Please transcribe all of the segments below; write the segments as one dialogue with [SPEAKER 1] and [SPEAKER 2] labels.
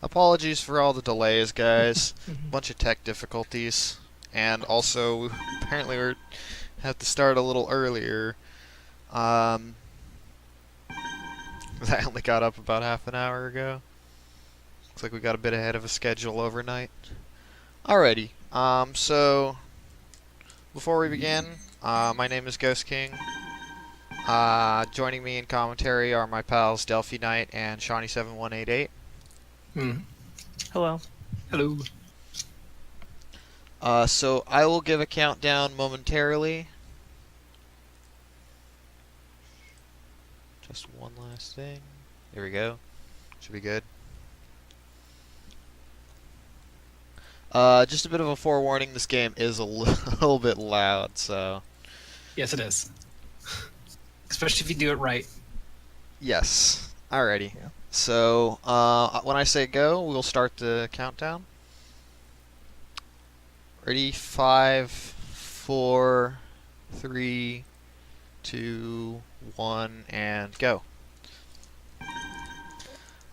[SPEAKER 1] Apologies for all the delays, guys. Bunch of tech difficulties. And also, apparently we have to start a little earlier. Um, I only got up about half an hour ago. Looks like we got a bit ahead of a schedule overnight. Alrighty, so before we begin, my name is GhostKing. Joining me in commentary are my pals Delphi Knight and Shawnee7188.
[SPEAKER 2] Hello.
[SPEAKER 3] Hello.
[SPEAKER 1] So I will give a countdown momentarily. Just one last thing. There we go. Should be good. Just a bit of a forewarning, this game is a little bit loud, so...
[SPEAKER 3] Yes, it is. Especially if you do it right.
[SPEAKER 1] Yes. Alrighty.
[SPEAKER 2] Yeah.
[SPEAKER 1] So, when I say go, we'll start the countdown. Ready? 5, 4, 3, 2, 1, and go.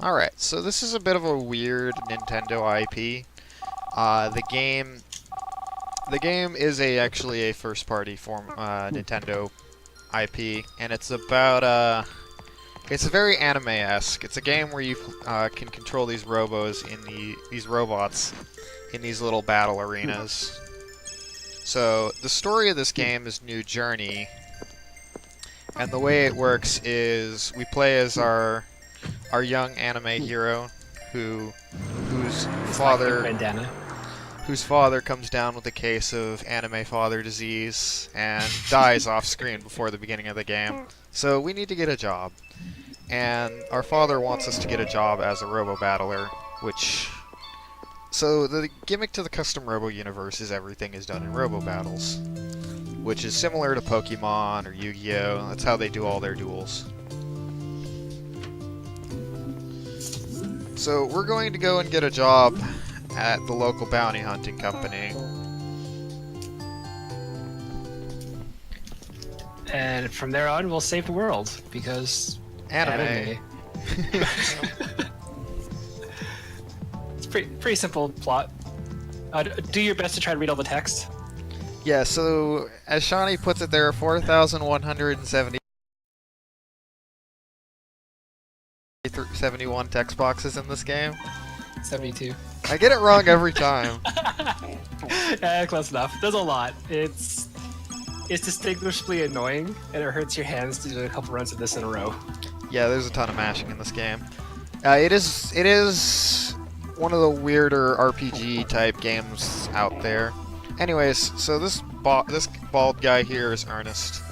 [SPEAKER 1] Alright, so this is a bit of a weird Nintendo IP. The game is actually a first-party Nintendo IP, and it's about it's very anime-esque. It's a game where you can control these robots these robots in these little battle arenas. So the story of this game is New Journey, and the way it works is we play as our young anime hero whose father comes down with a case of anime father disease and dies off screen before the beginning of the game. So we need to get a job. And our father wants us to get a job as a Robo battler, so the gimmick to the custom Robo universe is everything is done in Robo battles, which is similar to Pokemon or Yu-Gi-Oh! That's how they do all their duels. So we're going to go and get a job at the local bounty hunting company.
[SPEAKER 3] And from there on, we'll save the world, because...
[SPEAKER 1] Anime.
[SPEAKER 3] It's pretty simple plot. Do your best to try to read all the text.
[SPEAKER 1] Yeah, so as Shawnee puts it, there are 4,171 text boxes in this game.
[SPEAKER 3] 72.
[SPEAKER 1] I get it wrong every time.
[SPEAKER 3] Close enough. There's a lot. It's distinguishably annoying, and it hurts your hands to do a couple runs of this in a row.
[SPEAKER 1] Yeah, there's a ton of mashing in this game. It is one of the weirder RPG type games out there. Anyways, so this bald guy here is Ernest.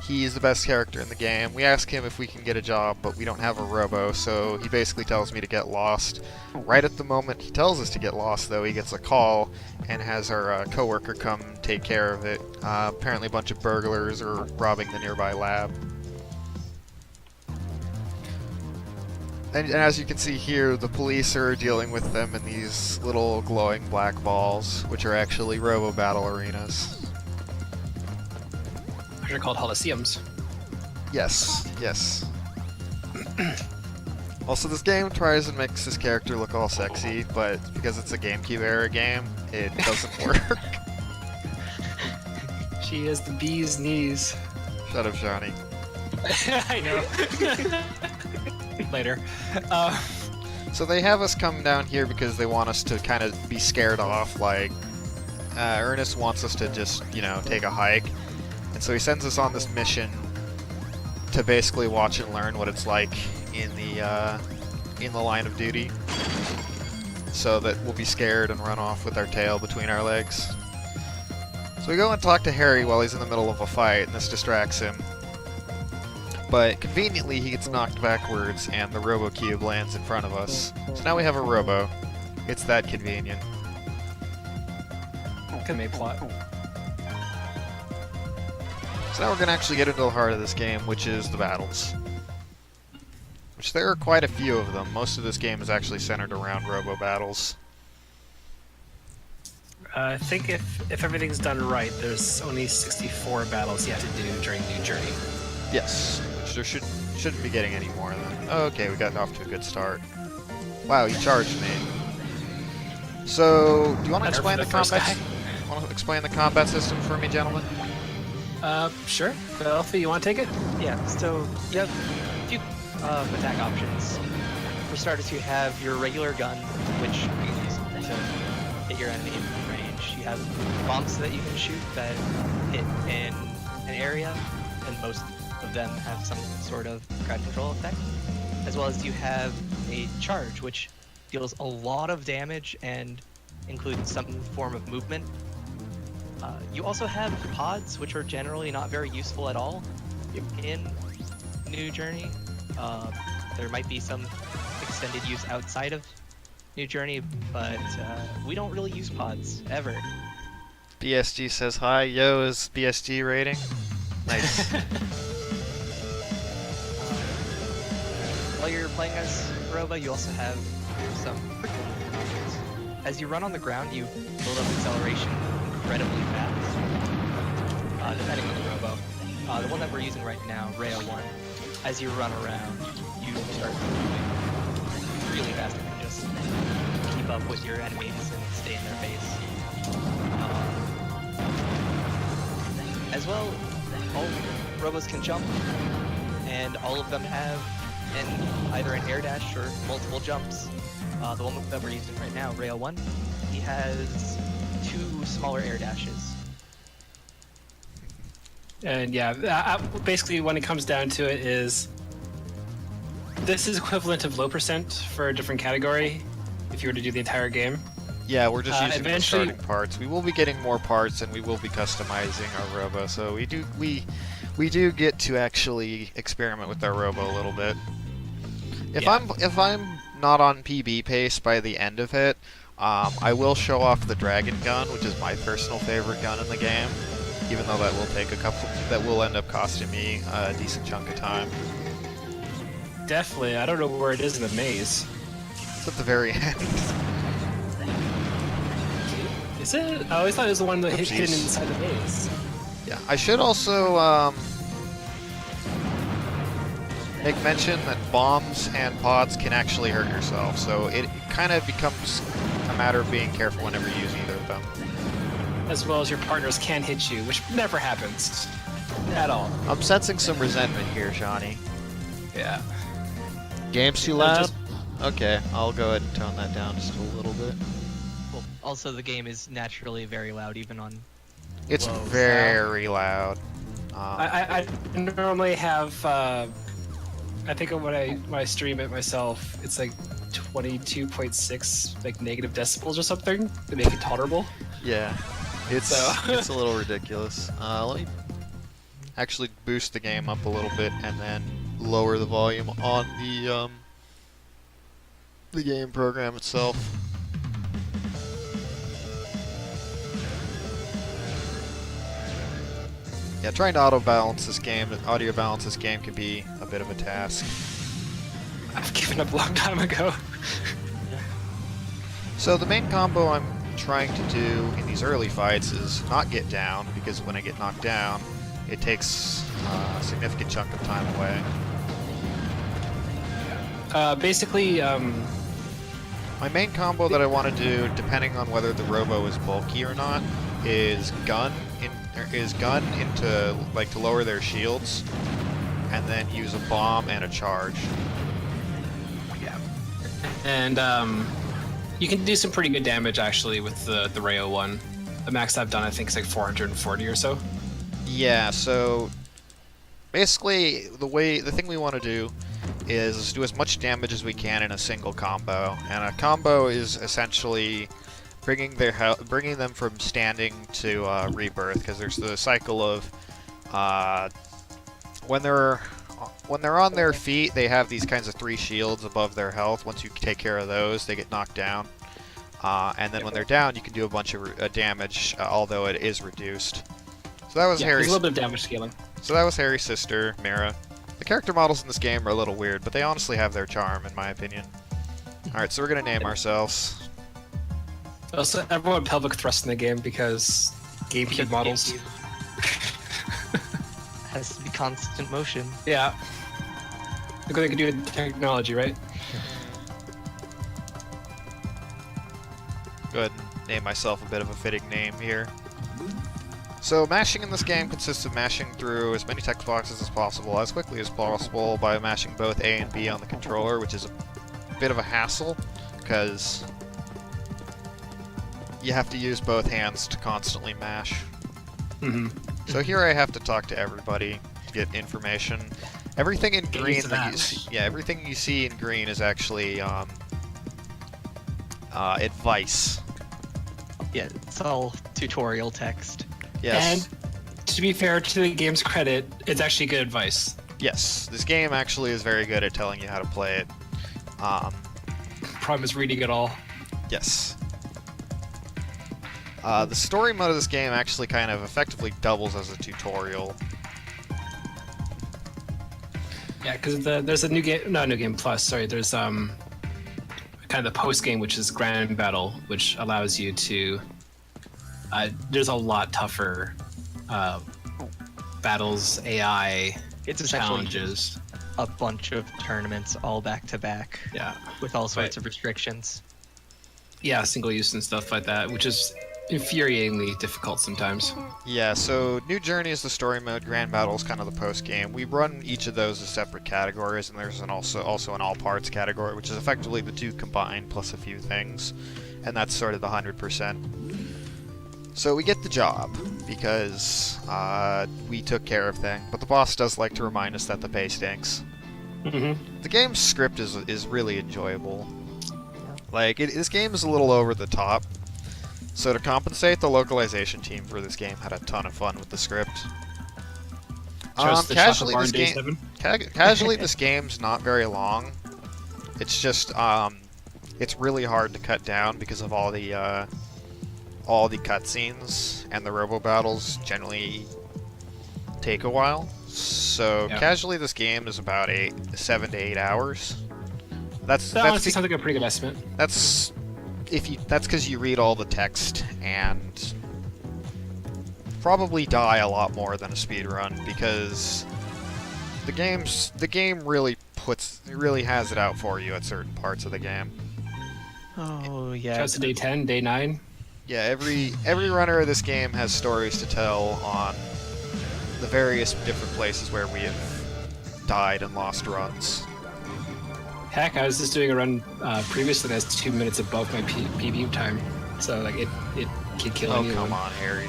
[SPEAKER 1] He's the best character in the game. We ask him if we can get a job, but we don't have a Robo, so he basically tells me to get lost. Right at the moment he tells us to get lost, though, he gets a call and has our coworker come take care of it. Apparently a bunch of burglars are robbing the nearby lab. And as you can see here, the police are dealing with them in these little glowing black balls, which are actually Robo battle arenas.
[SPEAKER 3] They're called Holosseums.
[SPEAKER 1] Yes, yes. Also, this game tries and makes this character look all sexy, but because it's a GameCube era game, it doesn't work.
[SPEAKER 3] She is the bee's knees.
[SPEAKER 1] Shut up, Shawnee.
[SPEAKER 3] I know. Later.
[SPEAKER 1] So they have us come down here because they want us to kind of be scared off, like, Ernest wants us to just, take a hike. And so he sends us on this mission to basically watch and learn what it's like in the line of duty, so that we'll be scared and run off with our tail between our legs. So we go and talk to Harry while he's in the middle of a fight, and this distracts him. But conveniently, he gets knocked backwards, and the Robo Cube lands in front of us. So now we have a Robo. It's that convenient.
[SPEAKER 3] Good made plot.
[SPEAKER 1] So now we're going to actually get into the heart of this game, which is the battles. Which there are quite a few of them. Most of this game is actually centered around Robo battles.
[SPEAKER 3] I think if everything's done right, there's only 64 battles you have to do during New Journey.
[SPEAKER 1] Yes, which there shouldn't be getting any more than. Oh, okay, we got off to a good start. Wow, he charged me. So, do you want to
[SPEAKER 3] Better
[SPEAKER 1] explain
[SPEAKER 3] for
[SPEAKER 1] the
[SPEAKER 3] the first
[SPEAKER 1] combat?
[SPEAKER 3] guy.
[SPEAKER 1] Want to explain the combat system for me, gentlemen?
[SPEAKER 3] Sure. Elfie, you want to take it?
[SPEAKER 2] Yeah, so you have a few attack options. For starters, you have your regular gun, which you can use to hit your enemy in range. You have bombs that you can shoot that hit in an area, and most of them have some sort of crowd control effect. As well as you have a charge, which deals a lot of damage and includes some form of movement. You also have pods, which are generally not very useful at all in New Journey. There might be some extended use outside of New Journey, but we don't really use pods, ever.
[SPEAKER 1] BSG says hi. Yo is BSG rating. Nice.
[SPEAKER 2] While you're playing as Robo, you also have some quick options. As you run on the ground, you build up acceleration incredibly fast, depending on the Robo. The one that we're using right now, Rhea 1, as you run around, you start moving really fast and can just keep up with your enemies and stay in their face. As well, all Robos can jump, and all of them have either an air dash or multiple jumps. The one that we're using right now, Rhea 1, he has 2 smaller air dashes.
[SPEAKER 3] And yeah, basically when it comes down to it is, this is equivalent of low percent for a different category if you were to do the entire game.
[SPEAKER 1] Yeah, we're just using the
[SPEAKER 3] eventually-
[SPEAKER 1] starting parts. We will be getting more parts, and we will be customizing our Robo. So we do get to actually experiment with our Robo a little bit. If I'm not on PB pace by the end of it, I will show off the Dragon Gun, which is my personal favorite gun in the game. Even though that will end up costing me a decent chunk of time.
[SPEAKER 3] Definitely. I don't know where it is in the maze.
[SPEAKER 1] It's at the very end.
[SPEAKER 3] Is it? I always thought it was the one that
[SPEAKER 1] Oopsies.
[SPEAKER 3] hidden inside the maze.
[SPEAKER 1] Yeah, I should also make mention that bombs and pods can actually hurt yourself, so it kind of becomes a matter of being careful whenever you use either of them.
[SPEAKER 3] As well as your partners can hit you, which never happens. At all.
[SPEAKER 1] I'm sensing some resentment here, Johnny.
[SPEAKER 3] Yeah.
[SPEAKER 1] Game's too
[SPEAKER 3] No,
[SPEAKER 1] loud?
[SPEAKER 3] just-
[SPEAKER 1] Okay, I'll go ahead and tone that down just a little bit.
[SPEAKER 2] Well, also the game is naturally very loud, even on
[SPEAKER 1] It's
[SPEAKER 2] low
[SPEAKER 1] very loud.
[SPEAKER 3] I normally have, I think when I stream it myself, it's like 22.6 like negative decibels or something to make it tolerable.
[SPEAKER 1] Yeah, it's
[SPEAKER 3] So-
[SPEAKER 1] it's a little ridiculous. Let me actually boost the game up a little bit and then lower the volume on the game program itself. Yeah, trying to audio balance this game can be a bit of a task.
[SPEAKER 3] I've given up a long time ago.
[SPEAKER 1] So the main combo I'm trying to do in these early fights is not get down, because when I get knocked down, it takes a significant chunk of time away.
[SPEAKER 3] Basically,
[SPEAKER 1] My main combo that I want to do, depending on whether the Robo is bulky or not, is gun into like to lower their shields, and then use a bomb and a charge.
[SPEAKER 3] and you can do some pretty good damage actually with the Rayo one. The max I've done I think is like 440 or so.
[SPEAKER 1] Yeah, so basically the thing we want to do is do as much damage as we can in a single combo, and a combo is essentially bringing them from standing to rebirth, because there's the cycle of when they're on their feet, they have these kinds of 3 shields above their health. Once you take care of those, they get knocked down, and then when they're down, you can do a bunch of damage, although it is reduced. So that was
[SPEAKER 3] Yeah,
[SPEAKER 1] Harry's.
[SPEAKER 3] there's a little bit of damage scaling.
[SPEAKER 1] So that was Harry's sister, Mira. The character models in this game are a little weird, but they honestly have their charm, in my opinion. Alright, so we're gonna name ourselves.
[SPEAKER 3] Also, everyone pelvic thrust in the game because GameCube models.
[SPEAKER 2] Has to be constant motion.
[SPEAKER 3] Yeah. Look what they can do with technology, right?
[SPEAKER 1] go ahead and name myself a bit of a fitting name here. So mashing in this game consists of mashing through as many text boxes as possible, as quickly as possible, by mashing both A and B on the controller, which is a bit of a hassle, because you have to use both hands to constantly mash. So here I have to talk to everybody to get information. Everything in green everything you see in green is actually advice.
[SPEAKER 2] Yeah, it's all tutorial text.
[SPEAKER 1] Yes.
[SPEAKER 3] And to be fair, to the game's credit, it's actually good advice.
[SPEAKER 1] Yes, this game actually is very good at telling you how to play it.
[SPEAKER 3] Problem is reading it all.
[SPEAKER 1] Yes. The story mode of this game actually kind of effectively doubles as a tutorial.
[SPEAKER 3] Yeah, because there's a new game, not a new game plus. Sorry, there's kind of the post game, which is Grand Battle, which allows you to. There's a lot tougher battles, AI
[SPEAKER 2] It's essentially
[SPEAKER 3] challenges.
[SPEAKER 2] a bunch of tournaments all back to back.
[SPEAKER 3] Yeah,
[SPEAKER 2] With all sorts of restrictions.
[SPEAKER 3] yeah, single use and stuff like that, which is infuriatingly difficult sometimes.
[SPEAKER 1] Yeah, so New Journey is the story mode, Grand Battle is kind of the post game. We run each of those as separate categories, and there's also an all parts category, which is effectively the two combined plus a few things, and that's sort of the 100%. So we get the job because we took care of things, but the boss does like to remind us that the pay stinks. The game's script is really enjoyable. Like this game is a little over the top. So to compensate, the localization team for this game had a ton of fun with the script. Casually, this game's not very long. It's just it's really hard to cut down because of all the cutscenes, and the Robo battles generally take a while. So casually, this game is about 7 to 8 hours. That
[SPEAKER 3] honestly sounds like a pretty good estimate.
[SPEAKER 1] That's because you read all the text and probably die a lot more than a speedrun, because the game really has it out for you at certain parts of the game.
[SPEAKER 2] Oh yeah.
[SPEAKER 3] Just day 10, day 9.
[SPEAKER 1] Yeah, every runner of this game has stories to tell on the various different places where we have died and lost runs.
[SPEAKER 3] Heck, I was just doing a run previously that has 2 minutes above my PB time, so like it can kill anyone.
[SPEAKER 1] Oh come on, Harry.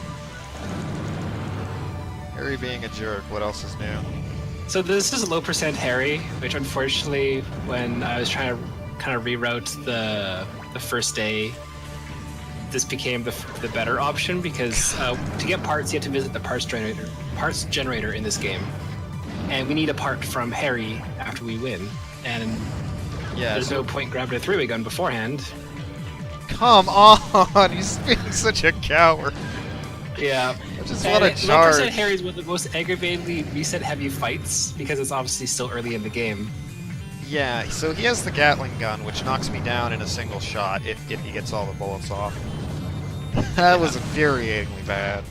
[SPEAKER 1] Harry being a jerk. What else is new?
[SPEAKER 3] So this is a low percent Harry, which unfortunately, when I was trying to kind of reroute the first day, this became the better option, because to get parts you have to visit the parts generator in this game, and we need a part from Harry after we win, and there's no point grabbing a 3-way gun beforehand.
[SPEAKER 1] Come on, he's being such a coward.
[SPEAKER 3] Yeah.
[SPEAKER 1] I just want to charge.
[SPEAKER 3] 1% Harry is one of the most aggravatingly reset-heavy fights, because it's obviously still early in the game.
[SPEAKER 1] Yeah, so he has the Gatling gun, which knocks me down in a single shot if he gets all the bullets off. That was infuriatingly bad.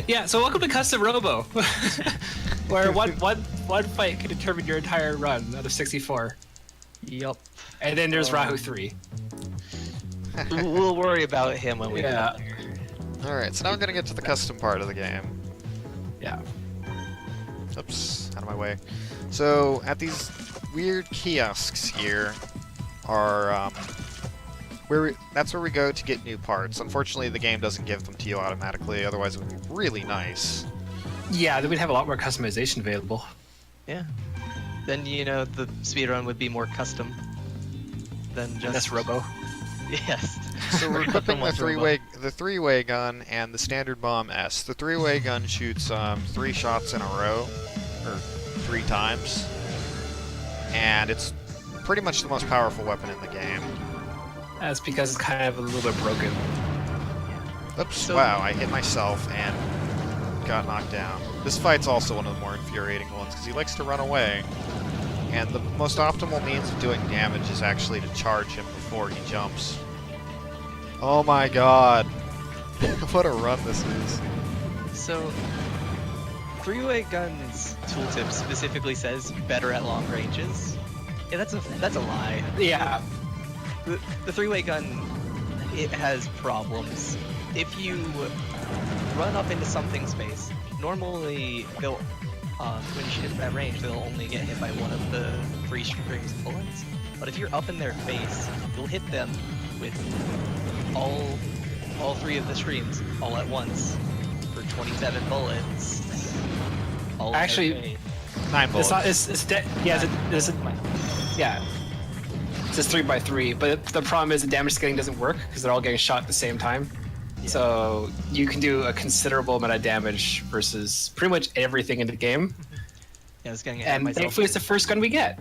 [SPEAKER 3] Yeah, so welcome to Custom Robo, where one fight can determine your entire run out of 64.
[SPEAKER 2] Yep.
[SPEAKER 3] And then there's Rahu 3.
[SPEAKER 2] We'll worry about him when we get there.
[SPEAKER 1] Alright, so now I'm going to get to the custom part of the game.
[SPEAKER 3] Yeah.
[SPEAKER 1] Oops, out of my way. So, at these weird kiosks here are, that's where we go to get new parts. Unfortunately, the game doesn't give them to you automatically, otherwise it would be really nice.
[SPEAKER 3] Yeah, then we'd have a lot more customization available.
[SPEAKER 2] Yeah. Then, the speedrun would be more custom than just...
[SPEAKER 3] That's Robo.
[SPEAKER 2] Yes.
[SPEAKER 1] So we're equipping the three-way gun and the standard bomb S. The three-way gun shoots 3 shots in a row, or 3 times, and it's pretty much the most powerful weapon in the game.
[SPEAKER 3] That's because it's kind of a little bit broken.
[SPEAKER 1] Oops, wow, I hit myself and got knocked down. This fight's also one of the more infuriating ones, because he likes to run away, and the most optimal means of doing damage is actually to charge him before he jumps. Oh my god. What a run this is.
[SPEAKER 2] So, 3-way guns tooltip specifically says better at long ranges. Yeah, that's a lie.
[SPEAKER 3] Yeah.
[SPEAKER 2] The 3-way gun it has problems. If you run up into something space, normally they'll, when you shoot at range, they'll only get hit by one of the 3 streams of bullets. But if you're up in their face, you'll hit them with all 3 of the streams all at once for 27 bullets. All
[SPEAKER 3] Actually,
[SPEAKER 1] 9 bullets.
[SPEAKER 3] Yeah. It says 3x3, but the problem is the damage scaling doesn't work because they're all getting shot at the same time.
[SPEAKER 2] Yeah.
[SPEAKER 3] So you can do a considerable amount of damage versus pretty much everything in the game.
[SPEAKER 2] Yeah, I was getting ahead of
[SPEAKER 3] And
[SPEAKER 2] myself.
[SPEAKER 3] thankfully it's the first gun we get.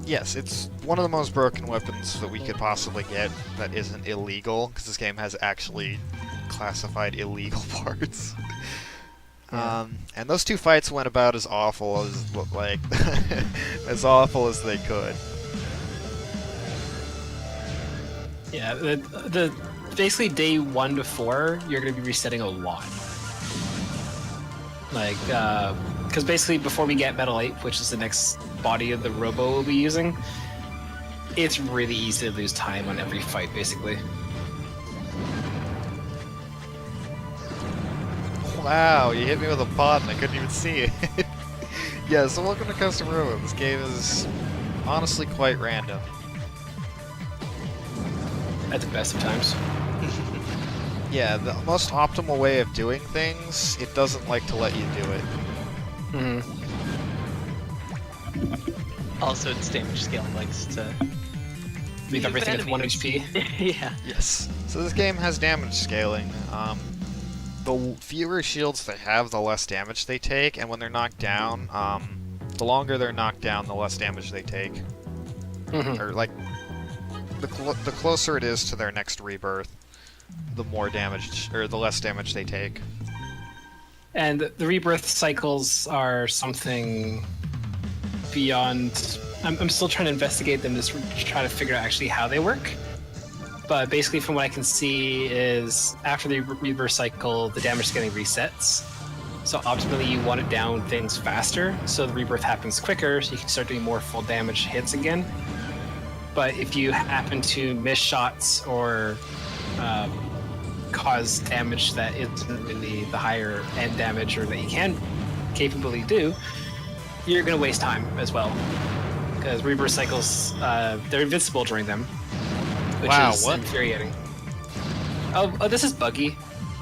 [SPEAKER 1] Yes, it's one of the most broken weapons that we could possibly get that isn't illegal, because this game has actually classified illegal parts.
[SPEAKER 3] Yeah.
[SPEAKER 1] And those 2 fights went about as awful as, like, as awful as they could.
[SPEAKER 3] Yeah, the basically day 1 to 4, you're going to be resetting a lot. Like, because basically before we get Metal Ape, which is the next body of the Robo we'll be using, it's really easy to lose time on every fight, basically.
[SPEAKER 1] Wow, you hit me with a pot and I couldn't even see it. Yeah, so welcome to Custom Robo. This game is honestly quite random.
[SPEAKER 3] At the best of times.
[SPEAKER 1] Yeah, the most optimal way of doing things, it doesn't like to let you do it.
[SPEAKER 3] Mm-hmm.
[SPEAKER 2] Also, its damage scaling likes to
[SPEAKER 3] Leave everything at 1
[SPEAKER 2] enemies.
[SPEAKER 3] HP.
[SPEAKER 2] Yeah.
[SPEAKER 1] Yes. So this game has damage scaling. The fewer shields they have, the less damage they take, and when they're knocked down, the longer they're knocked down, the less damage they take.
[SPEAKER 3] Mm-hmm.
[SPEAKER 1] Or, like, the closer it is to their next rebirth, the more damage, or the less damage they take.
[SPEAKER 3] And the rebirth cycles are something beyond... I'm still trying to investigate them, just try to figure out actually how they work. But basically from what I can see is after the rebirth cycle, the damage scaling resets. So optimally you want it down things faster, so the rebirth happens quicker, so you can start doing more full damage hits again. But if you happen to miss shots or cause damage that isn't really the higher end damage or that you can capably do, you're going to waste time as well. Because rebirth cycles, they're invincible during them, which
[SPEAKER 1] Wow,
[SPEAKER 3] is
[SPEAKER 1] what?
[SPEAKER 3] infuriating. Oh, this is buggy.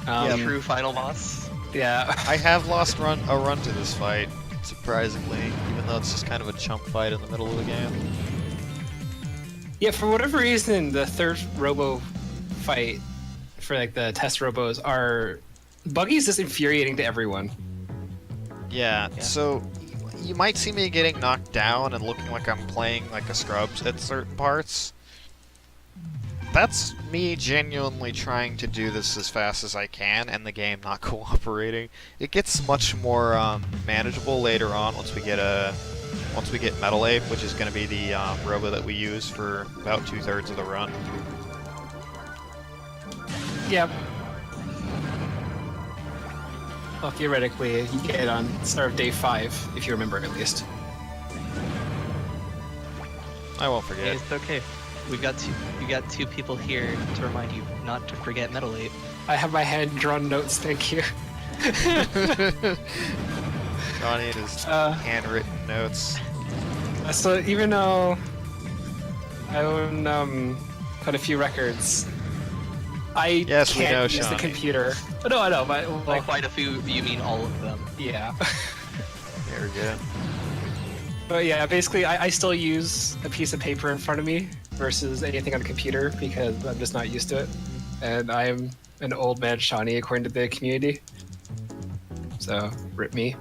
[SPEAKER 2] True final boss.
[SPEAKER 3] Yeah.
[SPEAKER 1] I have lost a run to this fight, surprisingly, even though it's just kind of a chump fight in the middle of the game.
[SPEAKER 3] Yeah, for whatever reason, the third Robo fight for like the test Robos are buggy is just infuriating to everyone.
[SPEAKER 1] Yeah,
[SPEAKER 2] Yeah.
[SPEAKER 1] so you might see me getting knocked down and looking like I'm playing like a scrubs at certain parts. That's me genuinely trying to do this as fast as I can and the game not cooperating. It gets much more manageable later on once we get Metal Ape, which is going to be the Robo that we use for about 2/3 of the run.
[SPEAKER 3] Yeah. Well, theoretically, you get it on start of day 5, if you remember at least.
[SPEAKER 1] I won't forget.
[SPEAKER 2] It's okay. We got 2 people here to remind you not to forget Metal Ape.
[SPEAKER 3] I have my hand-drawn notes, thank you.
[SPEAKER 1] Johnny and his handwritten notes.
[SPEAKER 3] So even though I own quite a few records, I
[SPEAKER 1] Yes, we know,
[SPEAKER 3] can't use the
[SPEAKER 1] Shawnee.
[SPEAKER 3] computer. Oh, no, I know, but
[SPEAKER 2] By quite a few, you mean all of them.
[SPEAKER 3] yeah.
[SPEAKER 1] Very good.
[SPEAKER 3] But yeah, basically, I still use a piece of paper in front of me versus anything on the computer because I'm just not used to it. And I am an old man Shawnee according to the community. So, rip me.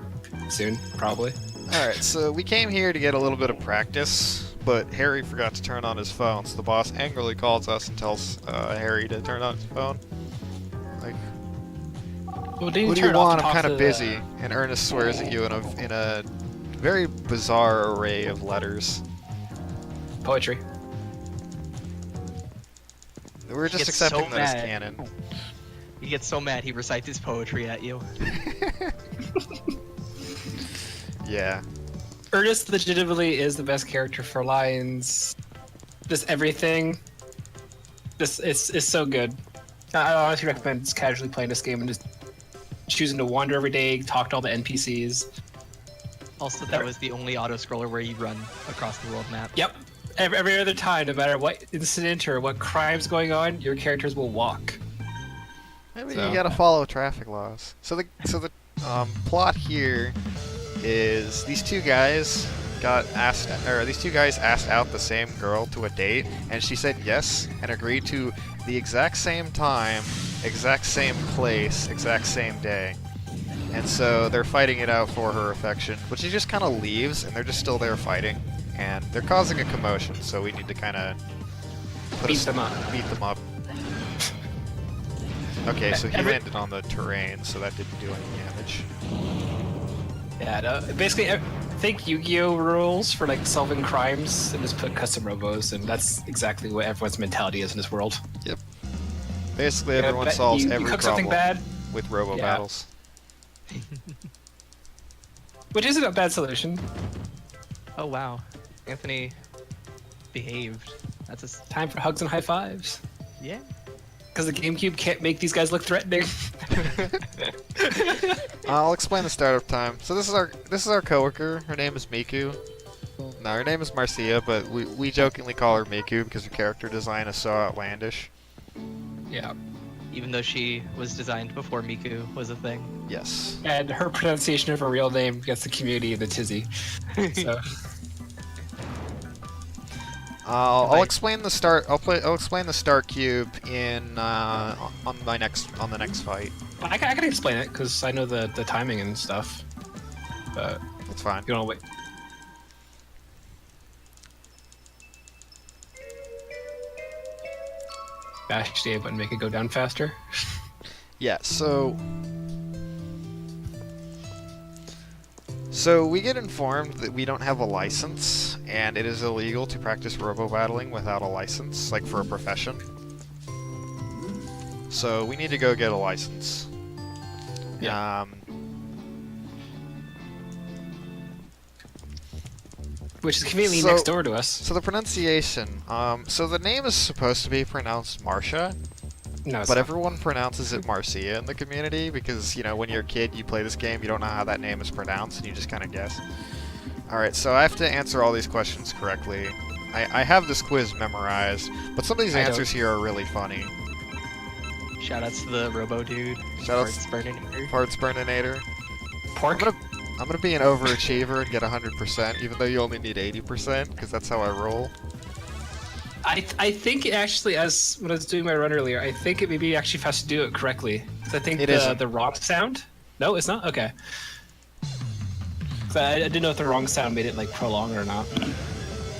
[SPEAKER 3] Soon, probably.
[SPEAKER 1] Alright, so we came here to get a little bit of practice, but Harry forgot to turn on his phone, so the boss angrily calls us and tells Harry to turn on his phone. Like,
[SPEAKER 3] Well, didn't
[SPEAKER 1] what do
[SPEAKER 3] turn
[SPEAKER 1] you
[SPEAKER 3] it off
[SPEAKER 1] want?
[SPEAKER 3] to
[SPEAKER 1] I'm
[SPEAKER 3] talk
[SPEAKER 1] kind
[SPEAKER 3] to
[SPEAKER 1] of busy. And Ernest swears at you in a very bizarre array of letters.
[SPEAKER 3] Poetry.
[SPEAKER 1] We're just
[SPEAKER 2] gets so
[SPEAKER 1] accepting that as
[SPEAKER 2] mad.
[SPEAKER 1] canon.
[SPEAKER 2] He gets so mad he recites his poetry at you.
[SPEAKER 1] Yeah.
[SPEAKER 3] Ernest legitimately is the best character for lines. Just everything. It's so good. I honestly recommend just casually playing this game and just choosing to wander every day, talk to all the NPCs.
[SPEAKER 2] Also, that was the only auto-scroller where you run across the world map.
[SPEAKER 3] Yep. Every other time, no matter what incident or what crime's going on, your characters will walk.
[SPEAKER 1] Maybe
[SPEAKER 3] So-
[SPEAKER 1] you gotta follow traffic laws. So the plot here is these two guys asked out the same girl to a date, and she said yes and agreed to the exact same time, exact same place, exact same day. And so they're fighting it out for her affection, but she just kind of leaves, and they're just still there fighting, and they're causing a commotion. So we need to kind of
[SPEAKER 3] Beat them up.
[SPEAKER 1] Beat them up. Okay, so he landed on the terrain, so that didn't do any damage.
[SPEAKER 3] Yeah, no, basically, think Yu-Gi-Oh rules for like solving crimes and just put custom robos, and that's exactly what everyone's mentality is in this world.
[SPEAKER 1] Yep. Basically,
[SPEAKER 3] Yeah,
[SPEAKER 1] everyone
[SPEAKER 3] but
[SPEAKER 1] solves
[SPEAKER 3] you
[SPEAKER 1] every
[SPEAKER 3] cook
[SPEAKER 1] problem
[SPEAKER 3] something bad,
[SPEAKER 1] with robo
[SPEAKER 3] Yeah.
[SPEAKER 1] battles.
[SPEAKER 3] which isn't a bad solution.
[SPEAKER 2] Oh wow, Anthony behaved. That's
[SPEAKER 3] Time for hugs and high fives.
[SPEAKER 2] yeah.
[SPEAKER 3] Because the GameCube can't make these guys look threatening.
[SPEAKER 1] I'll explain the startup time. So this is our coworker. Her name is Miku. No, her name is Marcia, but we jokingly call her Miku because her character design is so outlandish.
[SPEAKER 3] Yeah.
[SPEAKER 2] Even though she was designed before Miku was a thing.
[SPEAKER 1] Yes.
[SPEAKER 3] And her pronunciation of her real name gets the community in the tizzy. So
[SPEAKER 1] I'll explain the start. I'll explain the start cube in on the next fight.
[SPEAKER 3] I can explain it because I know the timing and stuff. But
[SPEAKER 1] That's fine.
[SPEAKER 3] you wanna wait? Bash the A button, make it go down faster.
[SPEAKER 1] Yeah. So we get informed that we don't have a license, and it is illegal to practice robo battling without a license, like for a profession. So we need to go get a license.
[SPEAKER 3] Yeah. Which is conveniently next door to us.
[SPEAKER 1] So the pronunciation. So the name is supposed to be pronounced Marcia,
[SPEAKER 3] No, it's
[SPEAKER 1] but
[SPEAKER 3] not.
[SPEAKER 1] everyone pronounces it Marcia in the community because, you know, when you're a kid, you play this game, you don't know how that name is pronounced, and you just kind of guess. Alright, so I have to answer all these questions correctly. I have this quiz memorized, but some of these
[SPEAKER 3] I don't.
[SPEAKER 1] answers here are really funny.
[SPEAKER 2] Shoutouts to the Robo dude.
[SPEAKER 1] Shoutouts
[SPEAKER 2] Spurninator.
[SPEAKER 1] Parts Burninator.
[SPEAKER 3] Pork?
[SPEAKER 1] I'm gonna be an overachiever and get 100%, even though you only need 80%, because that's how I roll.
[SPEAKER 3] I think actually, as when I was doing my run earlier, I think it maybe actually has to do it correctly. 'Cause I think
[SPEAKER 1] It isn't.
[SPEAKER 3] the wrong sound. No, it's not. Okay. 'Cause I didn't know if the wrong sound made it like prolong or not.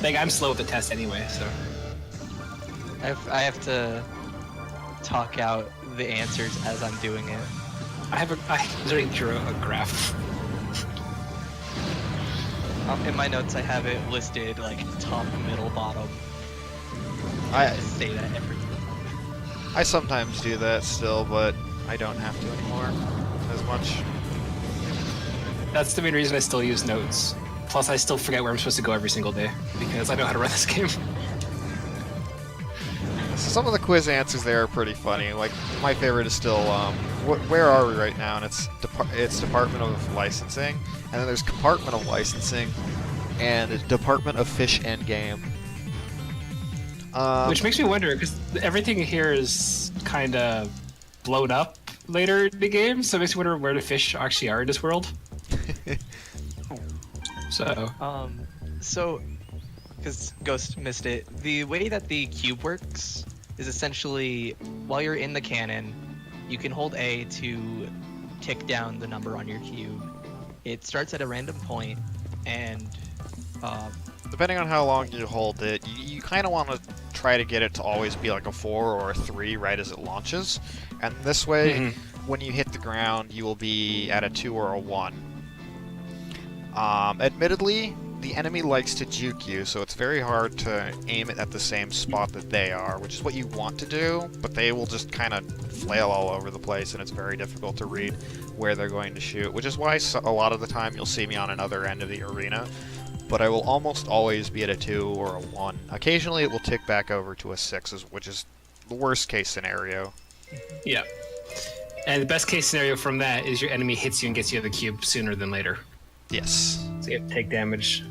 [SPEAKER 3] Like I'm slow with the test anyway, so.
[SPEAKER 2] I have to talk out the answers as I'm doing it.
[SPEAKER 3] I literally drew a graph.
[SPEAKER 2] In my notes, I have it listed like top, middle, bottom.
[SPEAKER 1] I
[SPEAKER 2] just say that every
[SPEAKER 1] I sometimes do that still, but I don't have to anymore as much.
[SPEAKER 3] That's the main reason I still use notes. Plus, I still forget where I'm supposed to go every single day because I know how to run this game.
[SPEAKER 1] Some of the quiz answers there are pretty funny. Like my favorite is still, where are we right now? And it's Department of Licensing, and then there's Compartment of Licensing, and it's Department of Fish and Game.
[SPEAKER 3] Which makes me wonder, because everything here is kind of blown up later in the game, so it makes me wonder where the fish actually are in this world.
[SPEAKER 2] So, because Ghost missed it, the way that the cube works is essentially while you're in the cannon, you can hold A to tick down the number on your cube. It starts at a random point, and
[SPEAKER 1] depending on how long you hold it, you kind of want to try to get it to always be like a 4 or a 3 right as it launches. And this way, when you hit the ground, you will be at a 2 or a 1. Admittedly, the enemy likes to juke you, so it's very hard to aim it at the same spot that they are, which is what you want to do, but they will just kind of flail all over the place, and it's very difficult to read where they're going to shoot, which is why a lot of the time you'll see me on another end of the arena, but I will almost always be at a 2 or a 1. Occasionally it will tick back over to a 6, which is the worst case scenario.
[SPEAKER 3] Yeah. And the best case scenario from that is your enemy hits you and gets you the cube sooner than later.
[SPEAKER 1] Yes.
[SPEAKER 3] So you have to take damage.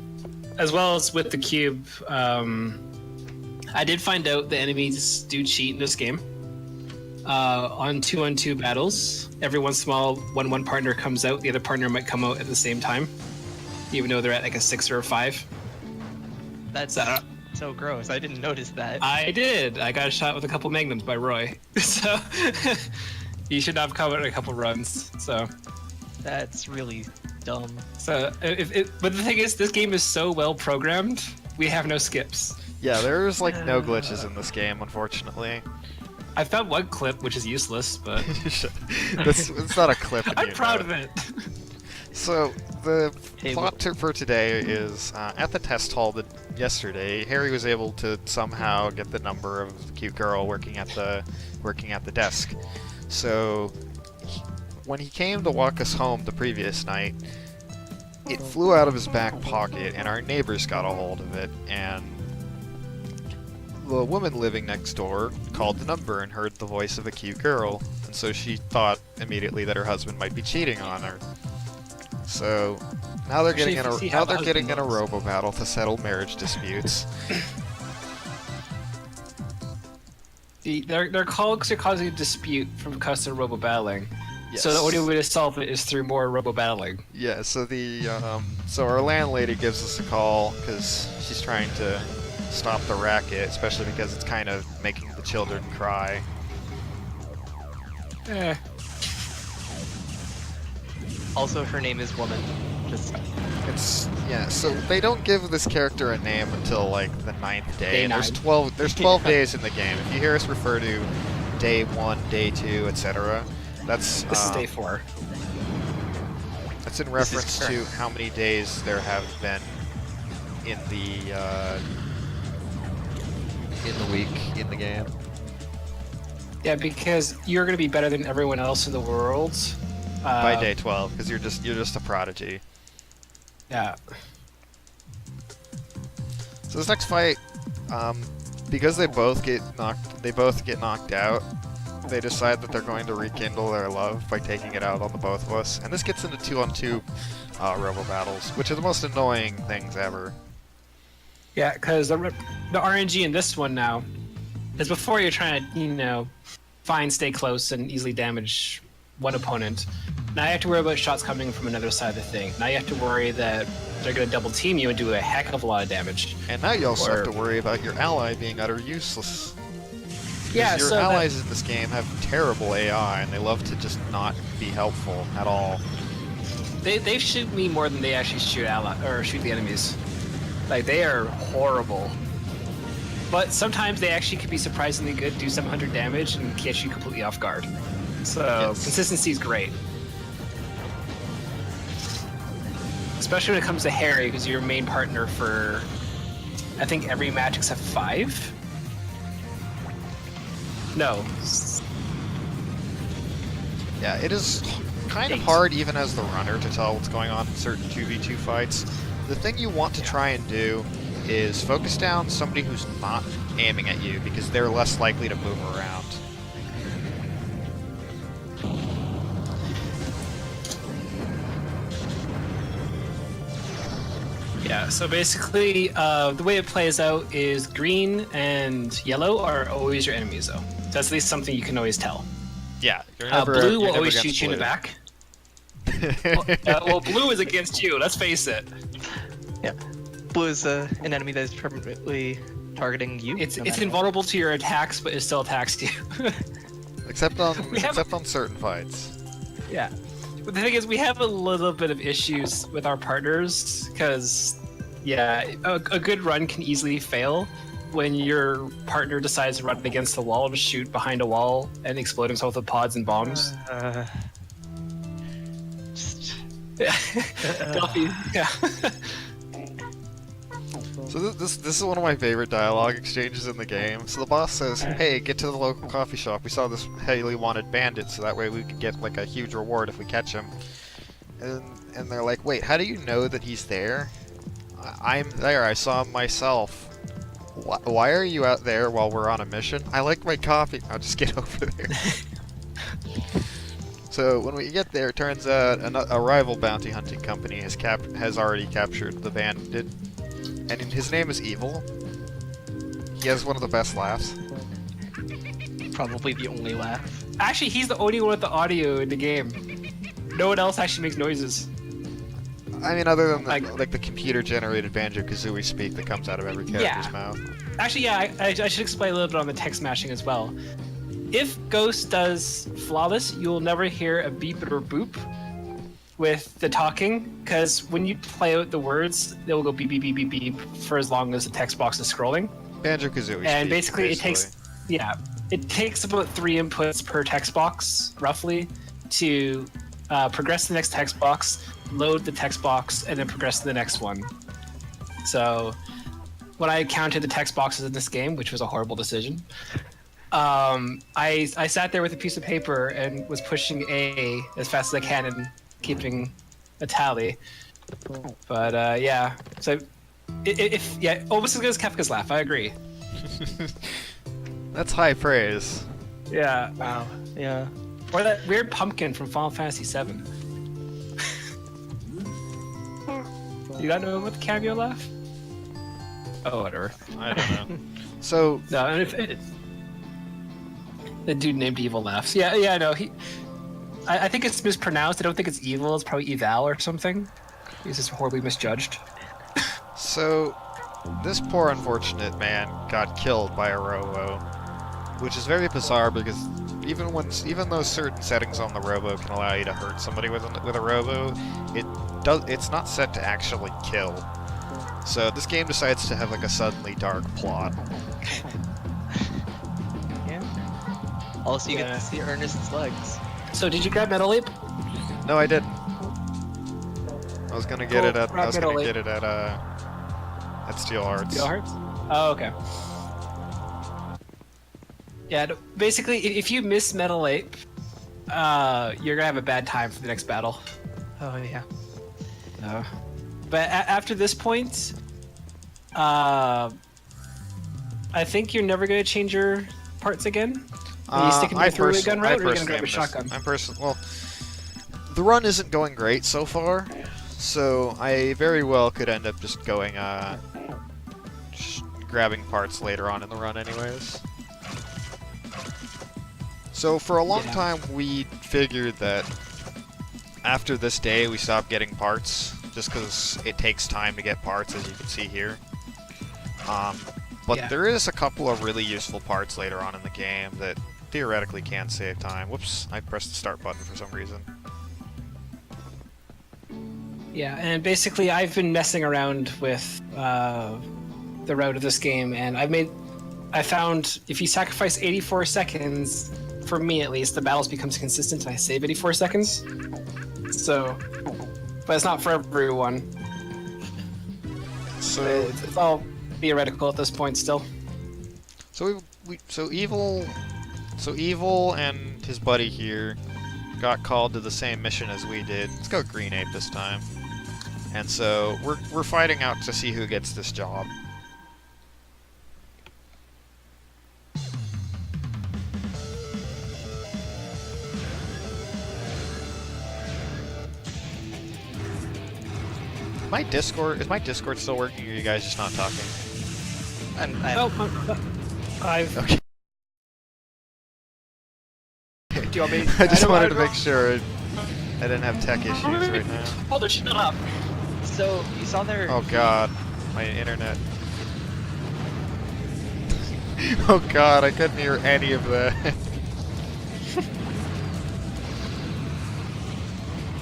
[SPEAKER 3] As well as with the cube, I did find out the enemies do cheat in this game. On 2-on-2 battles, every once in a while, when one partner comes out, the other partner might come out at the same time, even though they're at like a 6 or a 5.
[SPEAKER 2] That's so gross. I didn't notice that.
[SPEAKER 3] I did. I got shot with a couple magnums by Roy. So he should have covered a couple runs. So
[SPEAKER 2] That's really dumb.
[SPEAKER 3] but the thing is, this game is so well programmed. We have no skips.
[SPEAKER 1] Yeah, there's like no glitches in this game, unfortunately.
[SPEAKER 3] I found one clip which is useless, but
[SPEAKER 1] It's not a clip.
[SPEAKER 3] I'm proud of it.
[SPEAKER 1] So the
[SPEAKER 2] Hey,
[SPEAKER 1] plot for today is at the test hall yesterday, Harry was able to somehow get the number of the cute girl working at the desk. So when he came to walk us home the previous night, it flew out of his back pocket, and our neighbors got a hold of it, and the woman living next door called the number and heard the voice of a cute girl, and so she thought immediately that her husband might be cheating on her. So now they're getting in a Robo battle to settle marriage disputes.
[SPEAKER 3] Their colleagues are causing a dispute from custom robo battling.
[SPEAKER 1] Yes.
[SPEAKER 3] So the only way to solve it is through more robo battling.
[SPEAKER 1] Yeah. So so our landlady gives us a call because she's trying to stop the racket, especially because it's kind of making the children cry.
[SPEAKER 2] Also, her name is Woman.
[SPEAKER 1] So they don't give this character a name until like the 9th day.
[SPEAKER 3] Day
[SPEAKER 1] And there's
[SPEAKER 3] 9.
[SPEAKER 1] 12 days in the game. If you hear us refer to day 1, day 2, etc., that's
[SPEAKER 3] This is day 4.
[SPEAKER 1] that's in reference to how many days there have been in the week in the game.
[SPEAKER 3] Yeah, because you're going to be better than everyone else in the world.
[SPEAKER 1] By day 12, because you're just a prodigy.
[SPEAKER 3] Yeah.
[SPEAKER 1] So this next fight, because they both get knocked out, they decide that they're going to rekindle their love by taking it out on the both of us. And this gets into 2-on-2 robo battles, which are the most annoying things ever.
[SPEAKER 3] Yeah, because the RNG in this one now is before you're trying to, stay close and easily damage one opponent. Now you have to worry about shots coming from another side of the thing. Now you have to worry that they're going to double team you and do a heck of a lot of damage.
[SPEAKER 1] And now you also have to worry about your ally being utter useless.
[SPEAKER 3] Yeah,
[SPEAKER 1] your allies in this game have terrible AI, and they love to just not be helpful at all.
[SPEAKER 3] They shoot me more than they actually shoot the enemies. Like, they are horrible. But sometimes they actually can be surprisingly good, do 700 damage, and catch you completely off guard. So
[SPEAKER 1] Yes.
[SPEAKER 3] consistency is great. Especially when it comes to Harry, because you're your main partner for, I think, every match except 5? No.
[SPEAKER 1] Yeah, it is kind of
[SPEAKER 3] 8.
[SPEAKER 1] hard even as the runner to tell what's going on in certain 2v2 fights. The thing you want to try and do is focus down somebody who's not aiming at you, because they're less likely to move around.
[SPEAKER 3] Yeah, so basically, the way it plays out is green and yellow are always your enemies, though. That's at least something you can always tell.
[SPEAKER 1] Yeah, you're never,
[SPEAKER 3] blue
[SPEAKER 1] you're
[SPEAKER 3] will
[SPEAKER 1] never
[SPEAKER 3] always
[SPEAKER 1] against
[SPEAKER 3] shoot you in the
[SPEAKER 1] blue.
[SPEAKER 3] back. Well, blue is against you, let's face it.
[SPEAKER 2] Yeah. Blue is an enemy that is permanently targeting you.
[SPEAKER 3] It's
[SPEAKER 2] no matter what.
[SPEAKER 3] invulnerable to your attacks, but it still attacks you.
[SPEAKER 1] Except on
[SPEAKER 3] We have-
[SPEAKER 1] except on certain fights.
[SPEAKER 3] Yeah. But the thing is, we have a little bit of issues with our partners, because, yeah, a good run can easily fail when your partner decides to run against the wall and shoot behind a wall and explode himself with pods and bombs. Duffy, yeah.
[SPEAKER 1] So this is one of my favorite dialogue exchanges in the game. So the boss says, "Hey, get to the local coffee shop. We saw this highly wanted bandit, so that way we could get like a huge reward if we catch him." And they're like, "Wait, how do you know that he's there?" "I'm there. I saw him myself." Why are you out there while we're on a mission? I like my coffee. I'll just get over there. So when we get there, it turns out a rival bounty hunting company has already captured the bandit, and his name is Evil. He has one of the best laughs.
[SPEAKER 2] Probably the only laugh.
[SPEAKER 3] Actually, he's the only one with the audio in the game. No one else actually makes noises.
[SPEAKER 1] I mean, other than like the computer-generated Banjo-Kazooie speak that comes out of every character's mouth.
[SPEAKER 3] Actually, yeah, I should explain a little bit on the text matching as well. If Ghost does flawless, you'll never hear a beep or boop with the talking, because when you play out the words, they will go beep, beep, beep, beep, beep for as long as the text box is scrolling.
[SPEAKER 1] Banjo-Kazooie
[SPEAKER 3] And
[SPEAKER 1] speak,
[SPEAKER 3] basically, it takes about 3 inputs per text box, roughly, to progress to the next text box, load the text box, and then progress to the next one. So when I counted the text boxes in this game, which was a horrible decision, I sat there with a piece of paper and was pushing A as fast as I can and keeping a tally. But yeah, so almost as good as Kefka's laugh. I agree.
[SPEAKER 1] That's high praise.
[SPEAKER 3] Yeah.
[SPEAKER 2] Wow. Yeah.
[SPEAKER 3] Or that weird pumpkin from Final Fantasy VII. You got know about the cameo laugh? Oh, whatever.
[SPEAKER 1] I don't know. So
[SPEAKER 3] No, and the dude named Evil laughs. Yeah, no, I think it's mispronounced. I don't think it's evil. It's probably eval or something. He's just horribly misjudged.
[SPEAKER 1] So, this poor unfortunate man got killed by a Robo, which is very bizarre because even though certain settings on the Robo can allow you to hurt somebody with a Robo, it's not set to actually kill. So this game decides to have like a suddenly dark plot.
[SPEAKER 2] Yeah. Also, you get to see Ernest's legs.
[SPEAKER 3] So did you grab Metal Ape?
[SPEAKER 1] No, I didn't. I was gonna get it at Steel Hearts.
[SPEAKER 3] Steel Hearts? Oh, okay. Yeah, basically, if you miss Metal Ape, you're gonna have a bad time for the next battle.
[SPEAKER 2] Oh yeah.
[SPEAKER 3] But after this point, I think you're never gonna change your parts again. Are you sticking to the throwaway gun route, or are you gonna grab a shotgun?
[SPEAKER 1] Well, the run isn't going great so far, so I very well could end up just going, just grabbing parts later on in the run anyways. So for a long time we figured that after this day we stopped getting parts, just because it takes time to get parts, as you can see here. But there is a couple of really useful parts later on in the game that theoretically can save time. Whoops, I pressed the start button for some reason.
[SPEAKER 3] Yeah, and basically I've been messing around with the route of this game, and I found if you sacrifice 84 seconds, for me at least, the battles becomes consistent and I save 84 seconds. So, but it's not for everyone.
[SPEAKER 1] So
[SPEAKER 3] it's all theoretical at this point still.
[SPEAKER 1] So Evil and his buddy here got called to the same mission as we did. Let's go Green Ape this time. And so we're fighting out to see who gets this job. Is my Discord still working, or are you guys just not talking? Okay.
[SPEAKER 3] Do you want me?
[SPEAKER 1] I just wanted to make sure I didn't have tech issues right now.
[SPEAKER 3] Hold it, shut up.
[SPEAKER 2] So you saw their.
[SPEAKER 1] Oh god, my internet. Oh god, I couldn't hear any of that.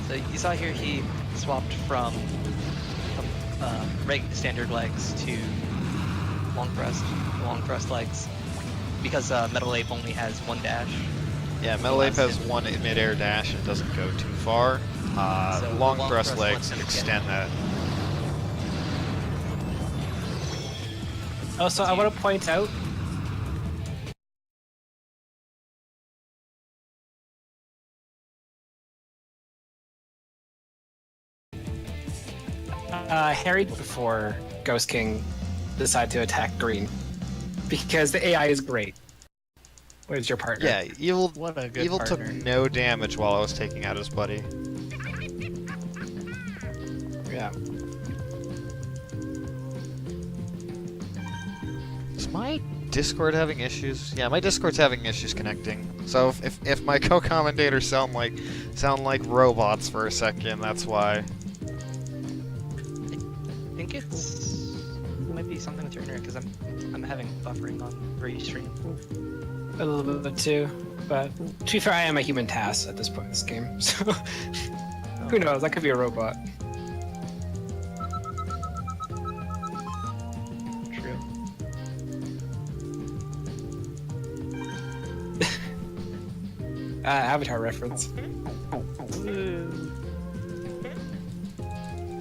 [SPEAKER 2] So you saw here he swapped from standard legs to long thrust legs, because Metal Ape only has one dash.
[SPEAKER 1] Yeah, Metal Ape has one mid-air dash and doesn't go too far.
[SPEAKER 2] So
[SPEAKER 1] long thrust legs extend that.
[SPEAKER 3] Also, I want to point out. Harry before GhostKing decided to attack green. because the AI is great. Where's your partner?
[SPEAKER 1] Yeah, Evil,
[SPEAKER 2] What a good
[SPEAKER 1] Evil took
[SPEAKER 2] partner.
[SPEAKER 1] no damage while I was taking out his buddy.
[SPEAKER 3] Yeah.
[SPEAKER 1] Is my Discord having issues? Yeah, my Discord's having issues connecting. So if my co-commentators sound like robots for a second, that's why.
[SPEAKER 2] I think it might be something with your internet because I'm having buffering on Restream.
[SPEAKER 3] A little bit too, but to be fair, I am a human task at this point in this game, so who knows? That could be a robot.
[SPEAKER 2] True.
[SPEAKER 3] Avatar reference.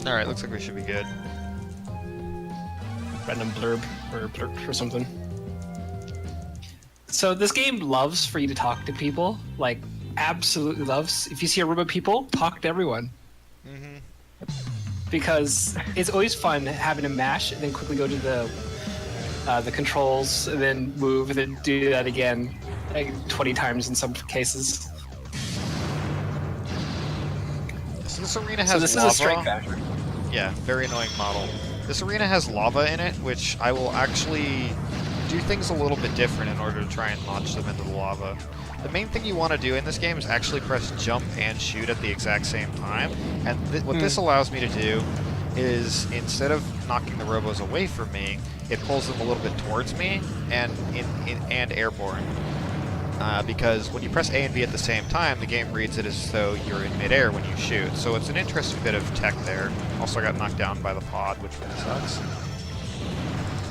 [SPEAKER 1] Alright, looks like we should be good.
[SPEAKER 3] Random blurb or blurb or something. So this game loves for you to talk to people, like absolutely loves. If you see a room of people, talk to everyone. Because it's always fun having to mash and then quickly go to the controls and then move and then do that again like 20 times in some cases.
[SPEAKER 1] So this arena has
[SPEAKER 3] So this
[SPEAKER 1] lava.
[SPEAKER 3] is a strength factor.
[SPEAKER 1] Yeah, very annoying model. This arena has lava in it, which I will actually do things a little bit different in order to try and launch them into the lava. The main thing you want to do in this game is actually press jump and shoot at the exact same time. And what this allows me to do is, instead of knocking the robos away from me, it pulls them a little bit towards me and and airborne. Because when you press A and B at the same time, the game reads it as though you're in midair when you shoot. So it's an interesting bit of tech there. Also, I got knocked down by the pod, which really sucks.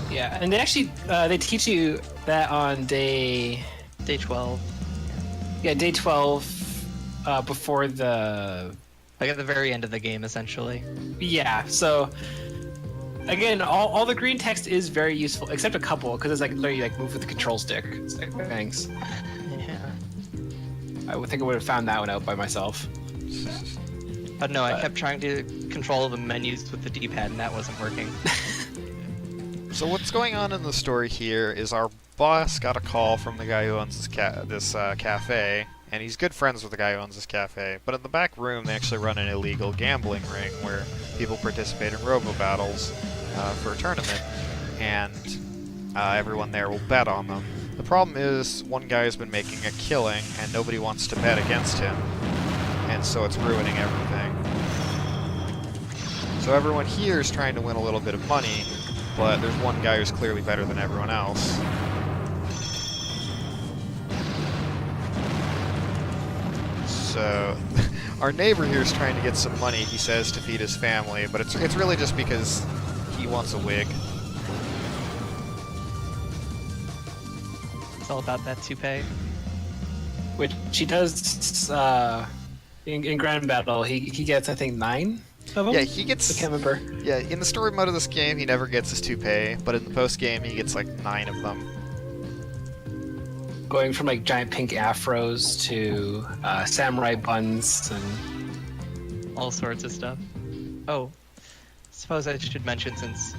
[SPEAKER 3] Yeah, and they actually they teach you that on day
[SPEAKER 2] 12.
[SPEAKER 3] Yeah, day 12 before the
[SPEAKER 2] Like at the very end of the game, essentially.
[SPEAKER 3] yeah. So again, all the green text is very useful, except a couple because it's like literally like move with the control stick. It's like thanks.
[SPEAKER 2] Yeah.
[SPEAKER 3] I would think I would have found that one out by myself.
[SPEAKER 2] But no, I kept trying to control the menus with the D-pad, and that wasn't working.
[SPEAKER 1] So what's going on in the story here is our boss got a call from the guy who owns this cafe, and he's good friends with the guy who owns this cafe. But in the back room, they actually run an illegal gambling ring where people participate in Robo battles for a tournament, and everyone there will bet on them. The problem is one guy has been making a killing, and nobody wants to bet against him, and so it's ruining everything. So everyone here is trying to win a little bit of money, but there's one guy who's clearly better than everyone else. So, our neighbor here is trying to get some money, he says, to feed his family, but it's really just because he wants a wig.
[SPEAKER 2] It's all about that toupee.
[SPEAKER 3] Which he does in Grand Battle. He gets I think 9 of them.
[SPEAKER 1] Yeah, he gets...
[SPEAKER 3] I can't remember.
[SPEAKER 1] Yeah, in the story mode of this game, he never gets his toupee, but in the post-game, he gets like 9 of them.
[SPEAKER 3] Going from like giant pink afros to samurai buns and
[SPEAKER 2] All sorts of stuff. Oh, suppose I should mention, since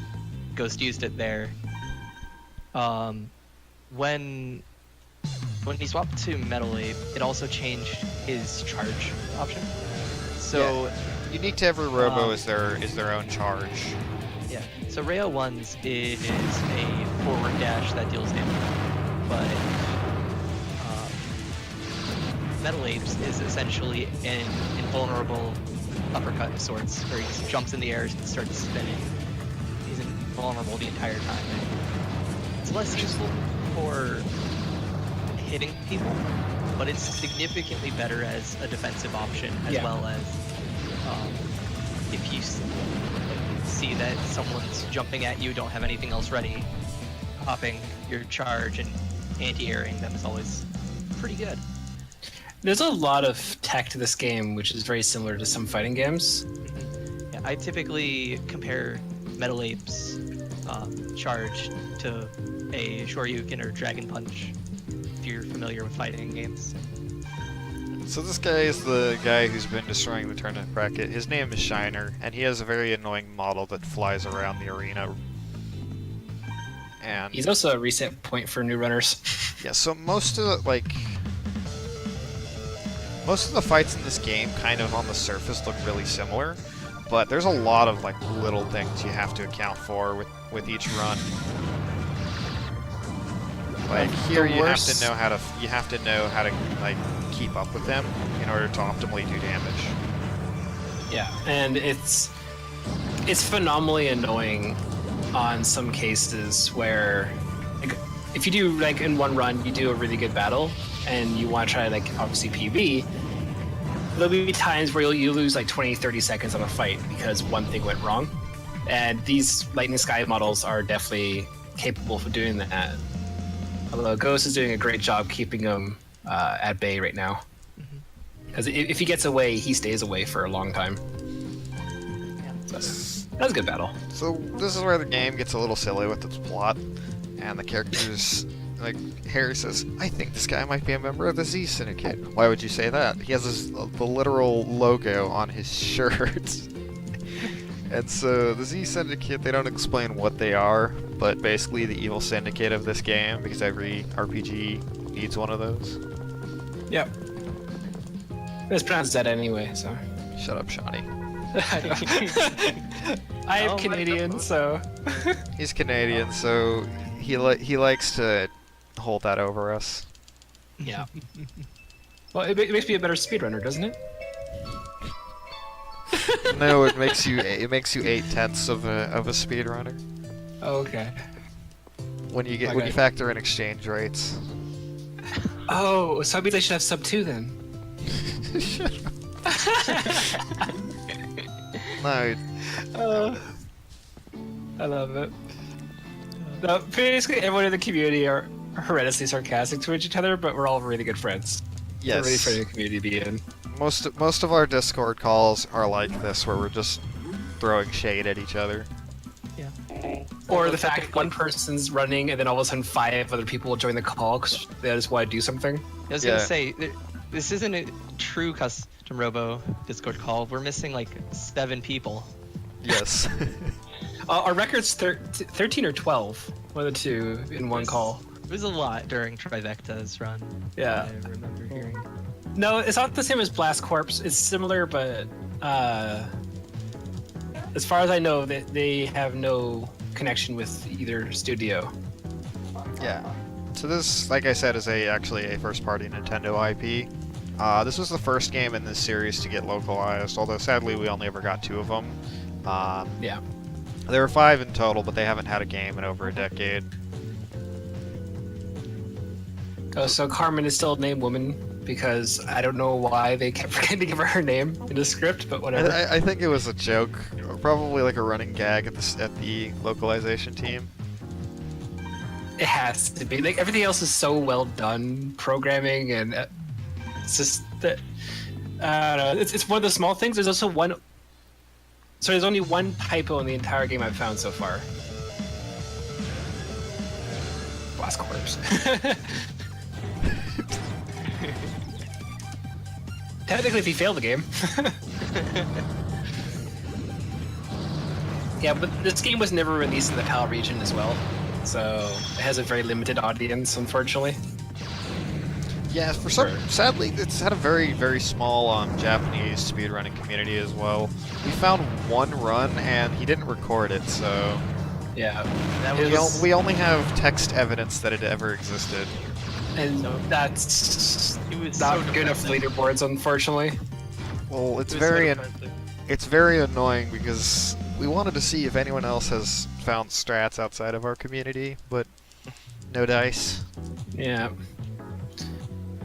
[SPEAKER 2] Ghost used it there, when he swapped to Metal Ape, it also changed his charge option. So
[SPEAKER 1] Unique to every Robo is their own charge.
[SPEAKER 2] yeah, so Rayo 1's is a forward dash that deals damage, but Metal Apes is essentially an invulnerable uppercut of sorts, where he just jumps in the air and starts spinning. He's invulnerable the entire time. It's less useful for hitting people, but it's significantly better as a defensive option, as well as if you see that someone's jumping at you, don't have anything else ready, popping your charge and anti-airing them is always pretty good.
[SPEAKER 3] there's a lot of tech to this game, which is very similar to some fighting games.
[SPEAKER 2] Yeah, I typically compare Metal Ape's charge to a Shoryuken or Dragon Punch, if you're familiar with fighting games.
[SPEAKER 1] So this guy is the guy who's been destroying the tournament bracket. His name is Shiner, and he has a very annoying model that flies around the arena. And
[SPEAKER 3] He's also a reset point for new runners.
[SPEAKER 1] yeah, so most of the fights in this game kind of on the surface look really similar, but there's a lot of like little things you have to account for with each run. Like here you have to know how to like keep up with them in order to optimally do damage.
[SPEAKER 3] Yeah, and it's phenomenally annoying on some cases where, like, if you do like in one run you do a really good battle and you want to try like obviously PB, there'll be times where you lose like 20-30 seconds on a fight because one thing went wrong, and these Lightning Sky models are definitely capable of doing that. Although Ghost is doing a great job keeping him at bay right now, because if he gets away, he stays away for a long time. So, that was a good battle.
[SPEAKER 1] So this is where the game gets a little silly with its plot, and the characters, like Harry says, I think this guy might be a member of the Z Syndicate. Why would you say that? He has the literal logo on his shirt. And so the Z Syndicate, they don't explain what they are, but basically the evil syndicate of this game, because every RPG needs one of those.
[SPEAKER 3] Yep. It's pronounced Zed anyway, so.
[SPEAKER 1] Shut up, Shawnee.
[SPEAKER 3] I am Canadian, so.
[SPEAKER 1] He's Canadian, so he likes to hold that over us.
[SPEAKER 3] Yeah. Well, it makes me a better speedrunner, doesn't it?
[SPEAKER 1] No, it makes you 8/10 of a speedrunner.
[SPEAKER 3] Oh, okay.
[SPEAKER 1] When you factor in exchange rates.
[SPEAKER 3] Oh, so I mean I should have sub 2 then.
[SPEAKER 1] No.
[SPEAKER 3] I love it. No, basically everyone in the community are horrendously sarcastic to each other, but we're all really good friends.
[SPEAKER 1] Yes.
[SPEAKER 3] We're really friendly community to be in.
[SPEAKER 1] Most of our Discord calls are like this, where we're just throwing shade at each other.
[SPEAKER 2] Yeah.
[SPEAKER 3] Or the fact that one person's running and then all of a sudden 5 other people will join the call because they just want to do something.
[SPEAKER 2] I was gonna say, this isn't a true custom Robo Discord call. We're missing like 7 people.
[SPEAKER 1] Yes.
[SPEAKER 3] Our record's 13 or 12, one of the two in one call.
[SPEAKER 2] It was a lot during Trivecta's run.
[SPEAKER 3] Yeah.
[SPEAKER 2] I remember hearing.
[SPEAKER 3] No, it's not the same as Blast Corps. It's similar, but as far as I know, they have no connection with either studio.
[SPEAKER 1] Yeah. So this, like I said, is actually a first-party Nintendo IP. This was the first game in this series to get localized, although sadly we only ever got 2 of them.
[SPEAKER 3] Yeah.
[SPEAKER 1] There were 5 in total, but they haven't had a game in over a decade.
[SPEAKER 3] Oh, so Carmen is still named Woman because I don't know why they kept forgetting to give her name in the script, but whatever.
[SPEAKER 1] I think it was a joke, probably like a running gag at the localization team.
[SPEAKER 3] It has to be. Like, everything else is so well done, programming, and it's just that I don't know. It's one of the small things. There's also one. So there's only one typo in the entire game I've found so far. Blast Corps. Technically, if he failed the game. Yeah, but this game was never released in the PAL region as well, so it has a very limited audience, unfortunately.
[SPEAKER 1] Yeah, sadly, it's had a very, very small Japanese speedrunning community as well. We found one run, and he didn't record it, so
[SPEAKER 3] Yeah,
[SPEAKER 1] we only have text evidence that it ever existed.
[SPEAKER 3] and that's
[SPEAKER 2] It was
[SPEAKER 3] not
[SPEAKER 2] so
[SPEAKER 3] good enough for
[SPEAKER 2] depressing.
[SPEAKER 3] leaderboards, unfortunately.
[SPEAKER 1] Well, it's
[SPEAKER 2] It was so
[SPEAKER 1] very
[SPEAKER 2] depressing.
[SPEAKER 1] it's very annoying because we wanted to see if anyone else has found strats outside of our community, but no dice.
[SPEAKER 3] Yeah.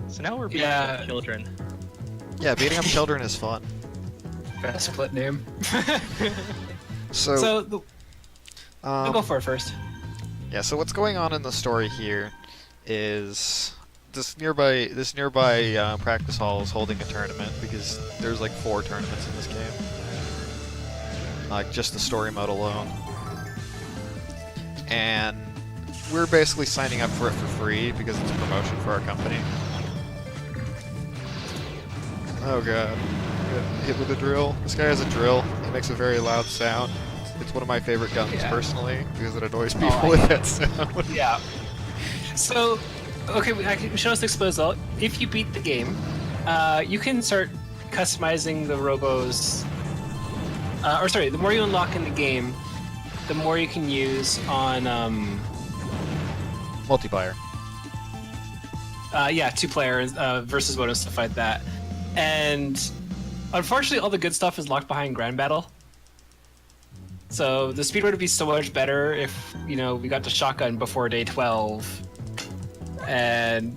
[SPEAKER 2] So now we're beating
[SPEAKER 3] Yeah.
[SPEAKER 2] up children.
[SPEAKER 1] Yeah, beating up children is fun.
[SPEAKER 3] Best split name.
[SPEAKER 1] So,
[SPEAKER 3] I'll go for it first.
[SPEAKER 1] yeah. So what's going on in the story here is this nearby practice hall is holding a tournament because there's like 4 tournaments in this game. Like just the story mode alone. And we're basically signing up for it for free because it's a promotion for our company. Oh god. Get hit with a drill. This guy has a drill. He makes a very loud sound. It's one of my favorite guns
[SPEAKER 3] Yeah.
[SPEAKER 1] personally because it annoys people
[SPEAKER 3] I
[SPEAKER 1] with
[SPEAKER 3] hate
[SPEAKER 1] that sound.
[SPEAKER 3] Yeah. So, okay, I can show us the exposal. If you beat the game, you can start customizing the Robos. Or sorry, the more you unlock in the game, the more you can use on,
[SPEAKER 1] Multiplayer.
[SPEAKER 3] yeah, 2-player versus bonus, stuff like that. And unfortunately, all the good stuff is locked behind Grand Battle. So the speed would be so much better if, you know, we got the shotgun before day 12. And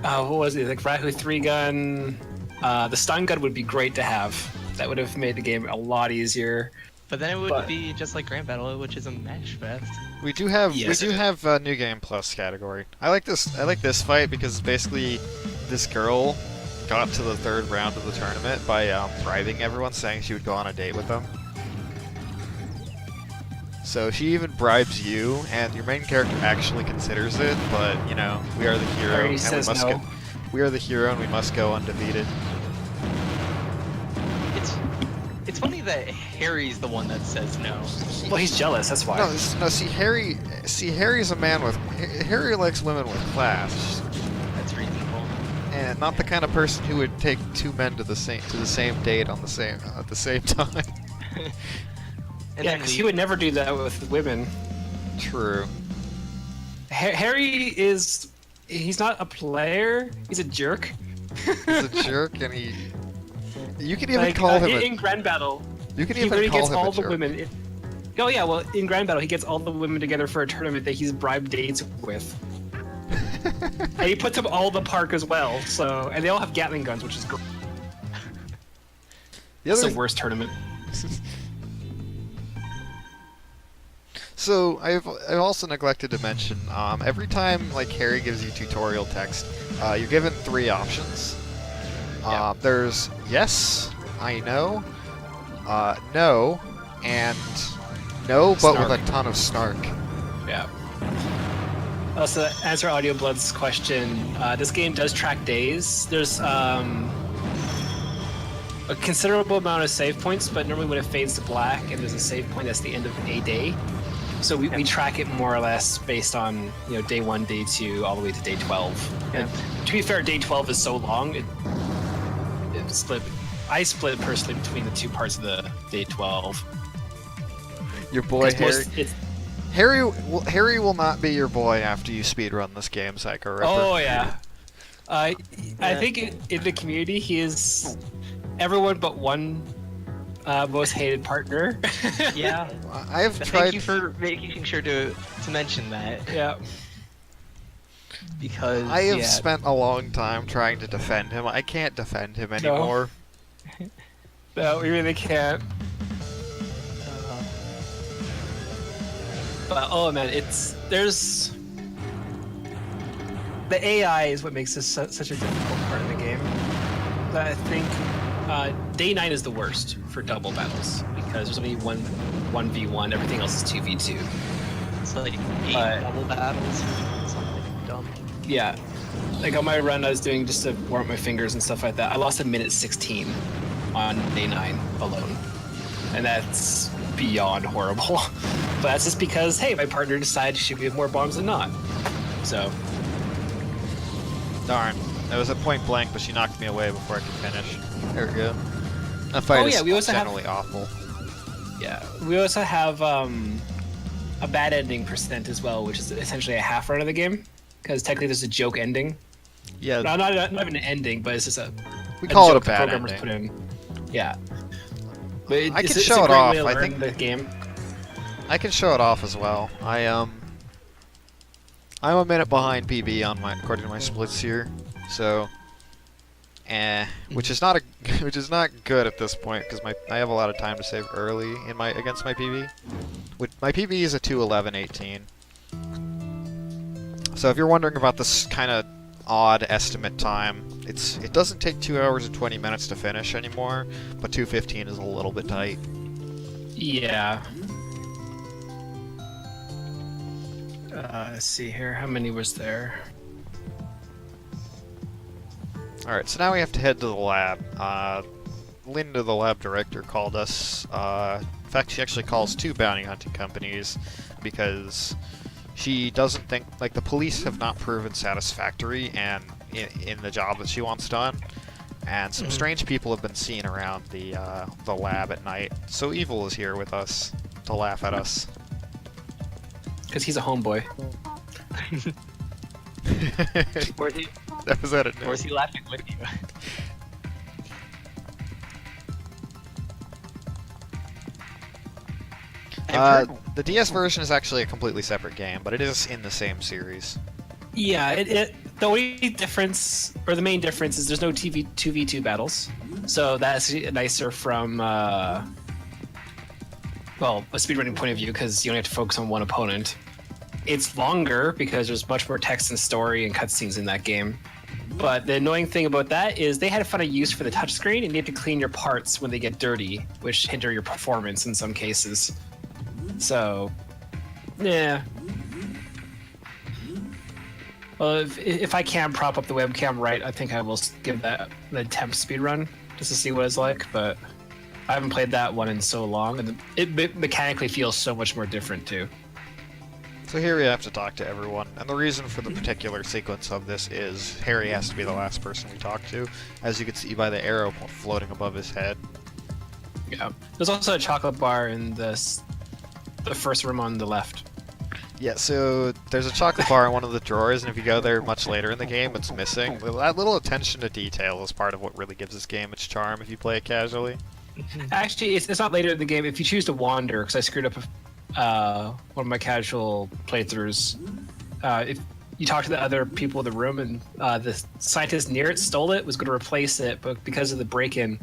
[SPEAKER 3] what was it? Like Rahu 3 gun. The stun gun would be great to have. That would have made the game a lot easier.
[SPEAKER 2] But then it would be just like Grand Battle, which is a mash fest.
[SPEAKER 1] We do have
[SPEAKER 3] Yes,
[SPEAKER 1] we do have a New Game Plus category. I like this fight because basically this girl got to the 3rd round of the tournament by bribing everyone, saying she would go on a date with them. So she even bribes you, and your main character actually considers it. But you know, we are the hero,
[SPEAKER 3] Harry
[SPEAKER 1] and
[SPEAKER 3] says
[SPEAKER 1] we must
[SPEAKER 3] no.
[SPEAKER 1] we are the hero, and we must go undefeated.
[SPEAKER 2] It's funny that Harry's the one that says no.
[SPEAKER 3] Well, he's jealous, that's why.
[SPEAKER 1] No, see Harry's a man with Harry likes women with class.
[SPEAKER 2] That's reasonable.
[SPEAKER 1] And not the kind of person who would take 2 men to the same date on the same at the same time.
[SPEAKER 2] And
[SPEAKER 3] Yeah,
[SPEAKER 2] then
[SPEAKER 3] because he would never do that with women.
[SPEAKER 1] True.
[SPEAKER 3] Harry he's not a player, he's a jerk.
[SPEAKER 1] He's a jerk, and you can even
[SPEAKER 3] Like,
[SPEAKER 1] call him
[SPEAKER 3] in Grand Battle,
[SPEAKER 1] you can
[SPEAKER 3] he
[SPEAKER 1] even
[SPEAKER 3] literally
[SPEAKER 1] call
[SPEAKER 3] gets
[SPEAKER 1] him
[SPEAKER 3] all
[SPEAKER 1] a
[SPEAKER 3] the
[SPEAKER 1] jerk.
[SPEAKER 3] women. Oh yeah, well, in Grand Battle, he gets all the women together for a tournament that he's bribed dates with. And he puts them all in the park as well, so... And they all have Gatling guns, which is great.
[SPEAKER 1] The
[SPEAKER 3] It's
[SPEAKER 1] other
[SPEAKER 3] the worst tournament.
[SPEAKER 1] So I've also neglected to mention every time like Harry gives you tutorial text, you're given 3 options.
[SPEAKER 2] Yeah.
[SPEAKER 1] There's yes, I know, no, and no, but with a ton of snark.
[SPEAKER 3] Yeah. Also, to answer Audio Blood's question, this game does track days. There's a considerable amount of save points, but normally when it fades to black and there's a save point, that's the end of a day. So we track it more or less based on, you know, day 1, day 2, all the way to day 12.
[SPEAKER 2] Yeah.
[SPEAKER 3] And to be fair, day 12 is so long. I split personally between the 2 parts of the day 12.
[SPEAKER 1] Your boy
[SPEAKER 3] 'Cause
[SPEAKER 1] Harry. Harry will not be your boy after you speedrun this game, Psycho Ripper.
[SPEAKER 3] Oh yeah. I think in the community he is everyone but one most hated partner.
[SPEAKER 2] Yeah.
[SPEAKER 1] I have
[SPEAKER 2] But
[SPEAKER 1] tried.
[SPEAKER 2] Thank you for making sure to mention that,
[SPEAKER 3] Yeah.
[SPEAKER 2] because
[SPEAKER 1] I have
[SPEAKER 2] yeah,
[SPEAKER 1] spent a long time trying to defend him. I can't defend him anymore.
[SPEAKER 3] No, we really can't. But oh man, there's the AI is what makes this such a difficult part of the game. But I think day 9 is the worst for double battles because there's only 1v1, everything else is 2v2.
[SPEAKER 2] it's like 8 double battles or something dumb.
[SPEAKER 3] Yeah. Like on my run I was doing just to warm up my fingers and stuff like that. I lost a minute 16 on day 9 alone. And that's beyond horrible. But that's just because, hey, my partner decided she should have more bombs than not. So,
[SPEAKER 1] Darn. That was at point blank, but she knocked me away before I could finish. There we go. That fight is
[SPEAKER 3] we also have-
[SPEAKER 1] generally awful.
[SPEAKER 3] yeah. We also have a bad ending percent as well, which is essentially a half run of the game. Because technically there's a joke ending.
[SPEAKER 1] Yeah,
[SPEAKER 3] No, not even an ending, but it's just
[SPEAKER 1] we call it a
[SPEAKER 3] joke the
[SPEAKER 1] bad
[SPEAKER 3] programmers
[SPEAKER 1] ending.
[SPEAKER 3] put in. Yeah. But
[SPEAKER 1] I
[SPEAKER 3] it's
[SPEAKER 1] can
[SPEAKER 3] a
[SPEAKER 1] show it
[SPEAKER 3] great
[SPEAKER 1] off.
[SPEAKER 3] way to
[SPEAKER 1] I
[SPEAKER 3] learn
[SPEAKER 1] think
[SPEAKER 3] the game.
[SPEAKER 1] I can show it off as well. I'm a minute behind PB on according to my splits here, so which is not good at this point because I have a lot of time to save early in against my PB. My PB is a 2:11:18. So if you're wondering about this kind of odd estimate time, it doesn't take 2 hours and 20 minutes to finish anymore, but 2:15 is a little bit tight.
[SPEAKER 3] Yeah. Let's see here. How many was there?
[SPEAKER 1] Alright, so now we have to head to the lab. Linda, the lab director, called us fact, she actually calls 2 bounty hunting companies because she doesn't think, like, the police have not proven satisfactory and in the job that she wants done. And some strange people have been seen around the lab at night. So Evil is here with us to laugh at us.
[SPEAKER 3] Because he's a homeboy.
[SPEAKER 2] Or is he,
[SPEAKER 1] That was at it.
[SPEAKER 2] or is he laughing with you?
[SPEAKER 1] The DS version is actually a completely separate game, but it is in the same series.
[SPEAKER 3] Yeah, the only difference, or the main difference, is there's no 2v2 battles. So that's nicer from, well, a speedrunning point of view, because you only have to focus on one opponent. It's longer, because there's much more text and story and cutscenes in that game. But the annoying thing about that is they had a funny use for the touchscreen, and you have to clean your parts when they get dirty, which hinder your performance in some cases. So, yeah. Well, if I can prop up the webcam right, I think I will give that an attempt speedrun just to see what it's like. But I haven't played that one in so long, and it mechanically feels so much more different too.
[SPEAKER 1] So here we have to talk to everyone, and the reason for the particular sequence of this is Harry has to be the last person we talk to, as you can see by the arrow floating above his head.
[SPEAKER 3] Yeah. There's also a chocolate bar in the first room on the left.
[SPEAKER 1] Yeah, so there's a chocolate bar in one of the drawers, and if you go there much later in the game, it's missing. That little attention to detail is part of what really gives this game its charm if you play it casually.
[SPEAKER 3] Actually, it's not later in the game. If you choose to wander, because I screwed up one of my casual playthroughs, if you talk to the other people in the room and the scientist near it stole it, was going to replace it, but because of the break-in,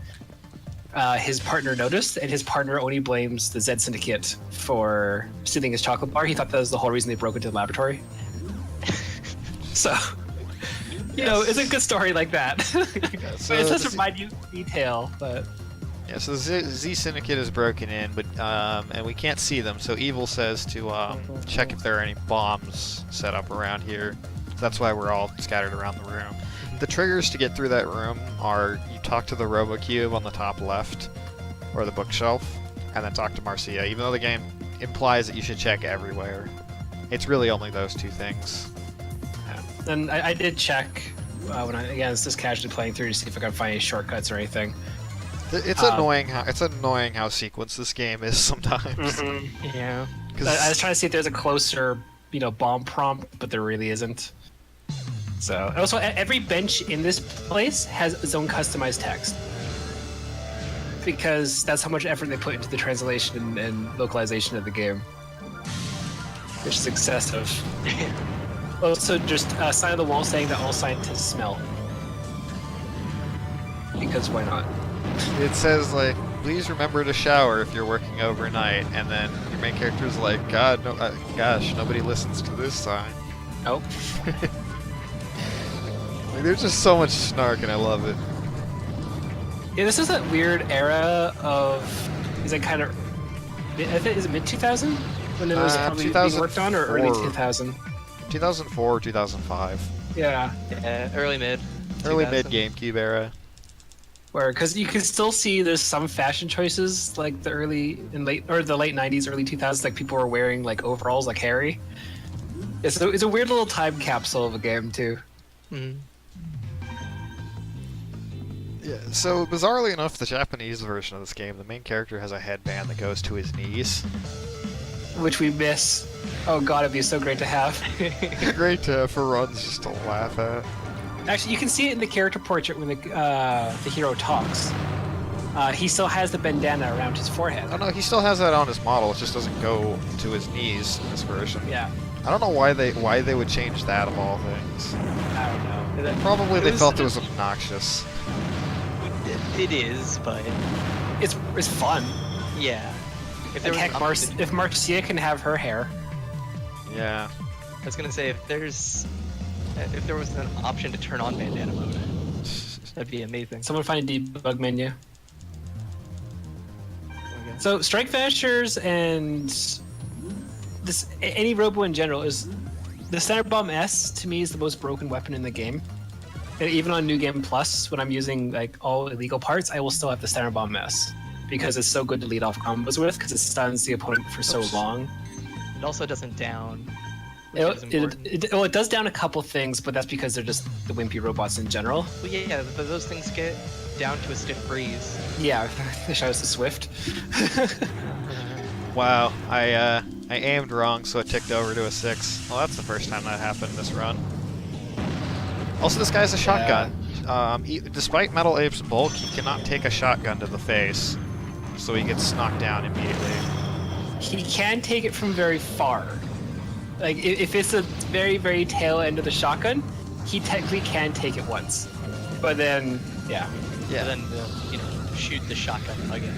[SPEAKER 3] his partner noticed, and his partner only blames the Zed Syndicate for stealing his chocolate bar. He thought that was the whole reason they broke into the laboratory. So, you know, it's a good story like that.
[SPEAKER 1] Yeah, so
[SPEAKER 3] It's such a minute detail, but...
[SPEAKER 1] Yeah, so the Z Syndicate is broken in, but and we can't see them, so Evil says to check if there are any bombs set up around here. That's why we're all scattered around the room. The triggers to get through that room are you talk to the Robo cube on the top left, or the bookshelf, and then talk to Marcia, even though the game implies that you should check everywhere. It's really only those 2 things.
[SPEAKER 3] Yeah. And I did check when I was just casually playing through to see if I could find any shortcuts or anything.
[SPEAKER 1] It's annoying how sequenced this game is sometimes.
[SPEAKER 3] Yeah. I was trying to see if there's a closer, bomb prompt, but there really isn't. So, also, every bench in this place has its own customized text. Because that's how much effort they put into the translation and localization of the game. Which is excessive. Also, just a sign on the wall saying that all scientists smell. Because why not?
[SPEAKER 1] It says, like, please remember to shower if you're working overnight, and then your main character's like, gosh, nobody listens to this sign.
[SPEAKER 3] Nope.
[SPEAKER 1] Like, there's just so much snark, and I love it.
[SPEAKER 3] Yeah, this is that weird era of... Is it kind of... Is it mid-2000? When it was probably being worked on, or early 2000?
[SPEAKER 1] 2004, 2005.
[SPEAKER 3] Yeah.
[SPEAKER 2] Early mid.
[SPEAKER 1] Early
[SPEAKER 2] 2000.
[SPEAKER 1] mid GameCube era.
[SPEAKER 3] Because you can still see there's some fashion choices, like the late 90s, early 2000s, like people were wearing like overalls like Harry. It's a weird little time capsule of a game too.
[SPEAKER 2] Mm-hmm.
[SPEAKER 1] Yeah, so bizarrely enough, the Japanese version of this game, the main character has a headband that goes to his knees.
[SPEAKER 3] Which we miss. Oh god, it'd be so great to have.
[SPEAKER 1] Great to have for runs just to laugh at.
[SPEAKER 3] Actually, you can see it in the character portrait when the hero talks. He still has the bandana around his forehead.
[SPEAKER 1] Oh no, he still has that on his model, it just doesn't go to his knees in this version.
[SPEAKER 3] Yeah.
[SPEAKER 1] I don't know why they would change that of all things.
[SPEAKER 3] I don't know.
[SPEAKER 1] Probably they felt it was obnoxious.
[SPEAKER 2] It is, but...
[SPEAKER 3] It's fun.
[SPEAKER 2] Yeah. If
[SPEAKER 3] And heck, if Marcia can have her hair.
[SPEAKER 1] Yeah.
[SPEAKER 2] I was gonna say, if there was an option to turn on bandana mode, that'd be amazing.
[SPEAKER 3] Someone find a debug menu. So Strike Vanishers and any Robo in general is the Center Bomb S to me is the most broken weapon in the game. And even on New Game Plus, when I'm using like all illegal parts, I will still have the Center Bomb S because it's so good to lead off combos with, because it stuns the opponent for so
[SPEAKER 2] Oops.
[SPEAKER 3] long.
[SPEAKER 2] It also doesn't down. Which is important.
[SPEAKER 3] It does down a couple things, but that's because they're just the wimpy robots in general.
[SPEAKER 2] Well, yeah, but those things get down to a stiff breeze.
[SPEAKER 3] Yeah, the shout out to Swift.
[SPEAKER 1] Wow, I aimed wrong, so it ticked over to a 6. Well, that's the first time that happened this run. Also, this guy's a shotgun. Despite Metal Ape's bulk, he cannot take a shotgun to the face, so he gets knocked down immediately.
[SPEAKER 3] He can take it from very far. Like, if it's a very, very tail end of the shotgun, he technically can take it once. But then, yeah.
[SPEAKER 1] Yeah.
[SPEAKER 2] And then, shoot the shotgun again.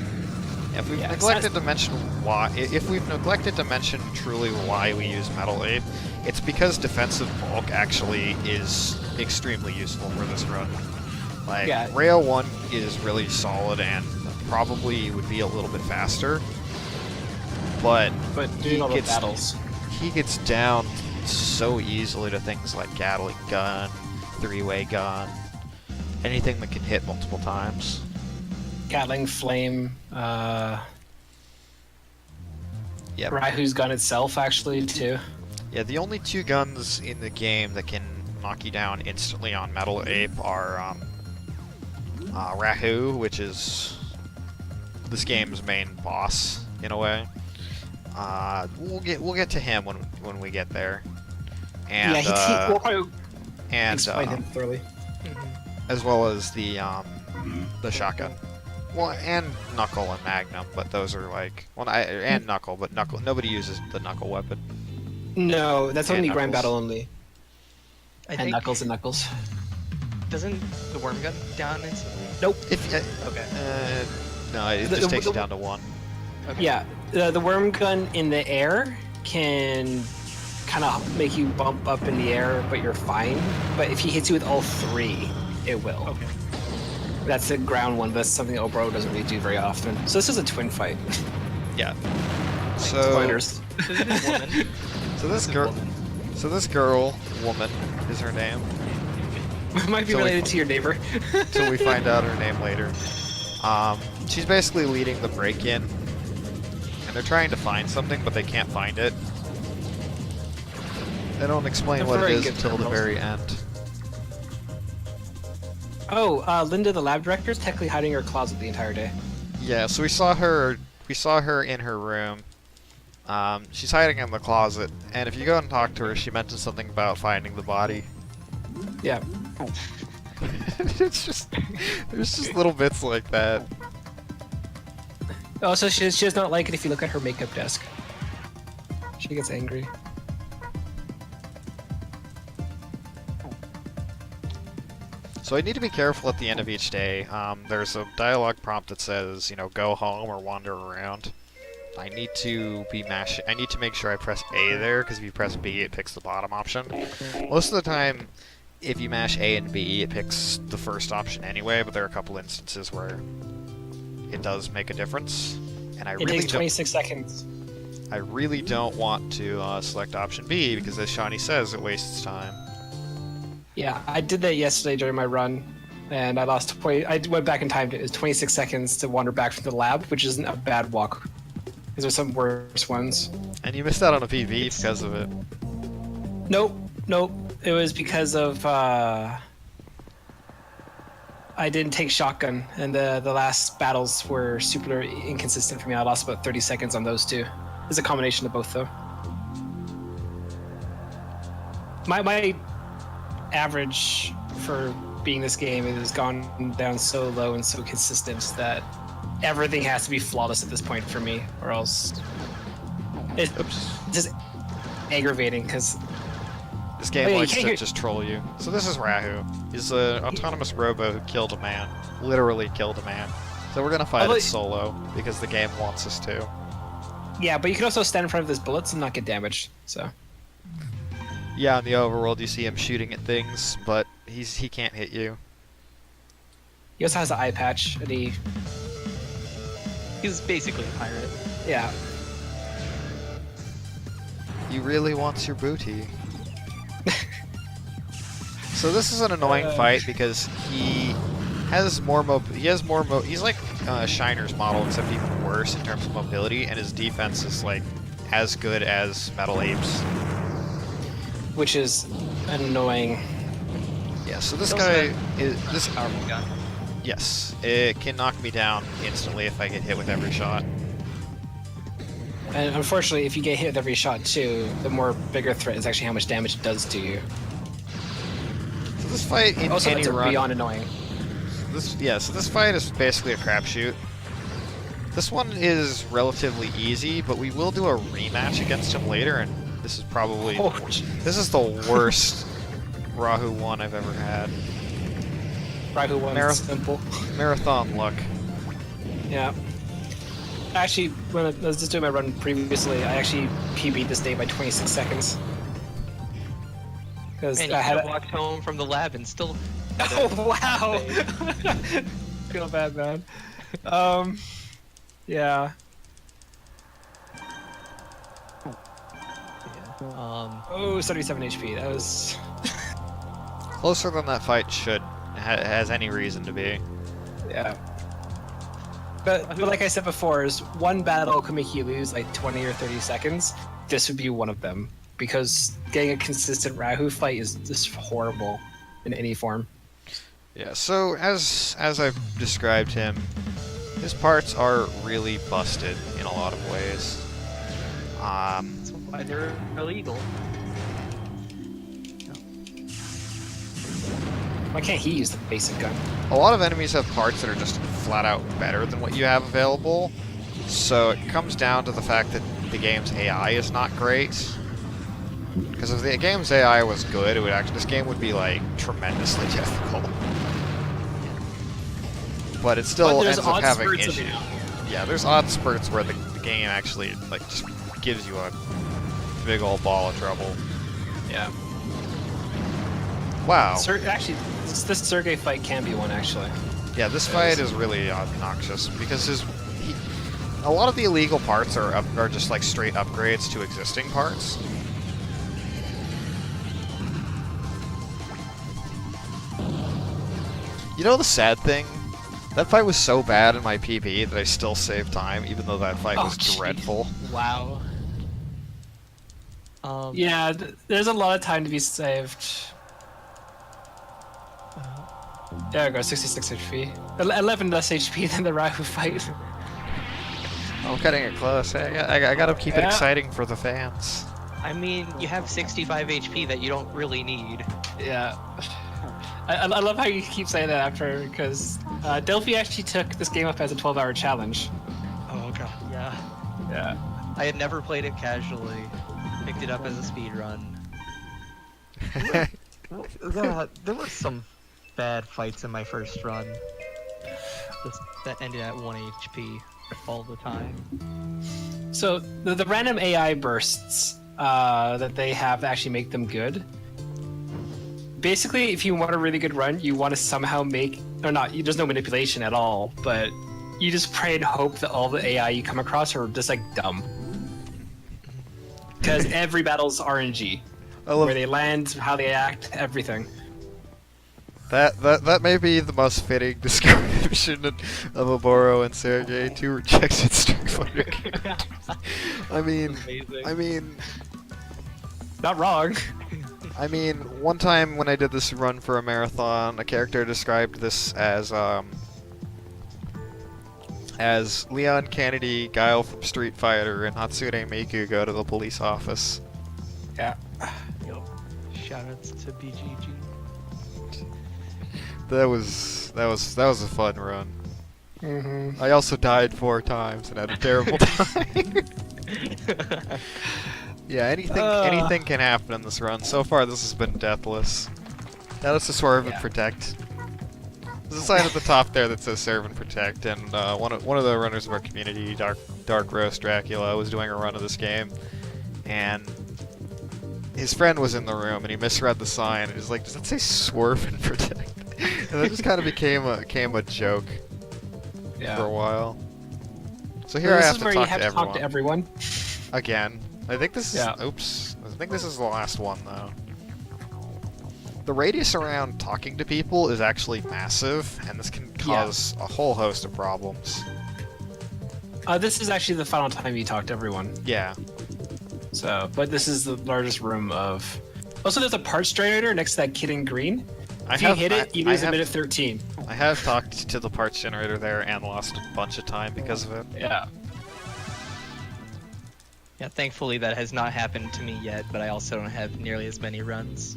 [SPEAKER 1] If we've
[SPEAKER 3] Yeah,
[SPEAKER 1] neglected to mention why, if we've neglected to mention truly why we use Metal Ape, it's because defensive bulk actually is extremely useful for this run. Like,
[SPEAKER 3] Yeah.
[SPEAKER 1] Rail 1 is really solid and probably would be a little bit faster, but
[SPEAKER 3] doing all the battles.
[SPEAKER 1] he gets down so easily to things like Gatling gun, three-way gun, anything that can hit multiple times.
[SPEAKER 3] Gatling, Flame,
[SPEAKER 1] Yeah,
[SPEAKER 3] Raihu's gun itself, actually, too.
[SPEAKER 1] yeah. The only 2 guns in the game that can knock you down instantly on Metal Ape are Rahu, which is this game's main boss in a way. We'll get to him when we get there, and
[SPEAKER 3] we'll probably
[SPEAKER 1] and
[SPEAKER 3] explain him thoroughly.
[SPEAKER 1] as well as the shotgun. Well, and Knuckle and Magnum, but those are like and Knuckle, but Knuckle. Nobody uses the Knuckle weapon.
[SPEAKER 3] No, that's
[SPEAKER 1] And
[SPEAKER 3] only Grand
[SPEAKER 1] Knuckles.
[SPEAKER 3] Battle only.
[SPEAKER 2] I
[SPEAKER 3] And
[SPEAKER 2] think,
[SPEAKER 3] Knuckles and Knuckles.
[SPEAKER 2] doesn't the worm gun down instantly?
[SPEAKER 3] Nope.
[SPEAKER 1] If
[SPEAKER 2] Okay.
[SPEAKER 1] no, it just takes you down to 1.
[SPEAKER 2] Okay.
[SPEAKER 3] Yeah, the worm gun in the air can kind of make you bump up in the air, but you're fine. But if he hits you with all 3, it will.
[SPEAKER 2] Okay.
[SPEAKER 3] That's the ground one, but that's something Obro doesn't really do very often. So this is a twin fight.
[SPEAKER 1] Yeah. So
[SPEAKER 3] Spoilers.
[SPEAKER 2] So this woman.
[SPEAKER 1] so this
[SPEAKER 2] is
[SPEAKER 1] girl,
[SPEAKER 2] woman.
[SPEAKER 1] so this girl, woman, is her name.
[SPEAKER 3] Might be
[SPEAKER 1] So we-
[SPEAKER 3] related to your neighbor.
[SPEAKER 1] Till we find out her name later. She's basically leading the break-in, and they're trying to find something, but they can't find it. They don't explain
[SPEAKER 3] They're
[SPEAKER 1] what it
[SPEAKER 3] very
[SPEAKER 1] is
[SPEAKER 3] good
[SPEAKER 1] until the
[SPEAKER 3] criminals.
[SPEAKER 1] very end.
[SPEAKER 3] Oh, Linda, the lab director, is technically hiding in her closet the entire day.
[SPEAKER 1] Yeah, so we saw her in her room. She's hiding in the closet, and if you go and talk to her, she mentioned something about finding the body.
[SPEAKER 3] Yeah.
[SPEAKER 1] It's just there's just little bits like that.
[SPEAKER 3] Also, she does not like it if you look at her makeup desk. She gets angry.
[SPEAKER 1] So I need to be careful at the end of each day. There's a dialogue prompt that says, go home or wander around. I need to make sure I press A there, because if you press B, it picks the bottom option. Most of the time, if you mash A and B, it picks the first option anyway, but there are a couple instances where it does make a difference. And
[SPEAKER 3] It takes 26 seconds.
[SPEAKER 1] I really don't want to select option B, because as Shawnee says, it wastes time.
[SPEAKER 3] Yeah, I did that yesterday during my run, and I lost. I went back in time. It was 26 seconds to wander back from the lab, which isn't a bad walk. Because there's some worse ones.
[SPEAKER 1] And you missed out on a PV because of it.
[SPEAKER 3] Nope. It was because of I didn't take shotgun, and the last battles were super inconsistent for me. I lost about 30 seconds on those two. It's a combination of both, though. My average for being this game has gone down so low and so consistent that everything has to be flawless at this point for me, or else it's just aggravating because
[SPEAKER 1] This game
[SPEAKER 3] Oh, yeah, you
[SPEAKER 1] likes
[SPEAKER 3] can't
[SPEAKER 1] to
[SPEAKER 3] hear-
[SPEAKER 1] just troll you. So this is Rahu. He's an autonomous robo who killed a man. Literally killed a man. So we're gonna fight
[SPEAKER 3] Although-
[SPEAKER 1] it solo, because the game wants us to.
[SPEAKER 3] yeah, but you can also stand in front of his bullets and not get damaged. So
[SPEAKER 1] Yeah, in the overworld you see him shooting at things, but he can't hit you.
[SPEAKER 3] he also has an eye patch, and
[SPEAKER 2] He's basically a pirate.
[SPEAKER 3] yeah.
[SPEAKER 1] He really wants your booty. So this is an annoying fight because has more he's like Shiner's model, except even worse in terms of mobility, and his defense is like as good as Metal Ape's.
[SPEAKER 3] Which is annoying.
[SPEAKER 1] Yeah, so this
[SPEAKER 2] He also
[SPEAKER 1] guy
[SPEAKER 2] has
[SPEAKER 1] is this.
[SPEAKER 2] Powerful gun.
[SPEAKER 1] Yes, it can knock me down instantly if I get hit with every shot.
[SPEAKER 3] And unfortunately, if you get hit with every shot too, the more bigger threat is actually how much damage it does to you.
[SPEAKER 1] So this fight in
[SPEAKER 3] Also,
[SPEAKER 1] any
[SPEAKER 3] that's
[SPEAKER 1] run,
[SPEAKER 3] beyond annoying.
[SPEAKER 1] so this fight is basically a crapshoot. This one is relatively easy, but we will do a rematch against him later, and this is probably
[SPEAKER 3] Oh,
[SPEAKER 1] this is the worst Rahu one I've ever had.
[SPEAKER 3] Rahu one's simple.
[SPEAKER 1] Marathon luck.
[SPEAKER 3] Yeah. Actually, when I was just doing my run previously, I actually PB'd this day by 26 seconds. Because
[SPEAKER 2] And you
[SPEAKER 3] I
[SPEAKER 2] could
[SPEAKER 3] had
[SPEAKER 2] have walked home from the lab and still.
[SPEAKER 3] Oh wow! Feel bad, man. Yeah. Oh, 77 HP. That was.
[SPEAKER 1] Closer than that fight has any reason to be.
[SPEAKER 3] Yeah. But like I said before, is one battle can make you lose like 20 or 30 seconds. This would be one of them. Because getting a consistent Rahu fight is just horrible in any form.
[SPEAKER 1] Yeah, so as I've described him, his parts are really busted in a lot of ways.
[SPEAKER 2] That's why they're illegal.
[SPEAKER 3] Why can't he use the basic gun?
[SPEAKER 1] A lot of enemies have parts that are just flat out better than what you have available, so it comes down to the fact that the game's AI is not great. Because if the game's AI was good, this game would be like tremendously difficult. But it still
[SPEAKER 3] But there's
[SPEAKER 1] ends up
[SPEAKER 3] odd
[SPEAKER 1] having
[SPEAKER 3] spurts of
[SPEAKER 1] issues.
[SPEAKER 3] it.
[SPEAKER 1] Yeah, there's odd spurts where the game actually like just gives you a big old ball of trouble.
[SPEAKER 3] Yeah.
[SPEAKER 1] Wow.
[SPEAKER 3] Actually, this Sergey fight can be one, actually.
[SPEAKER 1] Yeah, this fight is really obnoxious because a lot of the illegal parts are just like straight upgrades to existing parts. You know the sad thing? That fight was so bad in my PB that I still saved time, even though that fight was
[SPEAKER 3] gee.
[SPEAKER 1] dreadful.
[SPEAKER 2] Wow.
[SPEAKER 3] Yeah, there's a lot of time to be saved. There we go, 66 HP. 11 less HP than the Rahu fight.
[SPEAKER 1] I'm cutting it close. I gotta keep it
[SPEAKER 3] Yeah.
[SPEAKER 1] exciting for the fans.
[SPEAKER 2] I mean, you have 65 HP that you don't really need.
[SPEAKER 3] Yeah. I love how you keep saying that after, because Delphi actually took this game up as a 12-hour challenge.
[SPEAKER 2] Oh god, yeah.
[SPEAKER 3] Yeah.
[SPEAKER 2] I had never played it casually. Picked it up as a speed run. There were some bad fights in my first run. That ended at 1 HP all the time.
[SPEAKER 3] So the random AI bursts that they have actually make them good. Basically, if you want a really good run, you want to somehow there's no manipulation at all, but you just pray and hope that all the AI you come across are just like dumb. Because every battle's RNG. Where they land, how they act, everything.
[SPEAKER 1] That may be the most fitting description of Oboro and Sergey, two rejected Street Fighter characters. I mean,
[SPEAKER 3] not wrong.
[SPEAKER 1] I mean, one time when I did this run for a marathon, a character described this as Leon Kennedy, Guile from Street Fighter, and Hatsune Miku go to the police office.
[SPEAKER 3] Yeah.
[SPEAKER 2] Shoutouts to BGG.
[SPEAKER 1] That was a fun run.
[SPEAKER 3] Mm-hmm.
[SPEAKER 1] I also died 4 times and had a terrible time. Yeah, anything can happen in this run. So far, this has been deathless. Now let's just swerve and protect. There's a sign at the top there that says "Serve and Protect," and one of the runners of our community, Dark Roast Dracula, was doing a run of this game, and his friend was in the room, and he misread the sign. And he was like, "Does that say Swerve and Protect?" And that just kind of became a joke for a while. So here I have to talk to everyone again. I think this is. Oops. I think this is the last one though. the radius around talking to people is actually massive, and this can cause a whole host of problems.
[SPEAKER 3] This is actually the final time you talk to everyone.
[SPEAKER 1] Yeah.
[SPEAKER 3] So, but this is the largest room of... Also, there's a parts generator next to that kid in green. If you hit it, you lose a minute 13.
[SPEAKER 1] I have talked to the parts generator there and lost a bunch of time because of it.
[SPEAKER 3] Yeah.
[SPEAKER 2] Yeah, thankfully that has not happened to me yet, but I also don't have nearly as many runs.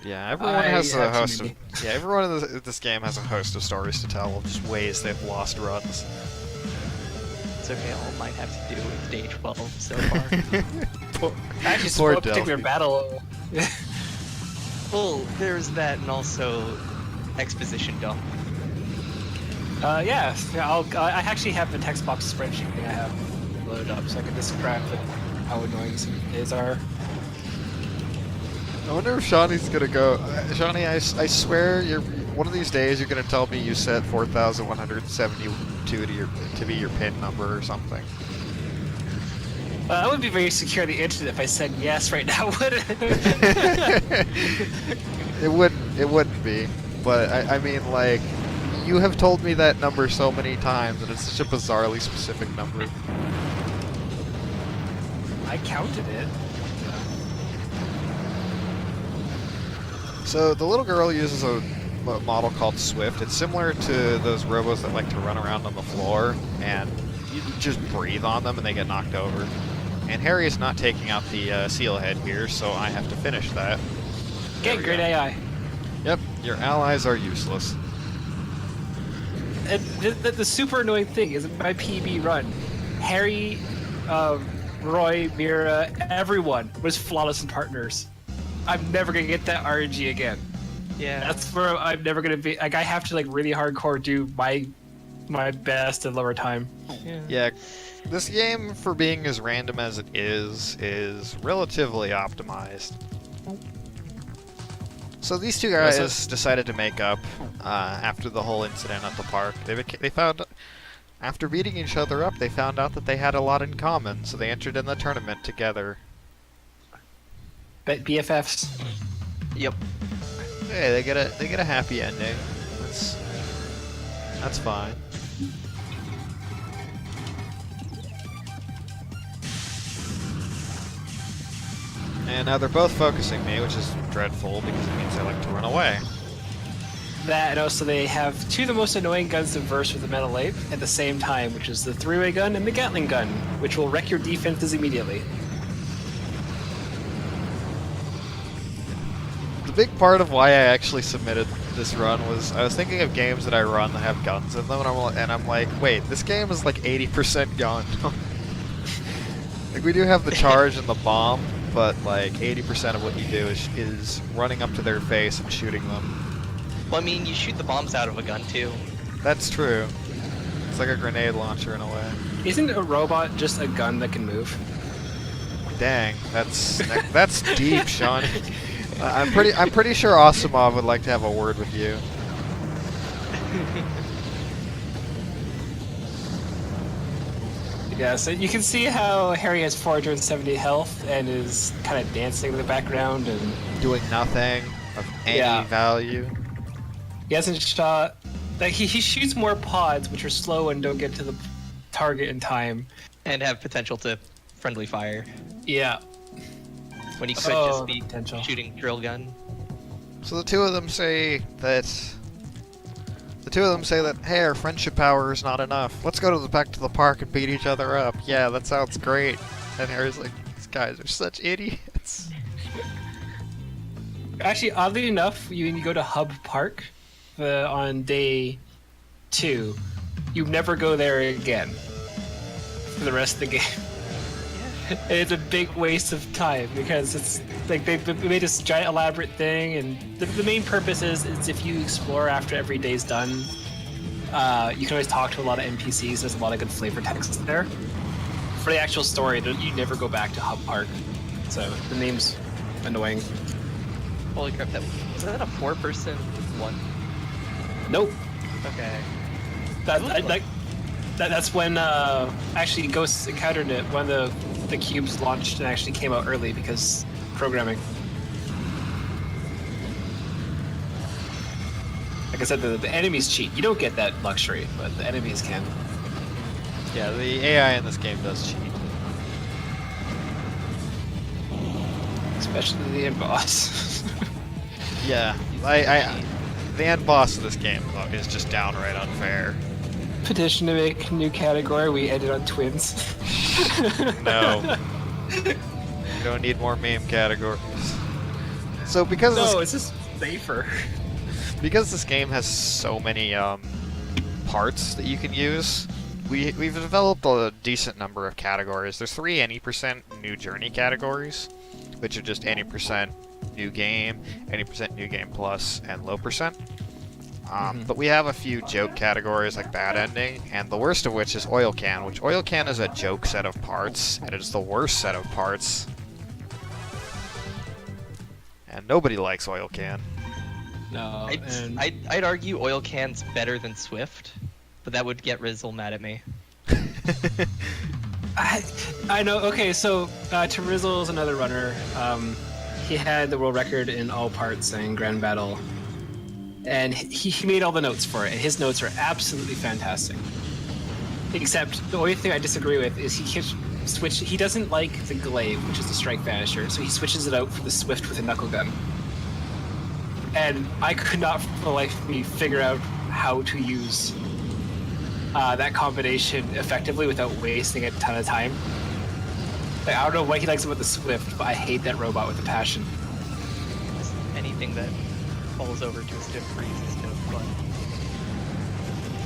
[SPEAKER 1] Yeah, everyone has a host of... Yeah, everyone in this game has a host of stories to tell of just ways they've lost runs.
[SPEAKER 2] It's okay, all mine have to do with day 12 so far.
[SPEAKER 3] Actually,
[SPEAKER 1] Poor
[SPEAKER 3] spoiled a particular battle.
[SPEAKER 2] Well, there's that, and also exposition dump.
[SPEAKER 3] Yeah, I actually have the text box spreadsheet that I have loaded up, so I can describe how annoying some days are.
[SPEAKER 1] I wonder if Shawnee's gonna go... Shawnee, I swear, one of these days you're gonna tell me you set 4,172 to be your pin number or something.
[SPEAKER 3] I would be very secure on the internet if I said yes right now, wouldn't
[SPEAKER 1] it? It wouldn't be. But, I mean, like, you have told me that number so many times, and it's such a bizarrely specific number.
[SPEAKER 3] I counted it.
[SPEAKER 1] So, the little girl uses a model called Swift. It's similar to those robos that like to run around on the floor, and you just breathe on them and they get knocked over. And Harry is not taking out the seal head here, so I have to finish that.
[SPEAKER 3] Okay, great AI.
[SPEAKER 1] Yep, your allies are useless.
[SPEAKER 3] And the super annoying thing is my PB run, Harry, Roy, Mira, everyone was flawless in partners. I'm never gonna get that RNG again.
[SPEAKER 2] Yeah.
[SPEAKER 3] That's where I'm never gonna be. Like, I have to like really hardcore do my best at lower time.
[SPEAKER 1] Yeah, this game, for being as random as it is relatively optimized. So these two guys decided to make up after the whole incident at the park. They found, after beating each other up, they found out that they had a lot in common, so they entered in the tournament together.
[SPEAKER 3] But BFFs.
[SPEAKER 2] Yep.
[SPEAKER 1] Hey, they get a happy ending. That's fine. And now they're both focusing me, which is dreadful because it means I like to run away.
[SPEAKER 3] That, and also they have two of the most annoying guns to verse with the Metal Ape at the same time, which is the three-way gun and the Gatling gun, which will wreck your defenses immediately.
[SPEAKER 1] The big part of why I actually submitted this run was I was thinking of games that I run that have guns in them, and I'm like, wait, this game is like 80% gun. Like, we do have the charge and the bomb, but like 80% of what you do is running up to their face and shooting them.
[SPEAKER 2] Well, I mean, you shoot the bombs out of a gun too.
[SPEAKER 1] That's true. It's like a grenade launcher in a way.
[SPEAKER 3] Isn't a robot just a gun that can move?
[SPEAKER 1] Dang, that's deep, Sean. I'm pretty sure Asimov would like to have a word with you.
[SPEAKER 3] Yeah, so you can see how Harry has 470 health and is kind of dancing in the background and
[SPEAKER 1] doing nothing of any value.
[SPEAKER 3] He hasn't shot. Like he shoots more pods, which are slow and don't get to the target in time,
[SPEAKER 2] and have potential to friendly fire.
[SPEAKER 3] Yeah.
[SPEAKER 2] When he could just be shooting drill gun.
[SPEAKER 1] So the two of them say that. Hey, our friendship power is not enough. Let's go back to the park and beat each other up. Yeah, that sounds great. And Harry's like, these guys are such idiots.
[SPEAKER 3] Actually, oddly enough, when you go to Hub Park on day 2, you never go there again for the rest of the game. And it's a big waste of time because it's like they made this giant elaborate thing, and the main purpose is if you explore after every day's done, you can always talk to a lot of NPCs. There's a lot of good flavor text there. For the actual story, you never go back to Hub Park, so the name's annoying.
[SPEAKER 2] Holy crap! Was that a 4-person one?
[SPEAKER 3] Nope.
[SPEAKER 2] Okay.
[SPEAKER 3] That's when actually Ghosts encountered it when the cubes launched and actually came out early because programming. Like I said, the enemies cheat. You don't get that luxury, but the enemies can.
[SPEAKER 1] Yeah, the AI in this game does cheat.
[SPEAKER 3] Especially the end boss.
[SPEAKER 1] Yeah, the end boss of this game though, is just downright unfair.
[SPEAKER 3] Petition to make a new category. We ended on twins.
[SPEAKER 1] No. You don't need more meme categories. So because
[SPEAKER 3] No, it's just safer.
[SPEAKER 1] because this game has so many parts that you can use, we've developed a decent number of categories. There's 3 any percent new journey categories, which are just any percent new game, any percent new game plus, and low percent. But we have a few joke categories like bad ending, and the worst of which is oil can, which oil can is a joke set of parts, and it is the worst set of parts. And nobody likes oil can.
[SPEAKER 3] No, and
[SPEAKER 2] I'd argue oil can's better than Swift, but that would get Rizzle mad at me.
[SPEAKER 3] I know. Okay, so Terizzle is another runner. He had the world record in all parts in Grand Battle, and he made all the notes for it. And his notes are absolutely fantastic. Except the only thing I disagree with is he keeps he doesn't like the glaive, which is the strike vanisher, so he switches it out for the swift with a knuckle gun. And I could not for the life of me figure out how to use that combination effectively without wasting a ton of time. Like, I don't know what he likes about the swift, but I hate that robot with a passion.
[SPEAKER 2] Just anything that falls over to a stiff freeze is no fun.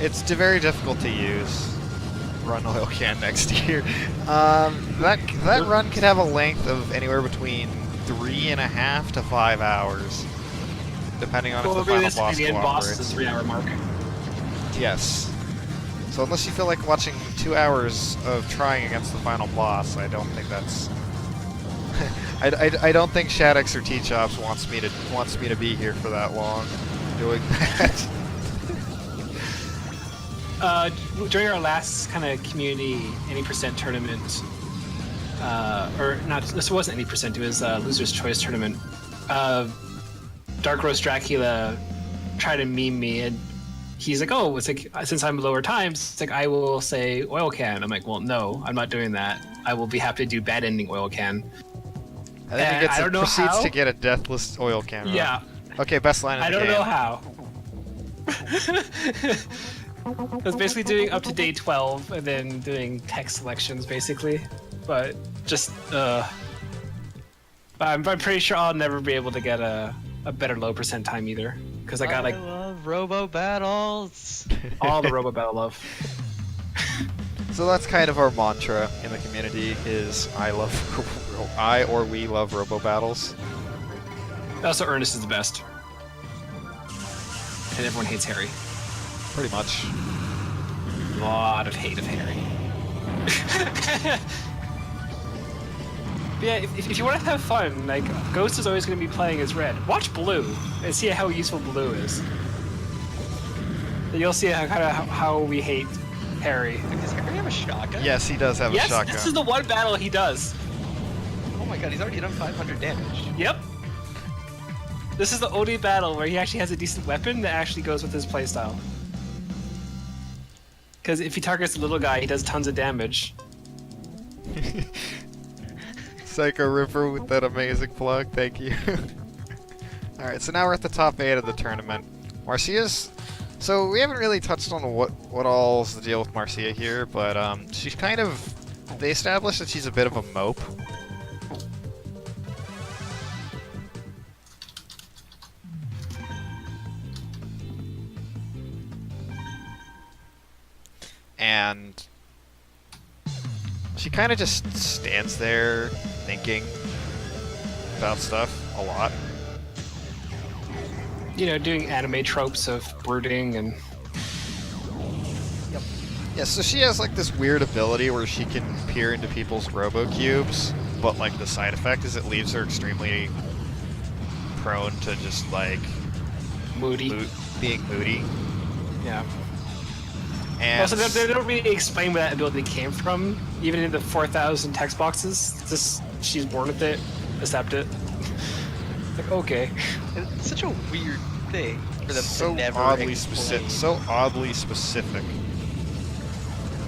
[SPEAKER 1] It's very difficult to use. Run oil can next year. That run could have a length of anywhere between 3.5 to 5 hours, depending on if the final boss
[SPEAKER 3] the end boss
[SPEAKER 1] cooperates.
[SPEAKER 3] is a 3-hour mark.
[SPEAKER 1] Yes. So unless you feel like watching 2 hours of trying against the final boss, I don't think that's. I don't think Shaddix or T-Chops wants me to be here for that long doing that.
[SPEAKER 3] During our last kind of community any percent tournament, or not, this wasn't any percent, it was Loser's Choice tournament. Dark Roast Dracula tried to meme me, and he's like, "Oh, it's like since I'm lower times, it's like I will say oil can." I'm like, "Well, no, I'm not doing that. I will be happy to do bad ending oil can."
[SPEAKER 1] I think
[SPEAKER 3] And I don't know
[SPEAKER 1] proceeds
[SPEAKER 3] how.
[SPEAKER 1] to get a deathless oil can run.
[SPEAKER 3] Yeah,
[SPEAKER 1] Okay, best line in the
[SPEAKER 3] I don't
[SPEAKER 1] game.
[SPEAKER 3] know how. I was basically doing up to day 12 and then doing text selections, basically. But just, I'm pretty sure I'll never be able to get a better low percent time either. Because I got like
[SPEAKER 2] I love Robo battles.
[SPEAKER 3] all the Robo Battle love.
[SPEAKER 1] So that's kind of our mantra in the community: is I or we love Robo battles.
[SPEAKER 3] Also, Ernest is the best. And everyone hates Harry.
[SPEAKER 1] Pretty much.
[SPEAKER 3] A lot of hate of Harry. But yeah, if you want to have fun, like, Ghost is always going to be playing as Red. Watch Blue and see how useful Blue is. And you'll see how we hate Harry.
[SPEAKER 2] Does Harry have a shotgun?
[SPEAKER 1] Yes, he does have a
[SPEAKER 3] Yes,
[SPEAKER 1] shotgun.
[SPEAKER 3] this is the one battle he does.
[SPEAKER 2] Oh my god, he's already done 500 damage.
[SPEAKER 3] Yep. This is the only battle where he actually has a decent weapon that actually goes with his playstyle. Because if he targets a little guy, he does tons of damage.
[SPEAKER 1] Psycho River with that amazing plug, thank you. Alright, so now we're at the top 8 of the tournament. Marcia's... So we haven't really touched on what all's the deal with Marcia here, but she's kind of... They established that she's a bit of a mope. And she kind of just stands there thinking about stuff a lot.
[SPEAKER 3] You know, doing anime tropes of brooding and...
[SPEAKER 1] Yeah, so she has like this weird ability where she can peer into people's robo cubes, but like the side effect is it leaves her extremely prone to just like
[SPEAKER 3] moody.
[SPEAKER 1] being moody.
[SPEAKER 3] Yeah.
[SPEAKER 1] And
[SPEAKER 3] Also, they don't really explain where that ability came from, even in the 4,000 text boxes. It's just, she's born with it, accept it. Like, okay.
[SPEAKER 2] It's such a weird thing. for them
[SPEAKER 1] So
[SPEAKER 2] to never
[SPEAKER 1] oddly
[SPEAKER 2] explain.
[SPEAKER 1] specific. So oddly specific.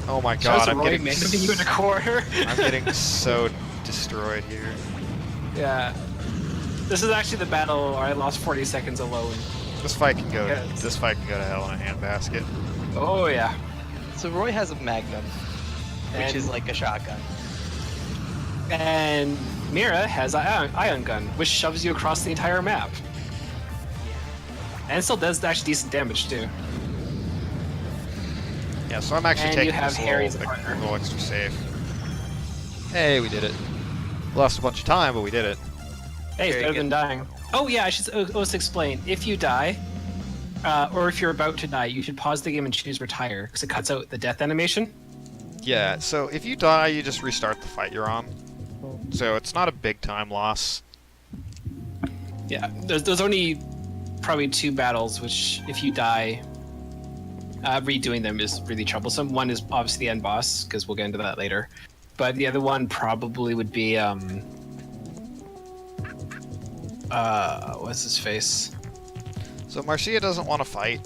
[SPEAKER 1] Oh my
[SPEAKER 3] Shows
[SPEAKER 1] god, I'm
[SPEAKER 3] Roy
[SPEAKER 1] getting
[SPEAKER 3] manning you in a corner.
[SPEAKER 1] I'm getting so destroyed here.
[SPEAKER 3] Yeah. This is actually the battle where I lost 40 seconds alone.
[SPEAKER 1] This fight can go.
[SPEAKER 3] Yes.
[SPEAKER 1] This fight can go to hell in a handbasket.
[SPEAKER 3] Oh yeah.
[SPEAKER 2] So Roy has a Magnum, which
[SPEAKER 3] And-
[SPEAKER 2] is like a shotgun.
[SPEAKER 3] And Mira has an ion gun, which shoves you across the entire map. And it still does actually decent damage too.
[SPEAKER 1] Yeah, so I'm actually
[SPEAKER 3] And
[SPEAKER 1] taking
[SPEAKER 3] you have
[SPEAKER 1] this
[SPEAKER 3] Harry as a
[SPEAKER 1] a
[SPEAKER 3] partner.
[SPEAKER 1] little extra safe. Hey, we did it. Lost a bunch of time, but we did it.
[SPEAKER 3] Hey, it's
[SPEAKER 2] Very
[SPEAKER 3] better
[SPEAKER 2] good.
[SPEAKER 3] than dying. Oh yeah, I should also explain. If you die, or if you're about to die, you should pause the game and choose retire, because it cuts out the death animation.
[SPEAKER 1] Yeah, so if you die, you just restart the fight you're on. So it's not a big time loss.
[SPEAKER 3] Yeah, there's only probably 2 battles, which if you die, redoing them is really troublesome. One is obviously the end boss, because we'll get into that later. But the other one probably would be, what's his face?
[SPEAKER 1] So Marcia doesn't want to fight,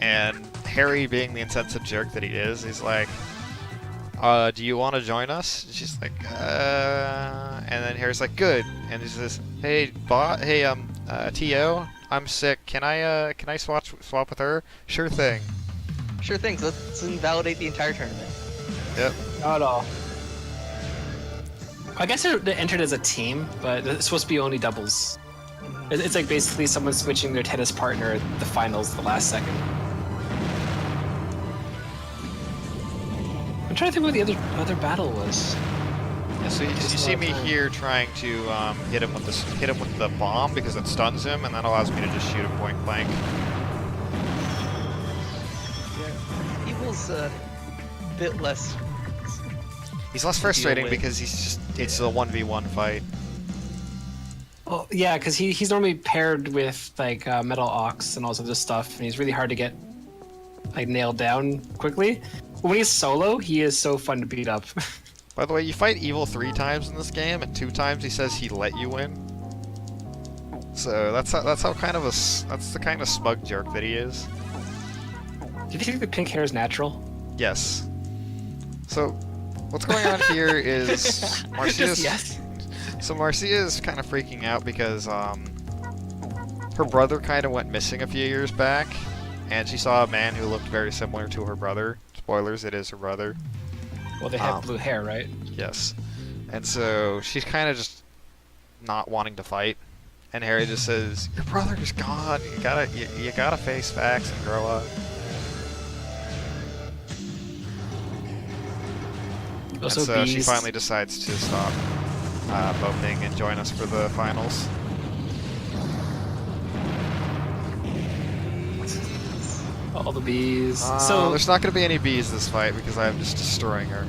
[SPEAKER 1] and Harry, being the insensitive jerk that he is, he's like, do you want to join us? And she's like, and then Harry's like, good. And he says, hey, T.O., I'm sick. Can I swap with her? Sure thing.
[SPEAKER 2] Sure thing. So let's invalidate the entire tournament.
[SPEAKER 1] Yep.
[SPEAKER 3] Not at all. I guess they entered as a team, but it's supposed to be only doubles. It's like basically someone switching their tennis partner at the finals the last second. I'm trying to think what the other battle was.
[SPEAKER 1] Yeah, so you see me here trying to hit him with the bomb because it stuns him, and that allows me to just shoot him point blank.
[SPEAKER 2] Yeah. Evil's a bit less.
[SPEAKER 1] He's less frustrating
[SPEAKER 2] with.
[SPEAKER 1] because it's a 1v1 fight.
[SPEAKER 3] Well, yeah, because he's normally paired with like Metal Ox and all this other stuff, and he's really hard to get like nailed down quickly. But when he's solo, he is so fun to beat up.
[SPEAKER 1] By the way, you fight Evil 3 times in this game, and 2 times he says he let you win. So that's how kind of that's the kind of smug jerk that he is.
[SPEAKER 3] Do you think the pink hair is natural?
[SPEAKER 1] Yes. So what's going on here is Marcia's.
[SPEAKER 3] Just yes.
[SPEAKER 1] So Marcia is kind of freaking out because her brother kind of went missing a few years back, and she saw a man who looked very similar to her brother. Spoilers, it is her brother.
[SPEAKER 3] Well, they have blue hair, right?
[SPEAKER 1] Yes. And so she's kind of just not wanting to fight. And Harry just says, "Your brother is gone. You gotta face facts and grow up."
[SPEAKER 3] Also,
[SPEAKER 1] and so she
[SPEAKER 3] bees.
[SPEAKER 1] finally decides to stop boating and join us for the finals.
[SPEAKER 3] All the bees. So,
[SPEAKER 1] there's not going to be any bees this fight because I'm just destroying her.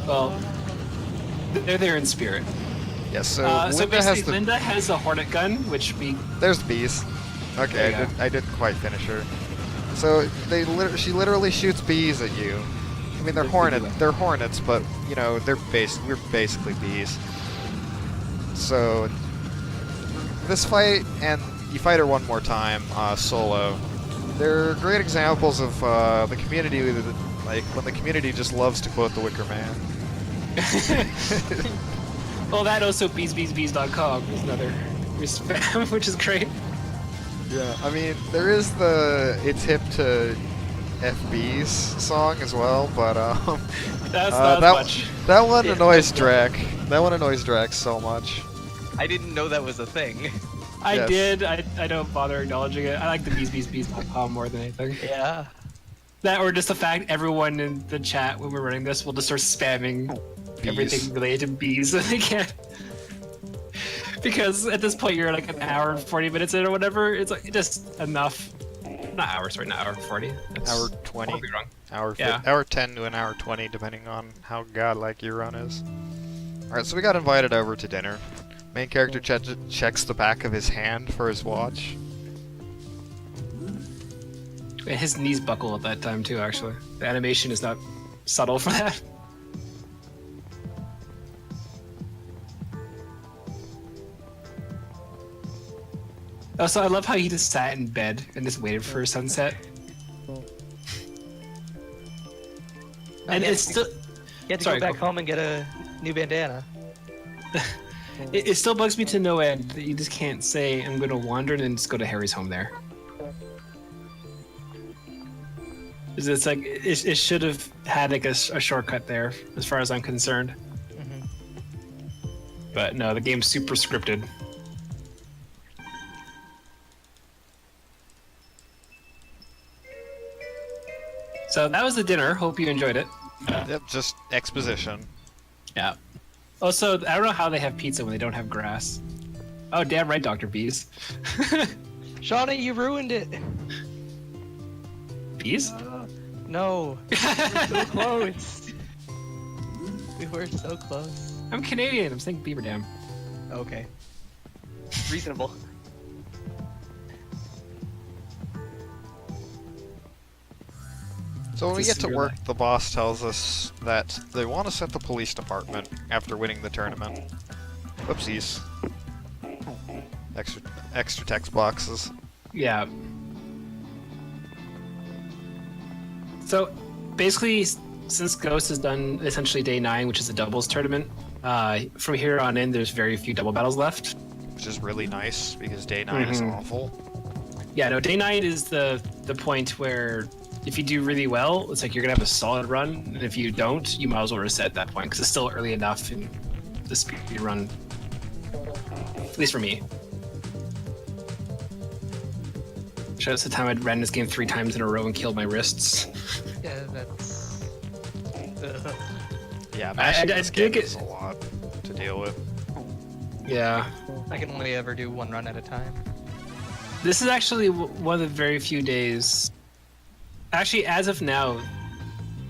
[SPEAKER 3] well, they're there in spirit.
[SPEAKER 1] Yes, so
[SPEAKER 3] So
[SPEAKER 1] Linda has
[SPEAKER 3] basically,
[SPEAKER 1] the.
[SPEAKER 3] Linda has a hornet gun, which we.
[SPEAKER 1] There's the bees. Okay,
[SPEAKER 3] There you
[SPEAKER 1] I didn't quite finish her. So she literally shoots bees at you. I mean, they're hornets, but you know we're basically bees. So this fight, and you fight her one more time solo. They're great examples of the community, like when the community just loves to quote the Wicker Man.
[SPEAKER 3] Well, that also beesbeesbees.com is another spam, which is great.
[SPEAKER 1] Yeah, I mean there is the "It's hip to FBs" song as well, but
[SPEAKER 3] That's not
[SPEAKER 1] that
[SPEAKER 3] much.
[SPEAKER 1] that one
[SPEAKER 2] Yeah.
[SPEAKER 1] annoys Drek. That one annoys Drek so much.
[SPEAKER 2] I didn't know that was a thing.
[SPEAKER 3] I
[SPEAKER 1] Yes.
[SPEAKER 3] did. I don't bother acknowledging it. I like the beesbeesbees.com more than anything.
[SPEAKER 2] Yeah.
[SPEAKER 3] That or just the fact everyone in the chat when we're running this will just start spamming
[SPEAKER 1] Bees.
[SPEAKER 3] everything related to bees that they can. Because at this point you're like an hour and 40 minutes in or whatever. It's like just enough. Not hour, sorry, not hour and 40. That's
[SPEAKER 1] Hour 20,
[SPEAKER 3] probably wrong.
[SPEAKER 1] hour 10 to an hour 20, depending on how godlike your run is. Alright, so we got invited over to dinner. Main character checks the back of his hand for his watch.
[SPEAKER 3] And his knees buckle at that time too, actually. The animation is not subtle for that. Also, I love how he just sat in bed and just waited for sunset. And it's still...
[SPEAKER 2] You had to
[SPEAKER 3] Sorry,
[SPEAKER 2] go back
[SPEAKER 3] go.
[SPEAKER 2] home and get a new bandana.
[SPEAKER 3] It still bugs me to no end that you just can't say, I'm going to wander and then just go to Harry's home there. It's like, it should have had like a shortcut there, as far as I'm concerned.
[SPEAKER 2] Mm-hmm.
[SPEAKER 3] But no, the game's super scripted. So that was the dinner. Hope you enjoyed it.
[SPEAKER 1] Yep, just exposition.
[SPEAKER 3] Yeah. Also, I don't know how they have pizza when they don't have grass. Oh, damn right, Dr. Bees.
[SPEAKER 2] Shawnee, you ruined it!
[SPEAKER 3] Bees?
[SPEAKER 2] No. We were so close. We were so close.
[SPEAKER 3] I'm Canadian. I'm saying Beaver Dam.
[SPEAKER 2] Okay. Reasonable.
[SPEAKER 1] So when we
[SPEAKER 3] This
[SPEAKER 1] get to
[SPEAKER 3] is
[SPEAKER 1] work,
[SPEAKER 3] really-
[SPEAKER 1] the boss tells us that they want us at the police department after winning the tournament. Whoopsies. Extra text boxes.
[SPEAKER 3] Yeah. So, basically, since Ghost has done essentially day 9, which is a doubles tournament, from here on in, there's very few double battles left.
[SPEAKER 1] Which is really nice because day 9 is
[SPEAKER 3] Mhm.
[SPEAKER 1] awful.
[SPEAKER 3] Yeah, no, day 9 is the point where if you do really well, it's like you're gonna have a solid run, and if you don't, you might as well reset at that point because it's still early enough in the speed run. At least for me. Shout out to the time I'd ran this game 3 times in a row and killed my wrists.
[SPEAKER 2] Yeah, that's...
[SPEAKER 1] Yeah, mashing
[SPEAKER 3] I
[SPEAKER 1] this game
[SPEAKER 3] think
[SPEAKER 1] is a lot to deal with.
[SPEAKER 3] Yeah.
[SPEAKER 2] I can only ever do one run at a time.
[SPEAKER 3] This is actually one of the very few days. Actually, as of now,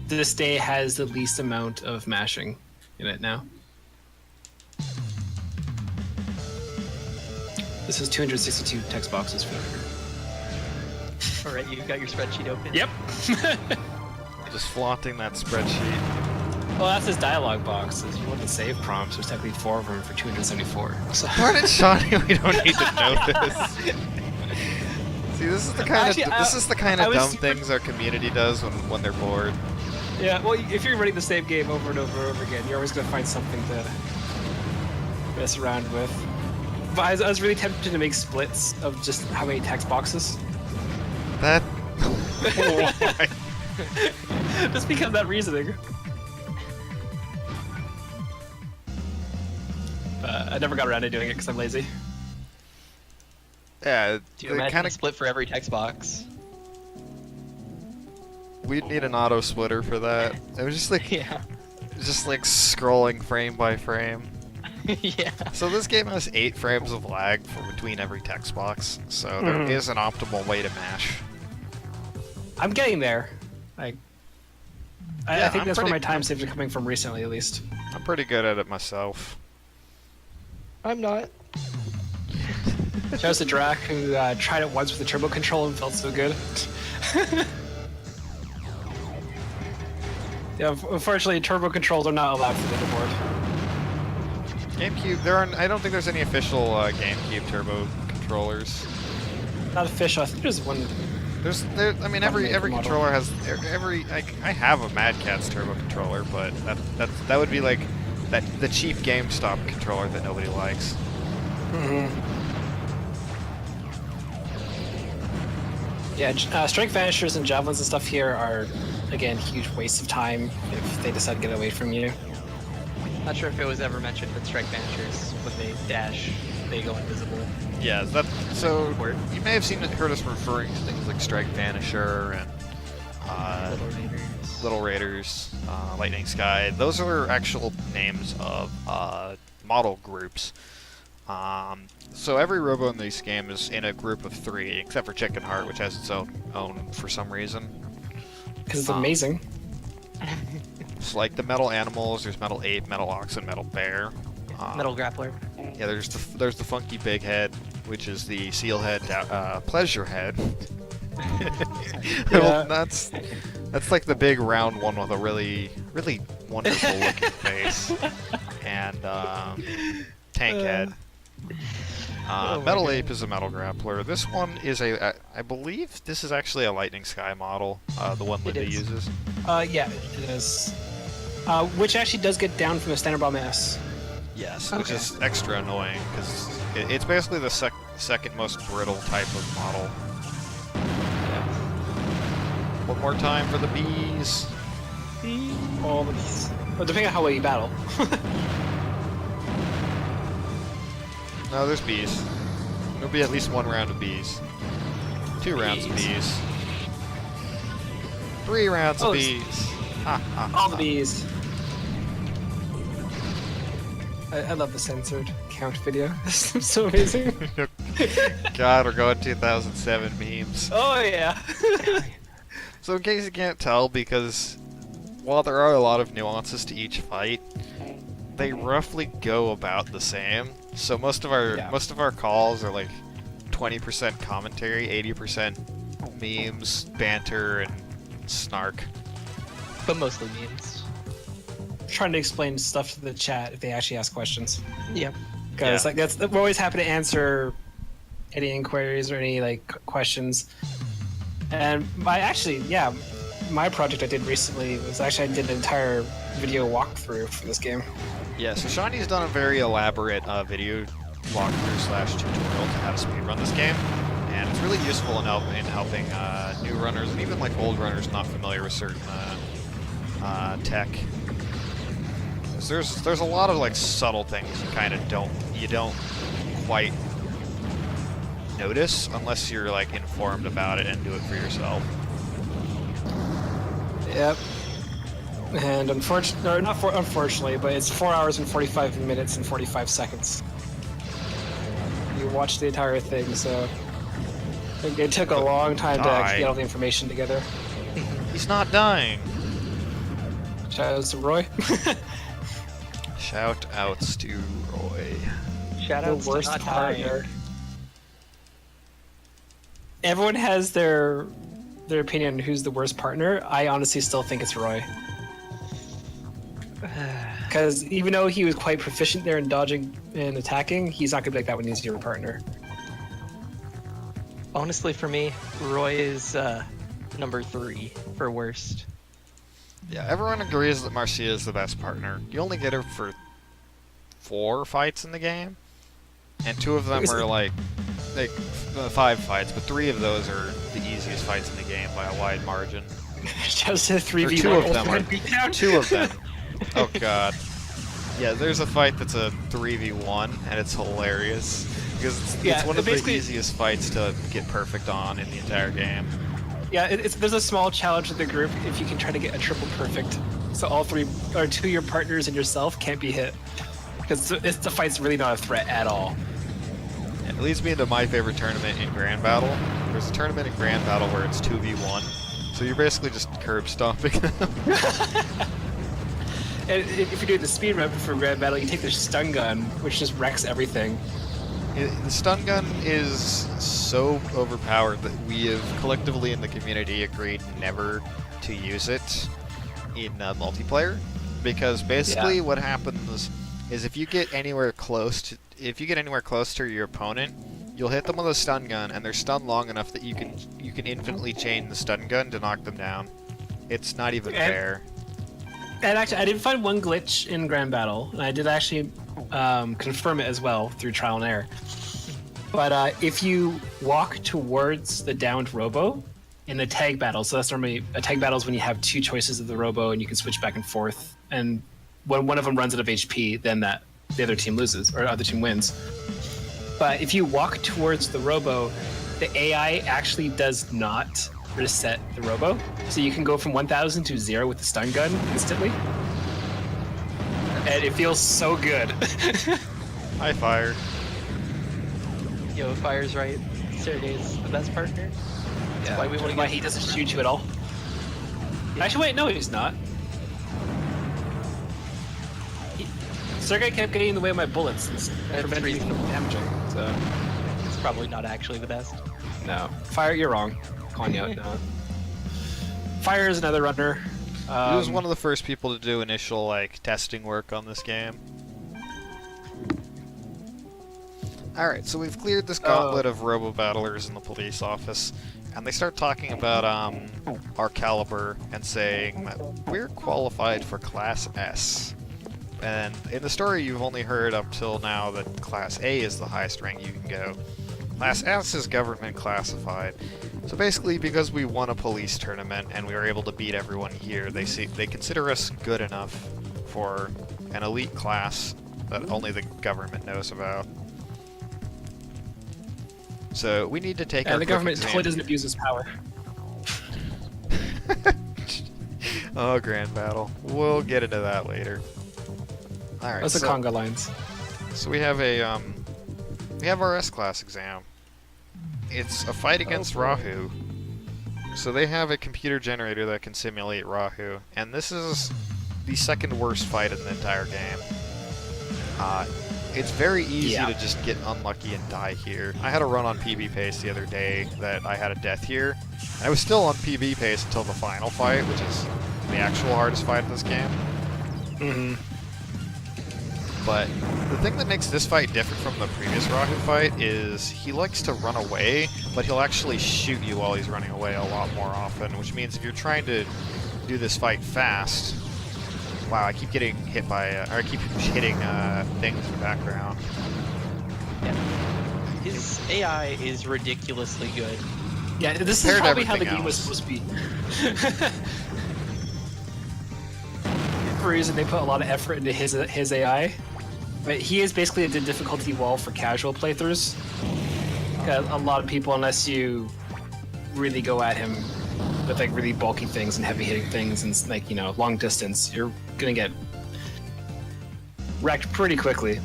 [SPEAKER 3] this day has the least amount of mashing in it now. This is 262 text boxes for the record.
[SPEAKER 2] Alright, you've got your spreadsheet open.
[SPEAKER 3] Yep.
[SPEAKER 1] Just flaunting that spreadsheet.
[SPEAKER 3] Well, that's his dialogue box. If you want the save prompts, there's technically 4 of them for 274. So.
[SPEAKER 1] Darn it, Shawnee, we don't need to know this. See, this is the kind
[SPEAKER 3] Actually,
[SPEAKER 1] of this is the kind
[SPEAKER 3] I
[SPEAKER 1] of
[SPEAKER 3] was
[SPEAKER 1] dumb
[SPEAKER 3] super-
[SPEAKER 1] things our community does when they're bored.
[SPEAKER 3] Yeah, well, if you're running the same game over and over and over again, you're always going to find something to mess around with. But I was really tempted to make splits of just how many text boxes.
[SPEAKER 1] That. Why?
[SPEAKER 3] Just because of that reasoning. I never got around to doing it because I'm lazy.
[SPEAKER 1] Yeah,
[SPEAKER 2] Do you
[SPEAKER 1] it
[SPEAKER 2] imagine
[SPEAKER 1] kind
[SPEAKER 2] a
[SPEAKER 1] of.
[SPEAKER 2] split for every text box?
[SPEAKER 1] We'd need an auto splitter for that. It was just like
[SPEAKER 2] Yeah.
[SPEAKER 1] scrolling frame by frame.
[SPEAKER 2] Yeah.
[SPEAKER 1] So this game has 8 frames of lag for between every text box, so there
[SPEAKER 3] Mhm.
[SPEAKER 1] is an optimal way to mash.
[SPEAKER 3] I'm getting there. I
[SPEAKER 1] Yeah,
[SPEAKER 3] think
[SPEAKER 1] I'm
[SPEAKER 3] that's where
[SPEAKER 1] pretty-
[SPEAKER 3] my time saves are coming from recently, at least.
[SPEAKER 1] I'm pretty good at it myself.
[SPEAKER 2] I'm not.
[SPEAKER 3] Shout out to Drac, who tried it once with the turbo control and felt so good. Yeah, unfortunately, turbo controls are not allowed for the board.
[SPEAKER 1] GameCube, I don't think there's any official GameCube turbo controllers.
[SPEAKER 3] Not official. I think there's one.
[SPEAKER 1] I mean, every
[SPEAKER 3] Model.
[SPEAKER 1] controller has I have a Mad Catz turbo controller, but that would be like the cheap GameStop controller that nobody likes.
[SPEAKER 3] Yeah, strike vanishers and javelins and stuff here are, again, huge wastes of time if they decide to get away from you.
[SPEAKER 2] Not sure if it was ever mentioned, but strike vanishers, when they dash, they go invisible.
[SPEAKER 1] Yeah, so
[SPEAKER 2] Word.
[SPEAKER 1] you may have heard us referring to things like Strike Vanisher and Little Raiders, Lightning Sky. Those are actual names of model groups. So every Robo in this game is in a group of 3, except for Chicken Heart, which has its own for some reason.
[SPEAKER 3] Because it's amazing.
[SPEAKER 1] It's like the Metal Animals. There's Metal Ape, Metal Ox, and Metal Bear.
[SPEAKER 2] Metal grappler.
[SPEAKER 1] Yeah, there's the Funky Big Head, which is the Seal Head, Pleasure Head. Well, that's like the big round one with a really wonderful looking face, and Tank Head.
[SPEAKER 2] Oh my
[SPEAKER 1] Metal
[SPEAKER 2] God.
[SPEAKER 1] Ape is a metal grappler. This one is I believe this is actually a Lightning Sky model, the one
[SPEAKER 2] It
[SPEAKER 1] Linda
[SPEAKER 2] is.
[SPEAKER 1] uses.
[SPEAKER 3] Yeah, it is. Which actually does get down from the standard bomb S.
[SPEAKER 1] Yes, which
[SPEAKER 3] Okay.
[SPEAKER 1] is extra annoying because it's basically the second most brittle type of model. One more time for the bees.
[SPEAKER 3] All the bees. Well, depending on how well you battle.
[SPEAKER 1] No, there's bees. There'll be at least one round of bees. 2 rounds of bees. 3 rounds of
[SPEAKER 3] Oh,
[SPEAKER 1] bees. Ha, ha,
[SPEAKER 3] All the
[SPEAKER 1] ha.
[SPEAKER 3] bees. I love the censored count video. It's so amazing.
[SPEAKER 1] God, we're going 2007 memes.
[SPEAKER 3] Oh yeah.
[SPEAKER 1] So in case you can't tell, because while there are a lot of nuances to each fight, they roughly go about the same. So most of our calls are like 20% commentary, 80% memes, banter, and snark.
[SPEAKER 2] But mostly memes.
[SPEAKER 3] Trying to explain stuff to the chat if they actually ask questions.
[SPEAKER 2] Yep.
[SPEAKER 3] Because
[SPEAKER 1] Yeah.
[SPEAKER 3] like we're always happy to answer any inquiries or any like questions. And my project I did recently was actually I did an entire video walkthrough for this game.
[SPEAKER 1] Yeah, so Shawnee's done a very elaborate video walkthrough / tutorial to how to speedrun this game, and it's really useful in helping new runners and even like old runners not familiar with certain tech. 'Cause there's a lot of like subtle things you don't quite notice unless you're like informed about it and do it for yourself.
[SPEAKER 3] Yep. And unfortunately, but it's 4 hours and 45 minutes and 45 seconds. You watched the entire thing, so it took a long time to actually get all the information together.
[SPEAKER 1] He's not dying.
[SPEAKER 3] Shout out to Roy.
[SPEAKER 1] Shout outs to Roy.
[SPEAKER 2] Shout
[SPEAKER 3] The
[SPEAKER 2] out to
[SPEAKER 3] worst
[SPEAKER 2] not dying.
[SPEAKER 3] partner. Everyone has their opinion on who's the worst partner. I honestly still think it's Roy. Because even though he was quite proficient there in dodging and attacking, he's not gonna be like that when he's your partner.
[SPEAKER 2] Honestly, for me, Roy is number 3 for worst.
[SPEAKER 1] Yeah, everyone agrees that Marcia is the best partner. You only get her for 4 fights in the game, and 2 of them are like 5 fights, but 3 of those are the easiest fights in the game by a wide margin.
[SPEAKER 3] Just a 3v1
[SPEAKER 1] 2 of them
[SPEAKER 3] ultimate
[SPEAKER 1] are
[SPEAKER 3] beatdown.
[SPEAKER 1] 2 of them. Oh god. Yeah, there's a fight that's a 3v1, and it's hilarious because it's one of the
[SPEAKER 3] basically-
[SPEAKER 1] easiest fights to get perfect on in the entire game.
[SPEAKER 3] Yeah, there's a small challenge with the group if you can try to get a triple perfect. So all 3 or 2 of your partners and yourself can't be hit. Because the fight's really not a threat at all.
[SPEAKER 1] It leads me into my favorite tournament in Grand Battle. There's a tournament in Grand Battle where it's 2v1, so you're basically just curb stomping them.
[SPEAKER 3] And if you're doing the speed run for Grand Battle, you take the stun gun, which just wrecks everything.
[SPEAKER 1] The stun gun is so overpowered that we have collectively in the community agreed never to use it in multiplayer, because basically what happens is if you get anywhere close to your opponent, you'll hit them with a stun gun, and they're stunned long enough that you can infinitely chain the stun gun to knock them down. It's not even fair.
[SPEAKER 3] And actually, I did find one glitch in Grand Battle, and I did actually confirm it as well through trial and error. But if you walk towards the downed Robo in a tag battle, so that's normally a tag battle is when you have 2 choices of the Robo and you can switch back and forth. And when one of them runs out of HP, then the other team loses or the other team wins. But if you walk towards the Robo, the AI actually does not reset the Robo, so you can go from 1000 to 0 with the stun gun instantly, and it feels so good.
[SPEAKER 1] High fire.
[SPEAKER 2] Yo, Fire's right. Sergey's the best partner. That's why we want to
[SPEAKER 3] Why
[SPEAKER 2] get.
[SPEAKER 3] he doesn't shoot you at all. Actually, wait, no, he's not. Sergey kept getting in the way of my bullets and preventing me from damaging. So
[SPEAKER 2] It's probably not actually the best.
[SPEAKER 3] no, Fire, you're wrong. Calling you out. No. Fire is another runner.
[SPEAKER 1] He was one of the first people to do initial testing work on this game. Alright, so we've cleared this gauntlet of Robo battlers in the police office, and they start talking about our caliber and saying that we're qualified for Class S. And in the story, you've only heard up till now that Class A is the highest rank you can go. Class S is government classified. So basically, because we won a police tournament and we were able to beat everyone here, they consider us good enough for an elite class that only the government knows about. So we need to take our
[SPEAKER 3] And the government
[SPEAKER 1] exam.
[SPEAKER 3] totally doesn't abuse its power.
[SPEAKER 1] Oh, grand battle. We'll get into that later. All right.
[SPEAKER 3] Those are conga lines.
[SPEAKER 1] So we have our S-class exam. It's a fight against Rahu. So they have a computer generator that can simulate Rahu, and this is the second worst fight in the entire game. It's very easy to just get unlucky and die here. I had a run on PB pace the other day that I had a death here. And I was still on PB pace until the final fight, which is the actual hardest fight in this game.
[SPEAKER 3] Mm-hmm.
[SPEAKER 1] But the thing that makes this fight different from the previous Rahu fight is he likes to run away, but he'll actually shoot you while he's running away a lot more often, which means if you're trying to do this fight fast... Wow, I keep getting hit by, or I keep hitting things in the background.
[SPEAKER 2] Yeah. His AI is ridiculously good.
[SPEAKER 3] Yeah, this is
[SPEAKER 1] Compared to
[SPEAKER 3] probably how the
[SPEAKER 1] everything
[SPEAKER 3] game was
[SPEAKER 1] else.
[SPEAKER 3] supposed to be. For a reason, they put a lot of effort into his AI. But he is basically the difficulty wall for casual playthroughs. A lot of people, unless you really go at him with like really bulky things and heavy hitting things and like, you know, long distance, you're gonna get wrecked pretty quickly.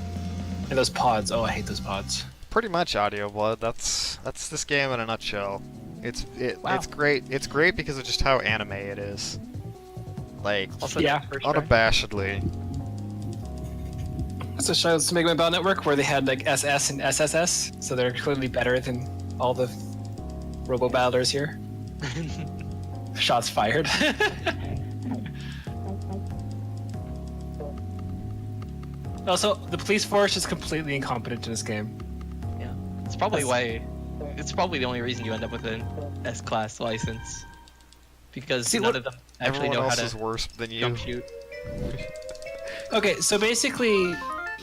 [SPEAKER 3] And those pods, oh, I hate those pods.
[SPEAKER 1] Pretty much Audio Blood. That's this game in a nutshell. It's
[SPEAKER 2] Wow.
[SPEAKER 1] great. It's great because of just how anime it is. Like,
[SPEAKER 2] Also,
[SPEAKER 3] Yeah.
[SPEAKER 2] first try.
[SPEAKER 1] unabashedly.
[SPEAKER 3] So shows Mega Man Battle Network where they had like SS and SSS, so they're clearly better than all the Robo battlers here. Shots fired. Also, the police force is completely incompetent in this game.
[SPEAKER 2] Yeah, it's probably why. It's probably the only reason you end up with an S-class license, because
[SPEAKER 3] See,
[SPEAKER 2] none
[SPEAKER 3] what-
[SPEAKER 2] of them actually
[SPEAKER 1] Everyone
[SPEAKER 2] know how
[SPEAKER 1] else
[SPEAKER 2] to
[SPEAKER 1] is worse than you.
[SPEAKER 2] jump shoot.
[SPEAKER 3] Okay, so basically,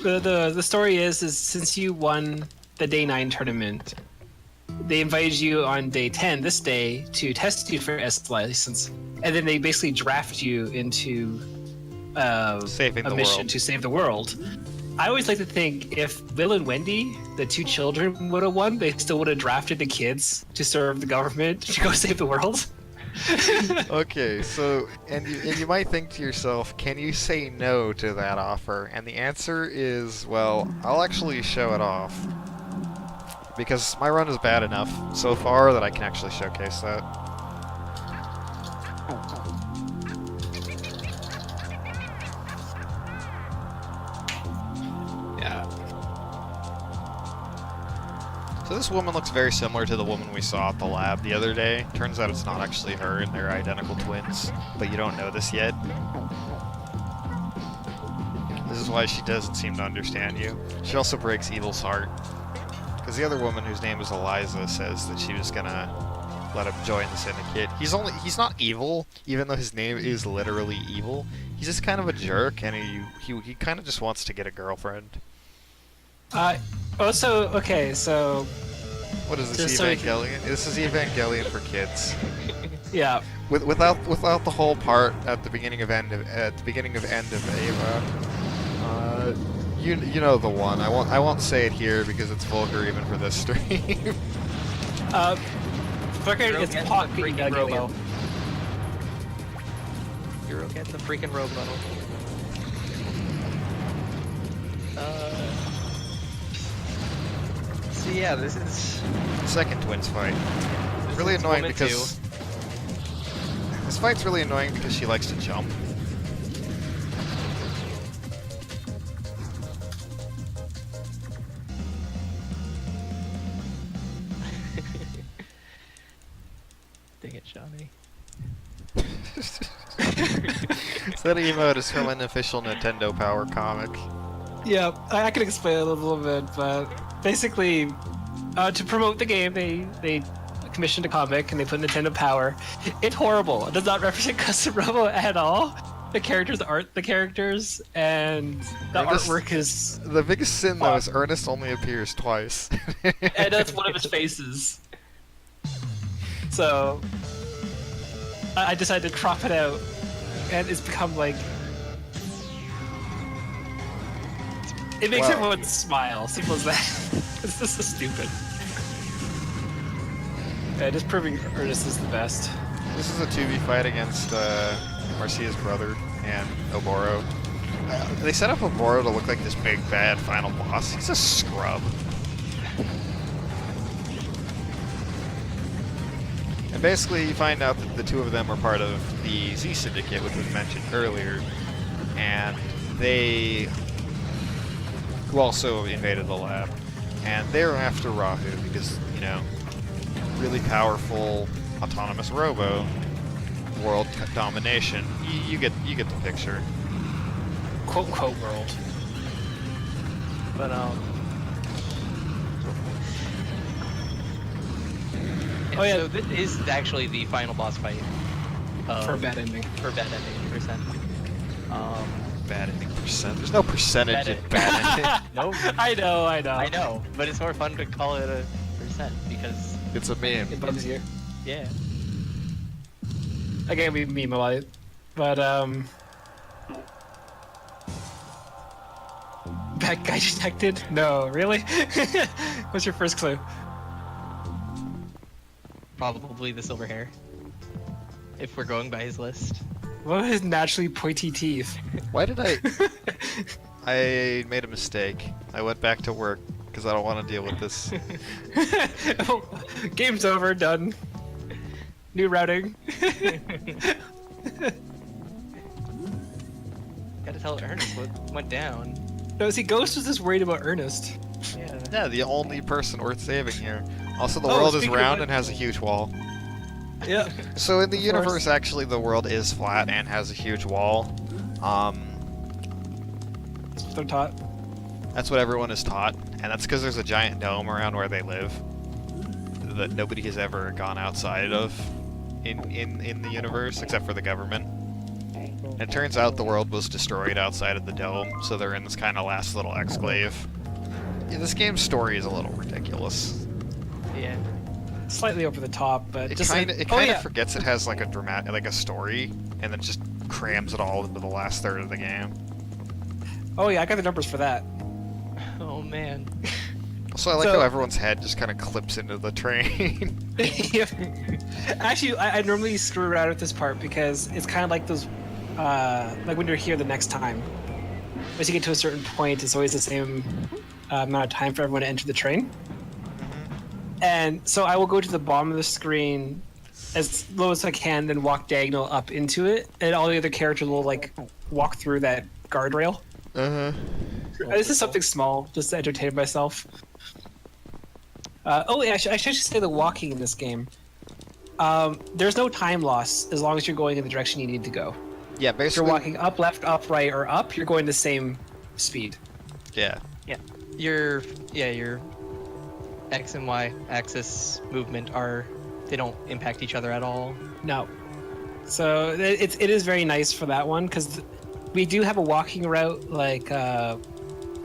[SPEAKER 3] the story is since you won the day 9 tournament, they invited you on day 10, this day, to test you for S license, and then they basically draft you into
[SPEAKER 1] Saving
[SPEAKER 3] a
[SPEAKER 1] the
[SPEAKER 3] mission
[SPEAKER 1] world.
[SPEAKER 3] to save the world. I always like to think if Will and Wendy, the two children, would have won, they still would have drafted the kids to serve the government to go save the world.
[SPEAKER 1] Okay, so and you might think to yourself, can you say no to that offer? And the answer is, well, I'll actually show it off. Because my run is bad enough so far that I can actually showcase that.
[SPEAKER 3] Yeah.
[SPEAKER 1] So this woman looks very similar to the woman we saw at the lab the other day. Turns out it's not actually her and they're identical twins, but you don't know this yet. This is why she doesn't seem to understand you. She also breaks Evil's heart. Because the other woman, whose name is Eliza, says that she was gonna let him join the syndicate. He's not evil, even though his name is literally evil. He's just kind of a jerk, and he kind of just wants to get a girlfriend.
[SPEAKER 3] Also, okay, so
[SPEAKER 1] What is this,
[SPEAKER 3] Just so we
[SPEAKER 1] Evangelion? This is Evangelion for kids.
[SPEAKER 3] yeah,
[SPEAKER 1] Without the whole part at the beginning of End of Ava. You know the one. I won't say it here because it's vulgar even for this stream.
[SPEAKER 3] fucker, it's
[SPEAKER 2] Against
[SPEAKER 3] Pocket
[SPEAKER 2] the freaking
[SPEAKER 3] Evangelion.
[SPEAKER 2] Robo. You're against the freaking Robo. So yeah, this is
[SPEAKER 1] Second twins fight.
[SPEAKER 2] this
[SPEAKER 1] Really
[SPEAKER 2] is
[SPEAKER 1] annoying
[SPEAKER 2] woman
[SPEAKER 1] because this fight's really annoying because she likes to jump.
[SPEAKER 2] Dang it, Johnny.
[SPEAKER 1] So that emote is from an official Nintendo Power comic.
[SPEAKER 3] Yeah, I can explain it a little bit, but basically, to promote the game, they commissioned a comic and they put Nintendo Power. It's horrible. It does not represent Custom Robo at all. The characters aren't the characters, and the artwork is...
[SPEAKER 1] The biggest sin, though, is Ernest only appears twice.
[SPEAKER 3] And that's one of his faces. So, I decided to crop it out, and it's become like... It makes
[SPEAKER 1] Wow.
[SPEAKER 3] everyone smile. Simple as that. It's just so stupid. Yeah, just proving Ernest is the best.
[SPEAKER 1] This is a 2v fight against Marcia's brother and Oboro. They set up Oboro to look like this big bad final boss. He's a scrub. And basically you find out that the two of them are part of the Z Syndicate, which was mentioned earlier, and they who also invaded the lab. And they're after Rahu because, you know, really powerful autonomous robo, world domination. You get the picture.
[SPEAKER 3] Quote unquote world.
[SPEAKER 2] But
[SPEAKER 3] Oh, yeah.
[SPEAKER 2] So this is actually the final boss fight.
[SPEAKER 3] For a bad ending.
[SPEAKER 2] For bad ending percent.
[SPEAKER 1] Bad ending percent. There's no percentage in bad ending.
[SPEAKER 2] Nope.
[SPEAKER 3] I know.
[SPEAKER 2] I know, but it's more fun to call it a percent because
[SPEAKER 1] It's a meme.
[SPEAKER 3] It bugs you.
[SPEAKER 2] yeah.
[SPEAKER 3] Again, we meme about it, but bad guy detected? No, really? What's your first clue?
[SPEAKER 2] Probably the silver hair. If we're going by his list.
[SPEAKER 3] What are his naturally pointy teeth?
[SPEAKER 1] Why did I I made a mistake. I went back to work because I don't want to deal with this.
[SPEAKER 3] Oh, game's over, done. New routing.
[SPEAKER 2] Gotta tell Ernest what went down.
[SPEAKER 3] No, see, Ghost was just worried about Ernest.
[SPEAKER 2] Yeah.
[SPEAKER 1] Yeah, the only person worth saving here. Also, the
[SPEAKER 3] Oh,
[SPEAKER 1] world is
[SPEAKER 3] speaking of
[SPEAKER 1] round
[SPEAKER 3] that-
[SPEAKER 1] and has a huge wall.
[SPEAKER 3] Yeah.
[SPEAKER 1] So in the
[SPEAKER 3] Of
[SPEAKER 1] universe,
[SPEAKER 3] course.
[SPEAKER 1] actually, the world is flat and has a huge wall.
[SPEAKER 3] That's what they're taught.
[SPEAKER 1] That's what everyone is taught, and that's because there's a giant dome around where they live that nobody has ever gone outside of in the universe, except for the government. And it turns out the world was destroyed outside of the dome, so they're in this kind of last little exclave. Yeah, this game's story is a little ridiculous.
[SPEAKER 2] Yeah.
[SPEAKER 3] Slightly over the top, but
[SPEAKER 1] It
[SPEAKER 3] just
[SPEAKER 1] kind of
[SPEAKER 3] like,
[SPEAKER 1] forgets it has like a a story, and then just crams it all into the last third of the game.
[SPEAKER 3] Oh yeah, I got the numbers for that.
[SPEAKER 2] Oh man.
[SPEAKER 1] Also, I like
[SPEAKER 3] So-
[SPEAKER 1] how everyone's head just kind of clips into the train.
[SPEAKER 3] Actually, I normally screw around with this part because it's kind of like those, like when you're here the next time. Once you get to a certain point, it's always the same amount of time for everyone to enter the train. And so I will go to the bottom of the screen as low as I can, then walk diagonal up into it, and all the other characters will like walk through that guardrail. This is something small, just to entertain myself. Oh, yeah, I should say the walking in this game. There's no time loss as long as you're going in the direction you need to go.
[SPEAKER 1] Yeah,
[SPEAKER 3] If
[SPEAKER 1] basically.
[SPEAKER 3] you're walking up, left, up, right, or up, you're going the same speed.
[SPEAKER 1] Yeah.
[SPEAKER 2] Your X and Y axis movement they don't impact each other at all.
[SPEAKER 3] No. So it is very nice for that one, because we do have a walking route, like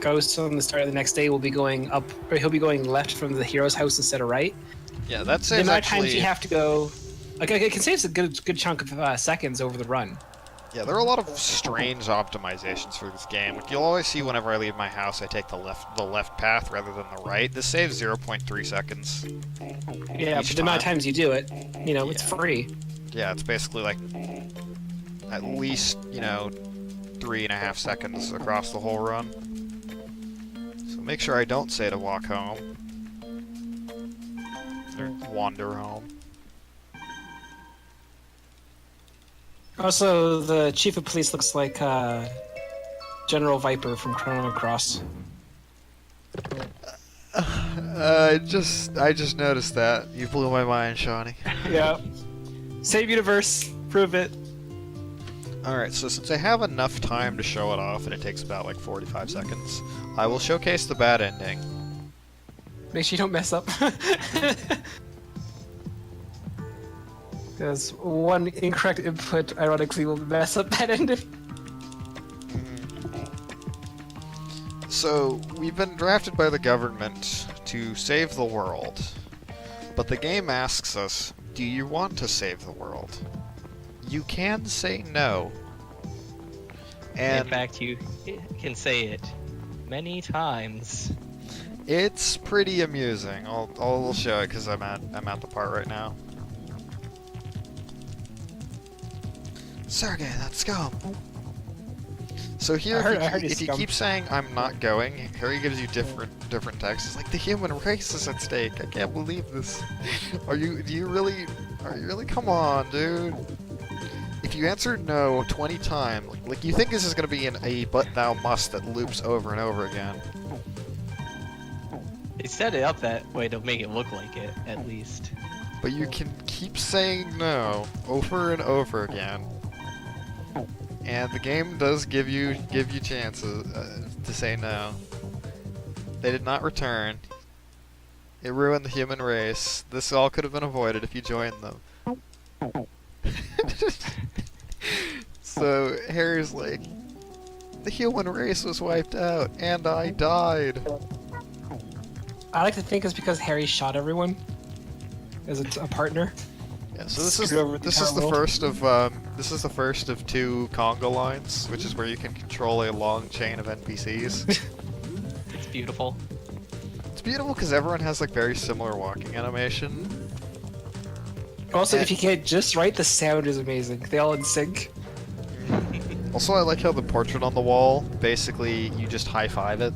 [SPEAKER 3] Ghost on the start of the next day will be going up, or he'll be going left from the hero's house instead of right.
[SPEAKER 1] Yeah, that
[SPEAKER 3] The
[SPEAKER 1] saves
[SPEAKER 3] amount of times
[SPEAKER 1] actually.
[SPEAKER 3] you have to go, like it can save a good chunk of seconds over the run.
[SPEAKER 1] Yeah, there are a lot of strange optimizations for this game. Like, you'll always see whenever I leave my house, I take the left path rather than the right. This saves 0.3 seconds.
[SPEAKER 3] Yeah,
[SPEAKER 1] Each
[SPEAKER 3] but the amount of
[SPEAKER 1] time.
[SPEAKER 3] times you do it, it's free.
[SPEAKER 1] Yeah, it's basically like at least 3.5 seconds across the whole run. So make sure I don't say to walk home or wander home.
[SPEAKER 3] Also, the chief of police looks like General Viper from Chrono Cross.
[SPEAKER 1] I just noticed that. You blew my mind, Shawnee.
[SPEAKER 3] Yeah. Save universe, prove it.
[SPEAKER 1] Alright, so since I have enough time to show it off, and it takes about like 45 seconds, I will showcase the bad ending.
[SPEAKER 3] Make sure you don't mess up. Because one incorrect input, ironically, will mess up that ending.
[SPEAKER 1] So, we've been drafted by the government to save the world. But the game asks us, do you want to save the world? You can say no. And
[SPEAKER 2] in fact, you can say it many times.
[SPEAKER 1] it's pretty amusing. I'll show it because I'm at the part right now. Sergey, let's go. So here, if you keep saying I'm not going, Harry gives you different texts. It's like the human race is at stake. I can't believe this. Are you really? Come on, dude. If you answer no 20 times, like you think this is gonna be a but thou must that loops over and over again.
[SPEAKER 2] They set it up that way to make it look like it, at least.
[SPEAKER 1] But you can keep saying no over and over again. And the game does give you chances to say no. They did not return. It ruined the human race. This all could have been avoided if you joined them. So Harry's like, the human race was wiped out, and I died.
[SPEAKER 3] I like to think it's because Harry shot everyone as a partner.
[SPEAKER 1] Yeah, so this is
[SPEAKER 3] Screwed over
[SPEAKER 1] the first of two conga lines, which is where you can control a long chain of NPCs.
[SPEAKER 2] It's beautiful.
[SPEAKER 1] It's beautiful because everyone has like very similar walking animation.
[SPEAKER 3] Also,
[SPEAKER 1] And-
[SPEAKER 3] if you get it just right, the sound is amazing. They all in sync.
[SPEAKER 1] Also, I like how the portrait on the wall, basically, you just high-five it.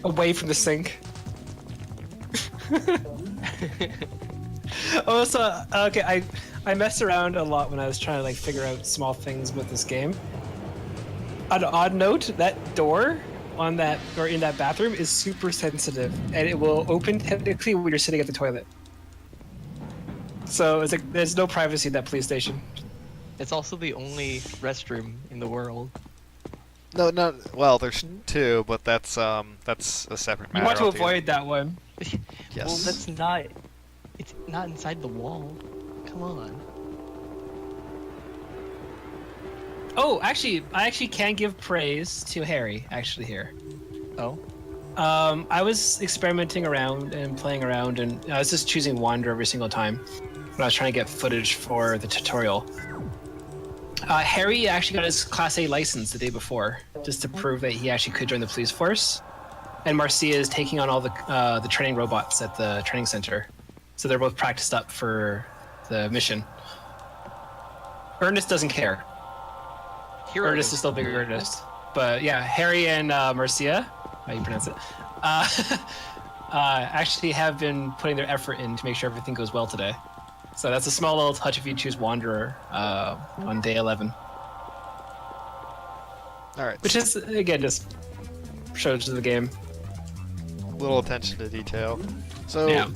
[SPEAKER 3] Away from the sink. Also, okay, I messed around a lot when I was trying to like figure out small things with this game. On an odd note, that door on that or in that bathroom is super sensitive, and it will open technically when you're sitting at the toilet. So it's like there's no privacy in that police station.
[SPEAKER 2] It's also the only restroom in the world.
[SPEAKER 1] No, well, there's two, but that's a separate matter.
[SPEAKER 3] You want to
[SPEAKER 1] altogether.
[SPEAKER 3] avoid that one.
[SPEAKER 1] Yes.
[SPEAKER 2] Well, that's not. It's not inside the wall. Come on.
[SPEAKER 3] Oh, actually, I actually can give praise to Harry. Actually, here.
[SPEAKER 2] Oh.
[SPEAKER 3] I was experimenting around and playing around, and I was just choosing Wander every single time when I was trying to get footage for the tutorial. Harry actually got his Class A license the day before, just to prove that he actually could join the police force. And Marcia is taking on all the training robots at the training center, so they're both practiced up for the mission. Ernest doesn't care. Ernest is still bigger Ernest. But yeah, Harry and Marcia, how you pronounce it, actually have been putting their effort in to make sure everything goes well today. So that's a small little touch if you choose Wanderer on day 11.
[SPEAKER 1] Alright.
[SPEAKER 3] Which is, again, just shows the game.
[SPEAKER 1] Little attention to detail. So,
[SPEAKER 3] Yeah.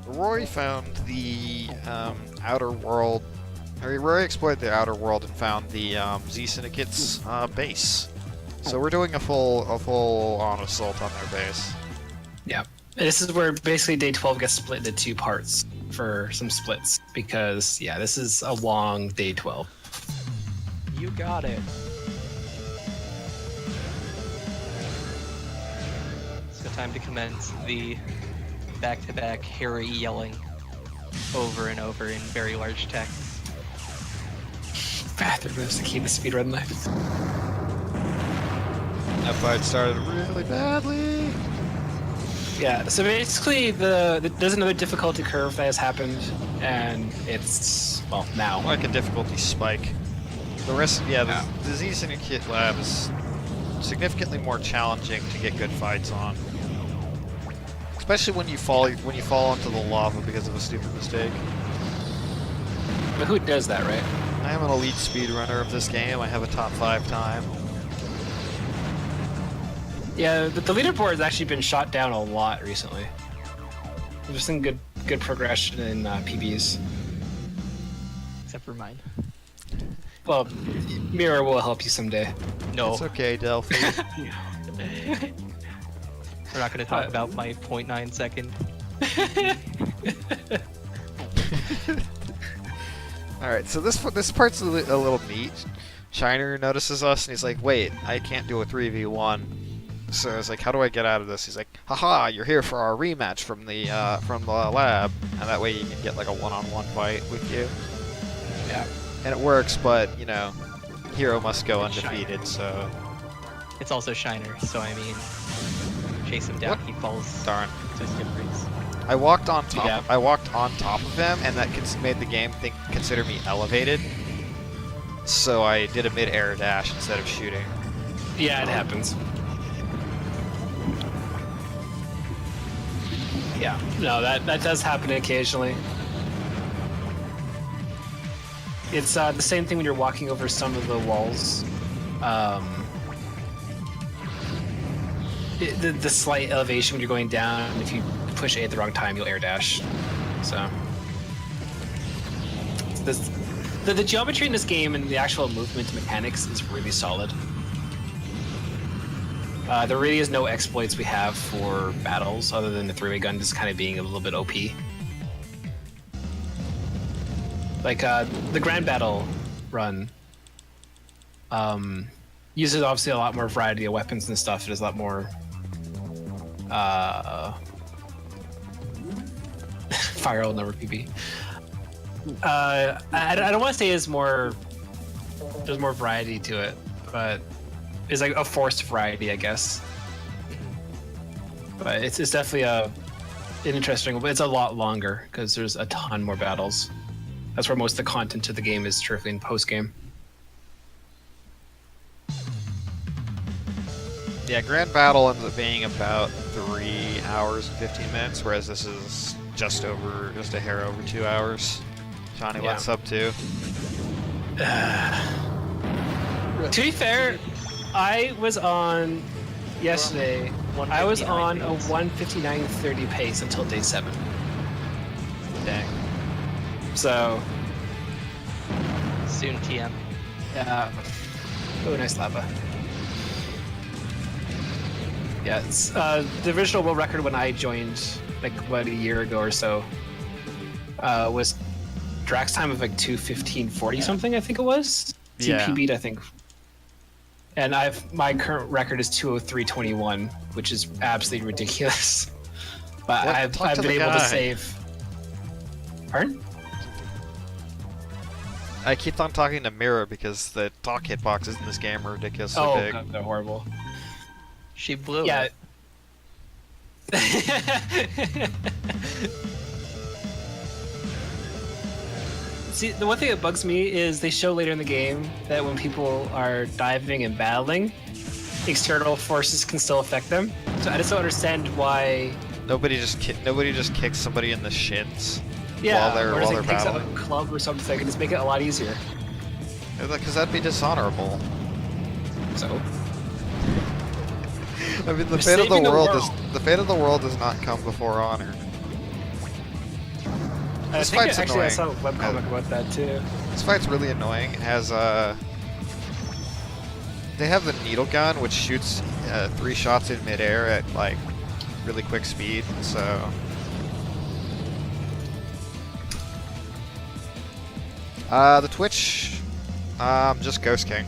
[SPEAKER 1] Roy found the outer world. Roy explored the outer world and found the Z Syndicate's base. So we're doing a full-on assault on their base.
[SPEAKER 3] Yeah. This is where basically day 12 gets split into two parts for some splits, because, yeah, this is a long day 12.
[SPEAKER 2] You got it. So time to commence the back-to-back Harry yelling over and over in very large text.
[SPEAKER 3] Bathroom moves to keep the speedrun life.
[SPEAKER 1] That fight started really badly.
[SPEAKER 3] Yeah, so basically there's another difficulty curve that has happened, and it's, well, now.
[SPEAKER 1] Like a difficulty spike. The rest, yeah, the Z Syndicate lab is significantly more challenging to get good fights on. Especially when you fall into the lava because of a stupid mistake.
[SPEAKER 3] But who does that, right?
[SPEAKER 1] I am an elite speedrunner of this game. I have a top 5 time.
[SPEAKER 3] Yeah, the leaderboard has actually been shot down a lot recently. There's some good progression in PBs.
[SPEAKER 2] Except for mine.
[SPEAKER 3] Well, Mirror will help you someday.
[SPEAKER 2] No.
[SPEAKER 1] It's okay, Delphi.
[SPEAKER 2] We're not going to talk about my 0.9 second.
[SPEAKER 1] All right, so this part's a little neat. Shiner notices us and he's like, "Wait, I can't do a 3v1." So I was like, "How do I get out of this?" He's like, "Haha, you're here for our rematch from the lab, and that way you can get like a one-on-one fight with you."
[SPEAKER 3] Yeah.
[SPEAKER 1] And it works, but you know, hero must go
[SPEAKER 2] It's
[SPEAKER 1] undefeated. So
[SPEAKER 2] It's also Shiner, so I mean, chase him down,
[SPEAKER 1] What?
[SPEAKER 2] he falls
[SPEAKER 1] darn.
[SPEAKER 2] to his difference.
[SPEAKER 1] I walked on top.
[SPEAKER 3] Yeah.
[SPEAKER 1] I walked on top of him, and that made the game consider me elevated. So I did a mid-air dash instead of shooting.
[SPEAKER 3] Yeah, it happens. Yeah, no, that does happen occasionally. It's the same thing when you're walking over some of the walls. The slight elevation when you're going down, if you push A at the wrong time, you'll air dash. So the geometry in this game and the actual movement mechanics is really solid. There really is no exploits we have for battles other than the three-way gun just kind of being a little bit OP. Like the Grand Battle run uses obviously a lot more variety of weapons and stuff. It is a lot more fire will never PB. I don't want to say there's more variety to it, but it's like a forced variety, I guess. But it's definitely an interesting, but it's a lot longer because there's a ton more battles. That's where most of the content of the game is strictly in post-game.
[SPEAKER 1] Yeah, Grand Battle ends up being about 3 hours and 15 minutes, whereas this is just a hair over 2 hours. Johnny,
[SPEAKER 3] Yeah.
[SPEAKER 1] what's up to?
[SPEAKER 3] To be fair, I was on yesterday. I was on a 1:59:30 pace until day 7.
[SPEAKER 1] Dang.
[SPEAKER 3] So,
[SPEAKER 2] Soon TM.
[SPEAKER 3] yeah. Oh, nice lava. Yeah, it's, the original world record when I joined, like, what, a year ago or so, was Drax time of like 2:15:40 something, I think it was.
[SPEAKER 1] Yeah.
[SPEAKER 3] TPB'd, I think. And my current record is 2:03:21, which is absolutely ridiculous. But
[SPEAKER 1] What?
[SPEAKER 3] I've
[SPEAKER 1] Talk to
[SPEAKER 3] been
[SPEAKER 1] the
[SPEAKER 3] able to
[SPEAKER 1] guy.
[SPEAKER 3] save. Pardon?
[SPEAKER 1] I keep on talking to Mira because the talk hitboxes in this game are ridiculously
[SPEAKER 3] Oh,
[SPEAKER 1] big.
[SPEAKER 3] God, they're horrible.
[SPEAKER 2] She blew
[SPEAKER 3] Yeah.
[SPEAKER 2] it.
[SPEAKER 3] See, the one thing that bugs me is they show later in the game that when people are diving and battling, external forces can still affect them. So I just don't understand why.
[SPEAKER 1] Nobody just kicks somebody in the shins
[SPEAKER 3] Yeah,
[SPEAKER 1] while they're
[SPEAKER 3] or just, like, picks up
[SPEAKER 1] battling.
[SPEAKER 3] a club or something and just make it a lot easier.
[SPEAKER 1] Because that'd be dishonorable.
[SPEAKER 3] So
[SPEAKER 1] I mean, the
[SPEAKER 3] You're
[SPEAKER 1] fate of the
[SPEAKER 3] saving a
[SPEAKER 1] world
[SPEAKER 3] world.
[SPEAKER 1] does not come before honor.
[SPEAKER 3] I
[SPEAKER 1] This
[SPEAKER 3] think
[SPEAKER 1] fight's
[SPEAKER 3] actually I saw a
[SPEAKER 1] annoying.
[SPEAKER 3] webcomic about that too.
[SPEAKER 1] This fight's really annoying. It has they have the needle gun, which shoots 3 shots in midair at like really quick speed. So the Twitch, just GhostKing.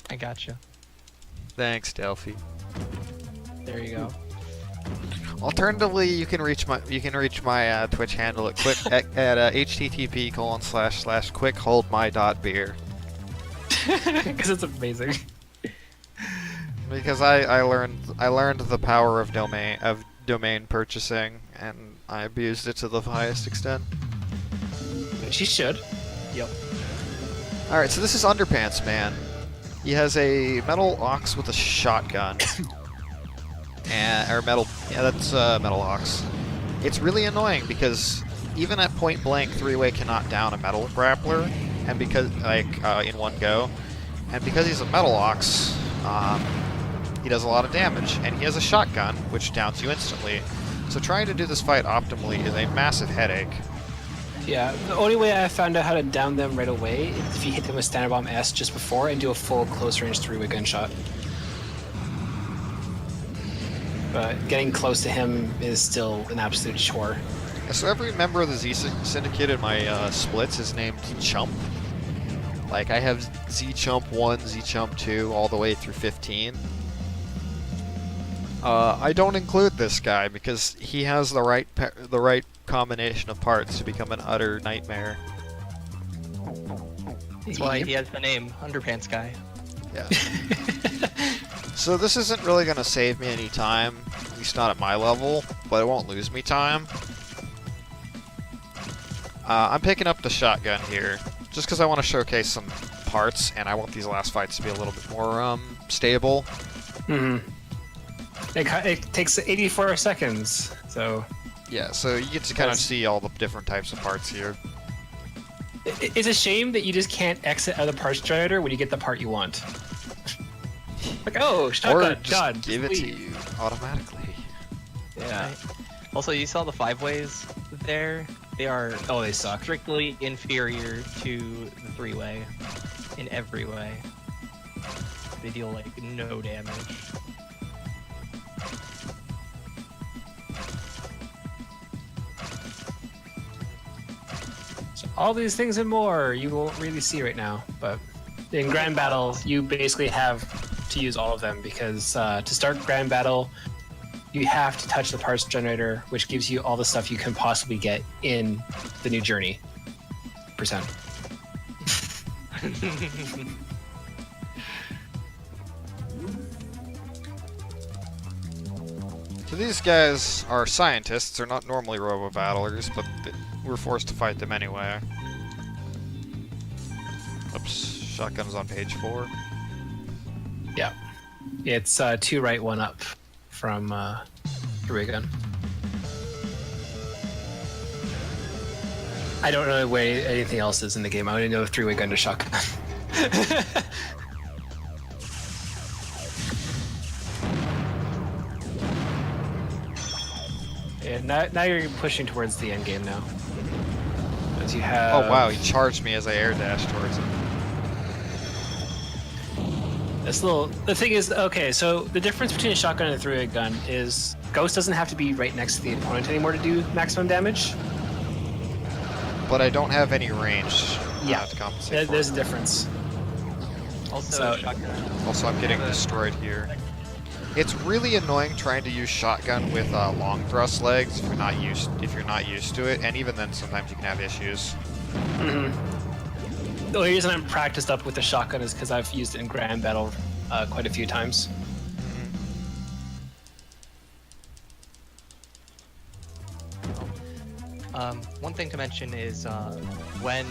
[SPEAKER 2] I gotcha.
[SPEAKER 1] Thanks, Delphi.
[SPEAKER 2] There you go.
[SPEAKER 1] Alternatively, you can reach my Twitch handle at http://quickholdmy.beer.
[SPEAKER 3] Because it's amazing.
[SPEAKER 1] Because I learned the power of domain purchasing, and I abused it to the highest extent.
[SPEAKER 3] She should. Yep.
[SPEAKER 1] All right, so this is Underpants Man. He has a metal ox with a shotgun. Metal ox. It's really annoying because even at point blank, 3-way cannot down a metal grappler, and because in one go, and because he's a metal ox, he does a lot of damage, and he has a shotgun which downs you instantly. So trying to do this fight optimally is a massive headache.
[SPEAKER 3] Yeah, the only way I found out how to down them right away is if you hit them with Standard Bomb S just before and do a full close range 3-way gunshot. but getting close to him is still an absolute chore.
[SPEAKER 1] So every member of the Z Syndicate in my splits is named Chump. Like, I have Z-Chump 1, Z-Chump 2, all the way through 15. I don't include this guy because he has the right combination of parts to become an utter nightmare.
[SPEAKER 2] That's why he has the name Underpants Guy.
[SPEAKER 1] Yeah. So this isn't really going to save me any time, at least not at my level, but it won't lose me time. I'm picking up the shotgun here, just because I want to showcase some parts, and I want these last fights to be a little bit more stable.
[SPEAKER 3] Mm-hmm. It takes 84 seconds, so...
[SPEAKER 1] Yeah, so you get to kind of see all the different types of parts here.
[SPEAKER 3] It's a shame that you just can't exit out of the parts generator when you get the part you want. Like, oh, shotgun,
[SPEAKER 1] or just
[SPEAKER 3] done.
[SPEAKER 1] give it to you automatically.
[SPEAKER 3] Yeah.
[SPEAKER 2] Right. Also, you saw the 5-ways there? They are
[SPEAKER 3] They suck.
[SPEAKER 2] strictly inferior to the 3-way in every way. They deal like no damage.
[SPEAKER 3] So all these things and more you won't really see right now, but in Grand Battle, you basically have to use all of them because to start Grand Battle, you have to touch the parts generator, which gives you all the stuff you can possibly get in the new journey. Percent.
[SPEAKER 1] So these guys are scientists. They're not normally Robo battlers, but we're forced to fight them anyway. Oops, shotgun's on page 4.
[SPEAKER 3] Yeah. It's 2 right, 1 up from three-way gun. I don't know where anything else is in the game. I only know 3-way gun to shotgun. And now you're pushing towards the end game now. As you have...
[SPEAKER 1] Oh wow, he charged me as I air dashed towards him.
[SPEAKER 3] The thing is, okay, so the difference between a shotgun and a 3-way gun is Ghost doesn't have to be right next to the opponent anymore to do maximum damage.
[SPEAKER 1] But I don't have any range
[SPEAKER 3] Yeah,
[SPEAKER 1] to compensate for
[SPEAKER 3] there's
[SPEAKER 1] it.
[SPEAKER 3] a difference.
[SPEAKER 2] Also,
[SPEAKER 3] So-
[SPEAKER 2] shotgun.
[SPEAKER 1] Also, I'm getting destroyed here. It's really annoying trying to use shotgun with long thrust legs if you're not used to it, and even then, sometimes you can have issues.
[SPEAKER 3] The only reason I'm practiced up with the shotgun is because I've used it in Grand Battle quite a few times.
[SPEAKER 2] One thing to mention is when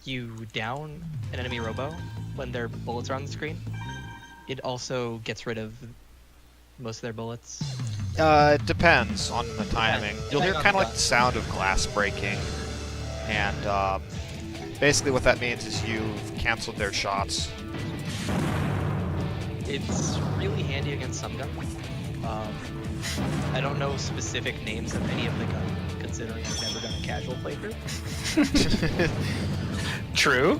[SPEAKER 2] you down an enemy Robo, when their bullets are on the screen, it also gets rid of most of their bullets.
[SPEAKER 1] It depends on the timing. You'll hear
[SPEAKER 2] Depending on
[SPEAKER 1] kind of
[SPEAKER 2] the
[SPEAKER 1] like
[SPEAKER 2] gun.
[SPEAKER 1] the sound of glass breaking, and basically what that means is you've canceled their shots.
[SPEAKER 2] It's really handy against some guns. I don't know specific names of any of the guns, considering I've never done a casual playthrough.
[SPEAKER 3] True.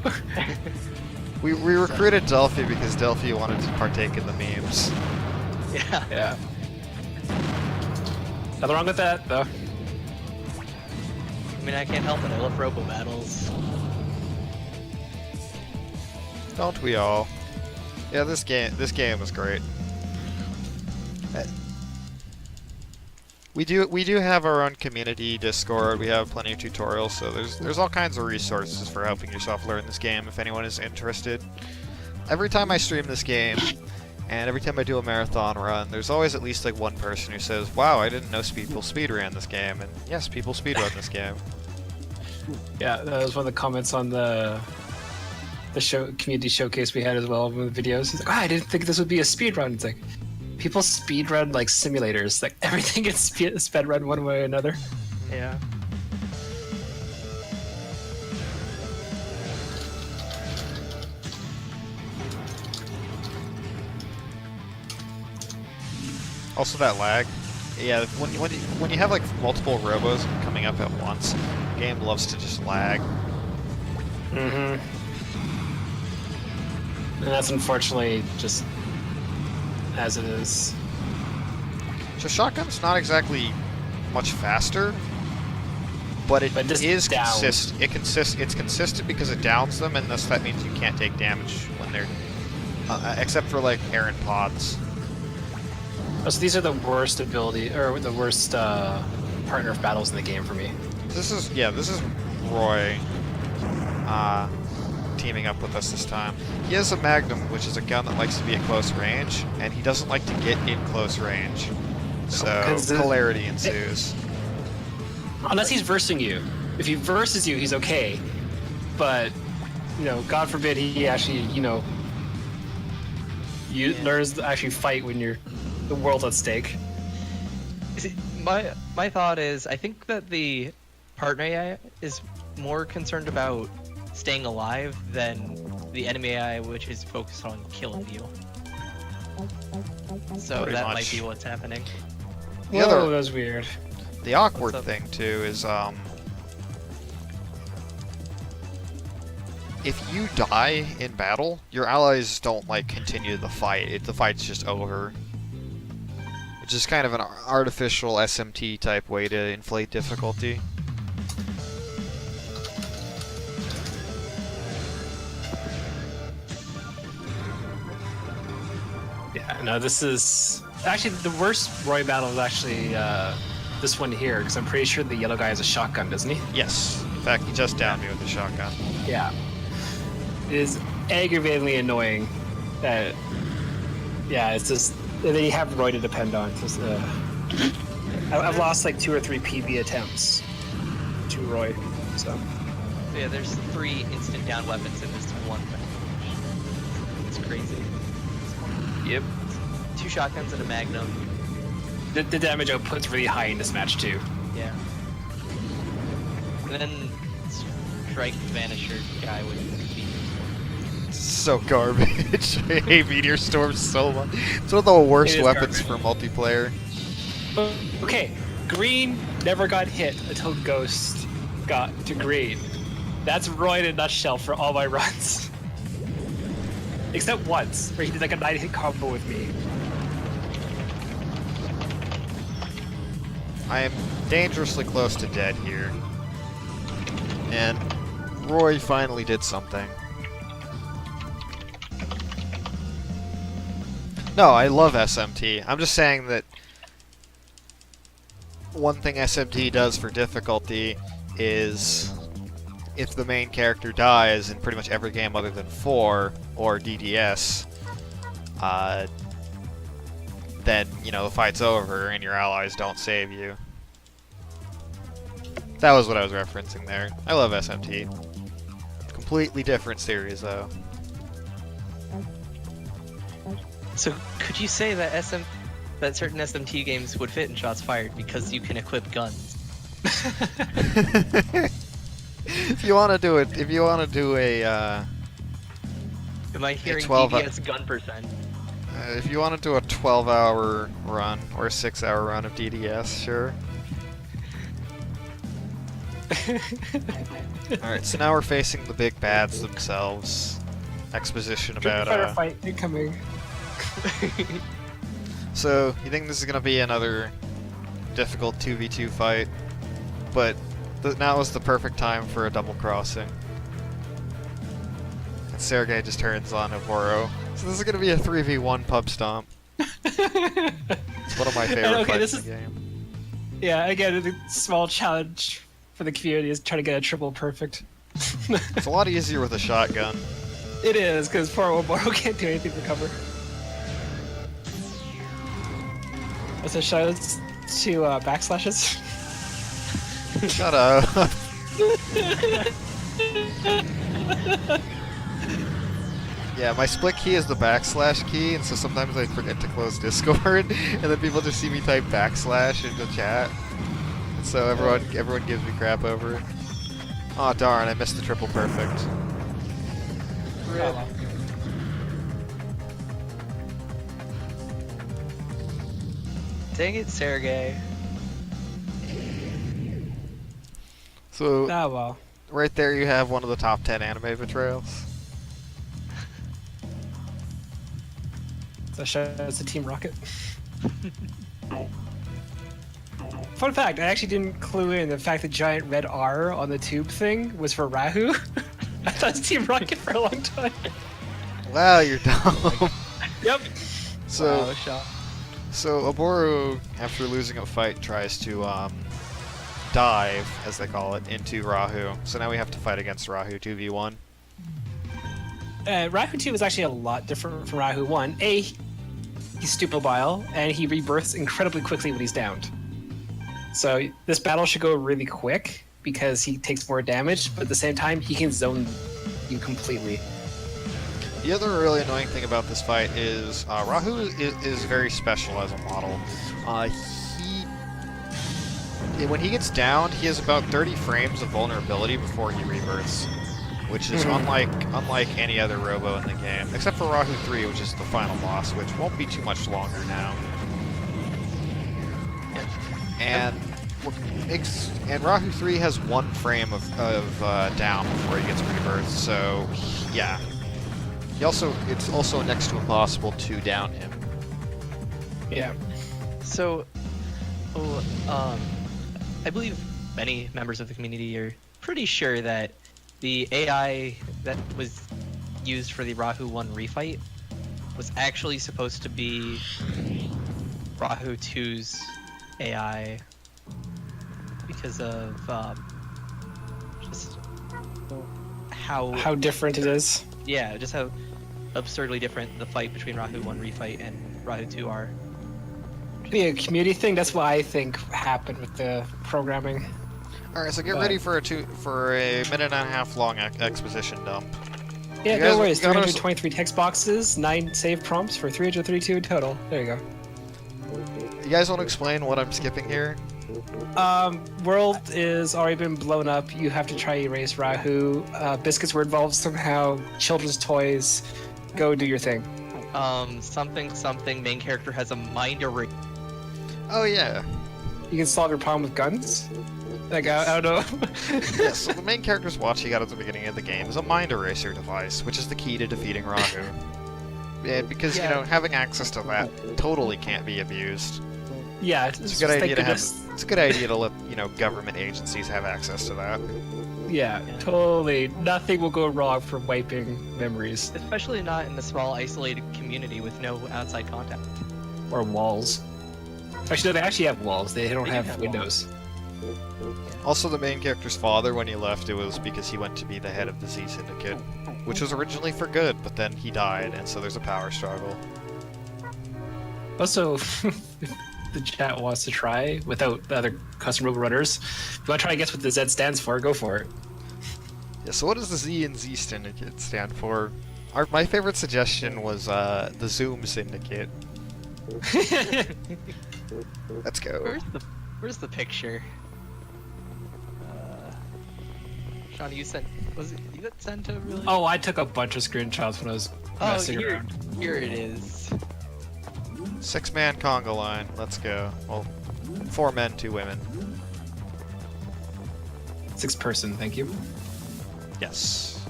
[SPEAKER 1] We recruited Delphi because Delphi wanted to partake in the memes.
[SPEAKER 2] Yeah.
[SPEAKER 3] Yeah. Nothing wrong with that, though.
[SPEAKER 2] I mean, I can't help it. I love Robo battles.
[SPEAKER 1] Don't we all? Yeah, this game was great. We do have our own community Discord. We have plenty of tutorials, so there's all kinds of resources for helping yourself learn this game if anyone is interested. Every time I stream this game, and every time I do a marathon run, there's always at least like one person who says, "Wow, I didn't know people speedrun this game." And yes, people speedrun this game.
[SPEAKER 3] Yeah, that was one of the comments on the community showcase we had as well, one of the videos. He's like, I didn't think this would be a speed run. It's like, people speedrun like simulators. Like, everything gets sped run one way or another.
[SPEAKER 2] Yeah.
[SPEAKER 1] Also, that lag. Yeah, when you have like multiple robos coming up at once, the game loves to just lag.
[SPEAKER 3] Mm-hmm. And that's unfortunately just as it is.
[SPEAKER 1] So shotgun's not exactly much faster, but it
[SPEAKER 3] But
[SPEAKER 1] is
[SPEAKER 3] down.
[SPEAKER 1] It's consistent because it downs them, and thus that means you can't take damage when they're, except for like errant pods.
[SPEAKER 3] Oh, so these are the worst ability, or the worst partner of battles in the game for me.
[SPEAKER 1] This is Roy, teaming up with us this time. He has a Magnum, which is a gun that likes to be at close range, and he doesn't like to get in close range. So hilarity ensues.
[SPEAKER 3] Unless he's versing you. If he verses you, he's okay. But, you know, God forbid he actually, you know, learns to actually fight when you're the world's at stake.
[SPEAKER 2] See, my thought is, I think that the partner AI is more concerned about staying alive than the enemy AI, which is focused on killing you. So
[SPEAKER 1] Pretty
[SPEAKER 2] that
[SPEAKER 1] much.
[SPEAKER 2] might be what's happening.
[SPEAKER 1] The
[SPEAKER 3] Whoa,
[SPEAKER 1] other,
[SPEAKER 3] that was weird.
[SPEAKER 1] the awkward
[SPEAKER 2] What's up?
[SPEAKER 1] thing too is, if you die in battle, your allies don't like continue the fight. The fight's just over. Which is kind of an artificial SMT type way to inflate difficulty.
[SPEAKER 3] Yeah, no, this is... Actually, the worst Roy battle is actually this one here, because I'm pretty sure the yellow guy has a shotgun, doesn't he?
[SPEAKER 1] Yes. In fact, he just downed me with a shotgun.
[SPEAKER 3] Yeah. It is aggravatingly annoying that... Yeah, it's just... And then you have Roy to depend on. Just, I've lost like 2 or 3 PB attempts to Roy, so...
[SPEAKER 2] So yeah, there's 3 instant down weapons in this one match. It's crazy.
[SPEAKER 3] Yep.
[SPEAKER 2] 2 shotguns and a magnum.
[SPEAKER 3] The damage output's really high in this match, too.
[SPEAKER 2] Yeah. And then strike vanisher guy with the
[SPEAKER 1] So garbage. I hate Meteor Storm so much. It's one of the worst
[SPEAKER 3] It is
[SPEAKER 1] weapons
[SPEAKER 3] garbage.
[SPEAKER 1] for multiplayer.
[SPEAKER 3] Okay, green never got hit until Ghost got to green. That's Roy in a nutshell for all my runs. Except once, where he did like a 9-hit combo with me.
[SPEAKER 1] I am dangerously close to dead here. And Roy finally did something. No, I love SMT. I'm just saying that one thing SMT does for difficulty is if the main character dies in pretty much every game other than 4 or DDS, then, you know, the fight's over and your allies don't save you. That was what I was referencing there. I love SMT. Completely different series, though.
[SPEAKER 2] So could you say that that certain SMT games would fit in Shots Fired because you can equip guns?
[SPEAKER 1] If you want to do it, if you want to do a,
[SPEAKER 2] Am I hearing
[SPEAKER 1] 12
[SPEAKER 2] DDS gun percent?
[SPEAKER 1] if you want to do a 12-hour run or a 6-hour run of DDS, sure. Alright, so now we're facing the big bads themselves. Exposition about,
[SPEAKER 3] fight incoming.
[SPEAKER 1] So, you think this is gonna be another difficult 2v2 fight, but now is the perfect time for a double crossing. And Sergei just turns on Avoro. So this is gonna be a 3v1 pub stomp. It's one of my favorite fights in the game.
[SPEAKER 3] Yeah, again, the small challenge for the community is trying to get a triple perfect.
[SPEAKER 1] It's a lot easier with a shotgun.
[SPEAKER 3] It is, because poor Oboro can't do anything for cover. So shout outs to backslashes.
[SPEAKER 1] Shut up. Yeah, my split key is the backslash key, and so sometimes I forget to close Discord, and then people just see me type backslash into chat. And so everyone gives me crap over it. Aw, oh, darn, I missed the triple perfect.
[SPEAKER 2] Dang it, Sergey.
[SPEAKER 1] So,
[SPEAKER 3] Ah, well.
[SPEAKER 1] right there you have one of the top 10 anime betrayals.
[SPEAKER 3] So shout outs to Team Rocket. Fun fact, I actually didn't clue in the fact the giant red R on the tube thing was for Rahu. I thought it was Team Rocket for a long time.
[SPEAKER 1] Wow, you're dumb.
[SPEAKER 3] Yep.
[SPEAKER 1] So,
[SPEAKER 2] Wow, Sean.
[SPEAKER 1] so Aboru, after losing a fight, tries to dive, as they call it, into Rahu. So now we have to fight against Rahu 2v1.
[SPEAKER 3] Rahu 2 is actually a lot different from Rahu 1. He's stupid mobile, and he rebirths incredibly quickly when he's downed. So this battle should go really quick because he takes more damage, but at the same time, he can zone you completely.
[SPEAKER 1] The other really annoying thing about this fight is Rahu is very special as a model. When he gets downed, he has about 30 frames of vulnerability before he rebirths, which is unlike any other Robo in the game, except for Rahu 3, which is the final boss, which won't be too much longer now. And Rahu 3 has 1 frame of down before he gets rebirthed, so yeah. It's also next to impossible to down him.
[SPEAKER 3] Yeah.
[SPEAKER 2] So, I believe many members of the community are pretty sure that the AI that was used for the Rahu 1 refight was actually supposed to be Rahu 2's AI because of just how
[SPEAKER 3] different it is.
[SPEAKER 2] yeah, just how absurdly different the fight between Rahu 1 refight and Rahu 2 are.
[SPEAKER 3] Be a community thing. That's what I think happened with the programming.
[SPEAKER 1] All right, so get ready for a minute and a half long exposition dump.
[SPEAKER 3] Yeah,
[SPEAKER 1] You guys
[SPEAKER 3] no worries.
[SPEAKER 1] got us-
[SPEAKER 3] 323 text boxes, 9 save prompts for 332 in total. There you go.
[SPEAKER 1] You guys want to explain what I'm skipping here?
[SPEAKER 3] World is already been blown up. You have to try erase Rahu. Biscuits were involved somehow. Children's toys. Go do your thing.
[SPEAKER 2] Something main character has a mind erase.
[SPEAKER 1] Oh yeah.
[SPEAKER 3] You can solve your problem with guns. Like I don't know.
[SPEAKER 1] Yes, so the main character's watch you got at the beginning of the game is a mind eraser device, which is the key to defeating Rahu. And because, you know, having access to that totally can't be abused.
[SPEAKER 3] Yeah,
[SPEAKER 1] It's a good idea to have. It's a good idea to let, you know, government agencies have access to that.
[SPEAKER 3] Yeah, totally. Nothing will go wrong from wiping memories
[SPEAKER 2] Especially not in a small isolated community with no outside contact.
[SPEAKER 3] or walls. Actually, no, they actually have walls. They don't
[SPEAKER 2] They do
[SPEAKER 3] have
[SPEAKER 2] have
[SPEAKER 3] windows.
[SPEAKER 1] Also, the main character's father, when he left, it was because he went to be the head of the Z Syndicate, which was originally for good, but then he died, and so there's a power struggle.
[SPEAKER 3] Also, if the chat wants to try without the other custom Robo runners, if you want to try to guess what the Z stands for, go for it.
[SPEAKER 1] Yeah, so what does the Z and Z Syndicate stand for? My favorite suggestion was the Zoom Syndicate. Let's go.
[SPEAKER 2] Where's the picture? Sean, you got sent a really?
[SPEAKER 3] Oh, I took a bunch of screenshots when I was messing around.
[SPEAKER 2] Here it is.
[SPEAKER 1] 6-man conga line. Let's go. Well, 4 men, 2 women.
[SPEAKER 3] 6 person, thank you.
[SPEAKER 1] Yes.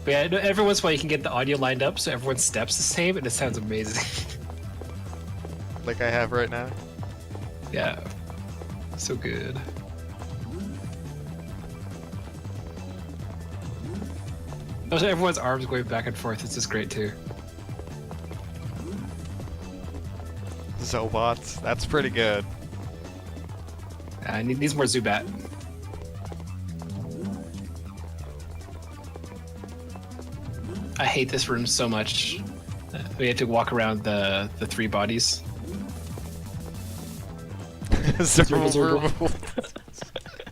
[SPEAKER 3] But yeah, every once in a while you can get the audio lined up so everyone's steps the same, and it sounds amazing.
[SPEAKER 1] Like I have right now.
[SPEAKER 3] Yeah, so good. Also, everyone's arms going back and forth. It's just great too.
[SPEAKER 1] Zobots. That's pretty good.
[SPEAKER 3] I need more Zubat. I hate this room so much. We have to walk around the 3 bodies.
[SPEAKER 1] Zerble.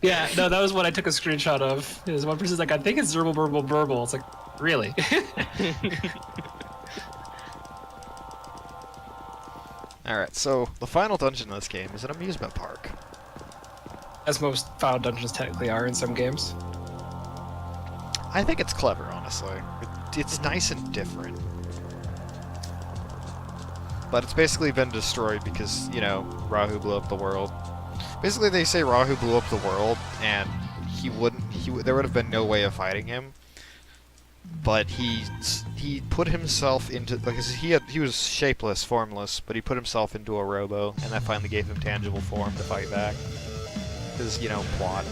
[SPEAKER 3] Yeah, no, that was what I took a screenshot of. There's one person's like, I think it's Zerble Burble Burble. It's like, really?
[SPEAKER 1] Alright, so the final dungeon in this game is an amusement park.
[SPEAKER 3] As most final dungeons technically are in some games.
[SPEAKER 1] I think it's clever, honestly. It's nice and different. But it's basically been destroyed because, you know, Rahu blew up the world. Basically, they say Rahu blew up the world, and there would have been no way of fighting him. But he he put himself into, because he was shapeless, formless, but he put himself into a Robo, and that finally gave him tangible form to fight back. His, plot.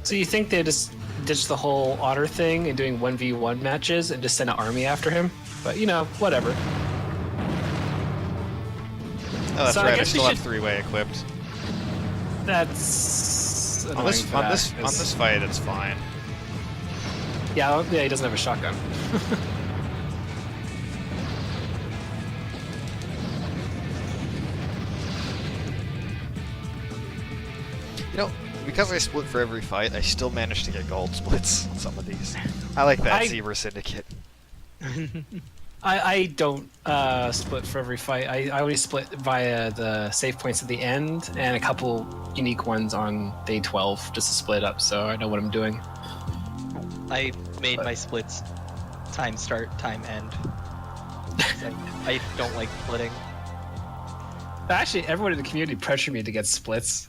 [SPEAKER 3] So you think they just ditched the whole otter thing and doing 1v1 matches and just send an army after him? But whatever.
[SPEAKER 1] Oh, that's
[SPEAKER 3] So I
[SPEAKER 1] right. I
[SPEAKER 3] guess we
[SPEAKER 1] still have
[SPEAKER 3] should-
[SPEAKER 1] three-way equipped.
[SPEAKER 3] That's
[SPEAKER 1] On
[SPEAKER 3] annoying
[SPEAKER 1] this
[SPEAKER 3] for
[SPEAKER 1] on
[SPEAKER 3] that,
[SPEAKER 1] this
[SPEAKER 3] 'cause-
[SPEAKER 1] on this fight, it's fine.
[SPEAKER 3] Yeah, he doesn't have a shotgun.
[SPEAKER 1] Because I split for every fight, I still managed to get gold splits on some of these. I like that
[SPEAKER 3] I-
[SPEAKER 1] Zebra Syndicate.
[SPEAKER 3] I don't split for every fight. I only split via the save points at the end and a couple unique ones on day 12 just to split up, so I know what I'm doing.
[SPEAKER 2] I made my splits time start, time end. I don't like splitting.
[SPEAKER 3] Actually, everyone in the community pressured me to get splits.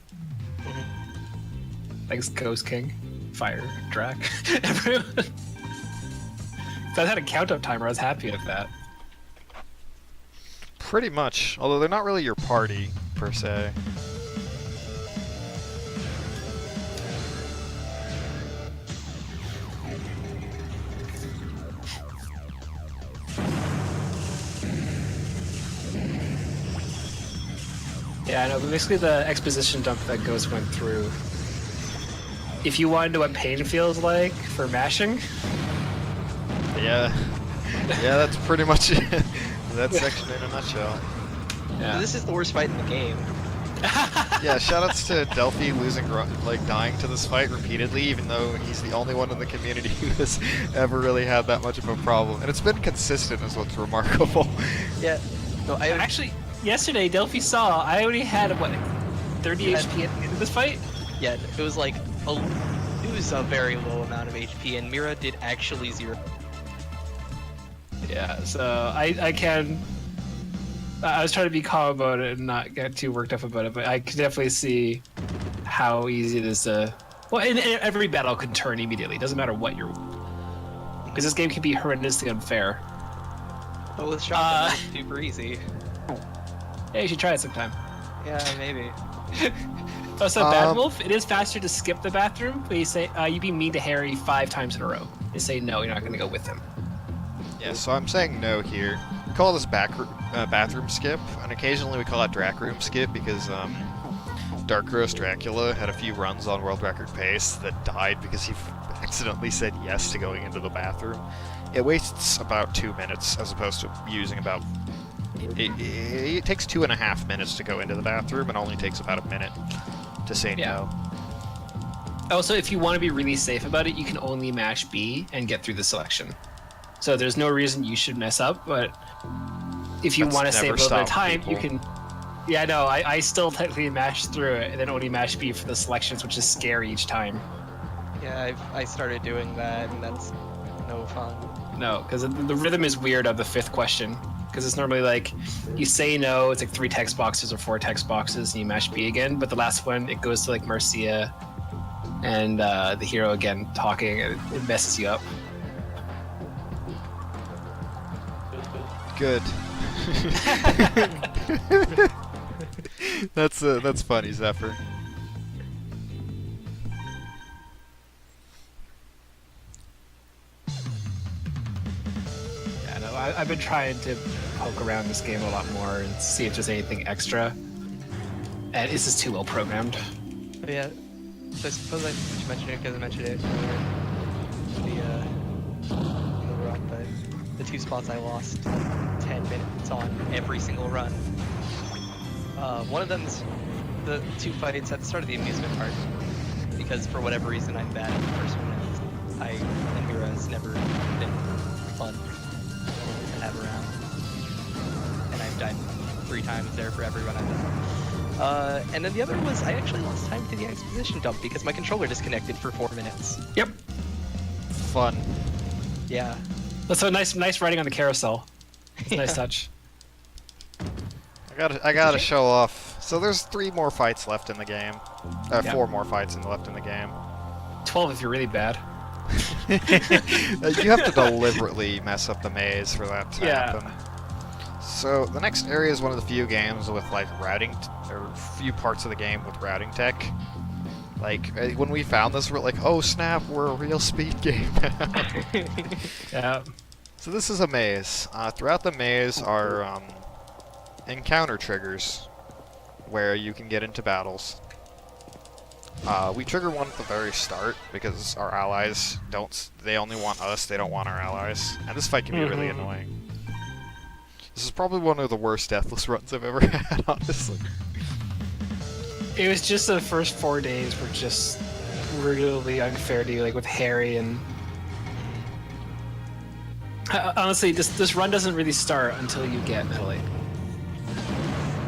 [SPEAKER 3] Thanks, GhostKing, Fire, Drac, everyone. If I had a count-up timer, I was happy with that.
[SPEAKER 1] Pretty much, although they're not really your party, per se.
[SPEAKER 3] Yeah, I know, but basically the exposition dump that Ghost went through, if you want to know what pain feels like for mashing,
[SPEAKER 1] Yeah. Yeah, that's pretty much it. That section in a nutshell.
[SPEAKER 3] yeah.
[SPEAKER 2] This is the worst fight in the game.
[SPEAKER 1] Yeah, shoutouts to Delphi dying to this fight repeatedly, even though he's the only one in the community who has ever really had that much of a problem. And it's been consistent is what's remarkable.
[SPEAKER 2] Yeah. No, I
[SPEAKER 3] Actually, yesterday, Delphi saw I already had, 30
[SPEAKER 2] Yeah.
[SPEAKER 3] HP at the end of this fight?
[SPEAKER 2] Yeah, it was like it was a very low amount of HP, and Mira did actually 0.
[SPEAKER 3] Yeah, so I can. I was trying to be calm about it and not get too worked up about it, but I can definitely see how easy it is to. Well, and every battle can turn immediately. It doesn't matter what you're. Because this game can be horrendously unfair.
[SPEAKER 2] But with shotgun, it's super easy.
[SPEAKER 3] Yeah, you should try it sometime.
[SPEAKER 2] Yeah, maybe.
[SPEAKER 3] Oh, so Bad Wolf, it is faster to skip the bathroom, but you say you be mean to Harry 5 times in a row. You say no, you're not going to go with him.
[SPEAKER 1] Yeah, so I'm saying no here. We call this bathroom skip, and occasionally we call it Drac Room skip because Dark Roast Dracula had a few runs on world record pace that died because he accidentally said yes to going into the bathroom. It wastes about 2 minutes as opposed to using about... It takes 2.5 minutes to go into the bathroom and only takes about a minute to say no.
[SPEAKER 3] Also, if you want to be really safe about it, you can only mash B and get through the selection. So there's no reason you should mess up, but if you
[SPEAKER 1] That's
[SPEAKER 3] want to save a
[SPEAKER 1] never
[SPEAKER 3] little bit of
[SPEAKER 1] stopped
[SPEAKER 3] time, you
[SPEAKER 1] people.
[SPEAKER 3] can... Yeah, no, I still technically mash through it and then only mash B for the selections, which is scary each time.
[SPEAKER 2] Yeah, I started doing that, and that's no fun.
[SPEAKER 3] No, because the rhythm is weird of the 5th question. Because it's normally like, you say no, it's like 3 text boxes or 4 text boxes, and you mash B again, but the last one, it goes to like Marcia and the hero again talking, and it messes you up.
[SPEAKER 1] Good. That's funny, Zephyr.
[SPEAKER 3] Yeah, no, I've been trying to poke around this game a lot more and see if there's anything extra. And it's just too well programmed.
[SPEAKER 2] But yeah, so I suppose I should mention it because I mentioned it earlier. The run, but the 2 spots I lost 10 minutes on every single run. One of them's the 2 fights at the start of the amusement park, because for whatever reason I'm bad at the first one, and Mira has never been fun to have around. And I've died 3 times there for every run I've done. And then the other was I actually lost time to the exposition dump because my controller disconnected for 4 minutes.
[SPEAKER 3] Yep.
[SPEAKER 1] Fun.
[SPEAKER 2] Yeah.
[SPEAKER 3] That's so nice riding on the carousel. It's a nice touch.
[SPEAKER 1] I gotta show off. So there's 3 more fights left in the game.
[SPEAKER 3] Yeah.
[SPEAKER 1] 4 more fights left in the game.
[SPEAKER 3] 12 if you're really bad.
[SPEAKER 1] You have to deliberately mess up the maze for that to happen. So the next area is one of the few games with like routing, or few parts of the game with routing tech. Like when we found this, we're like, oh snap, we're a real speed game now.
[SPEAKER 3] Yeah.
[SPEAKER 1] So this is a maze. Throughout the maze are encounter triggers where you can get into battles. We trigger one at the very start because our allies they only want us, they don't want our allies. And this fight can be really annoying. This is probably one of the worst deathless runs I've ever had, honestly.
[SPEAKER 3] It was just the first 4 days were just really unfair to you, like with Harry and... Honestly, this run doesn't really start until you get Metal 8.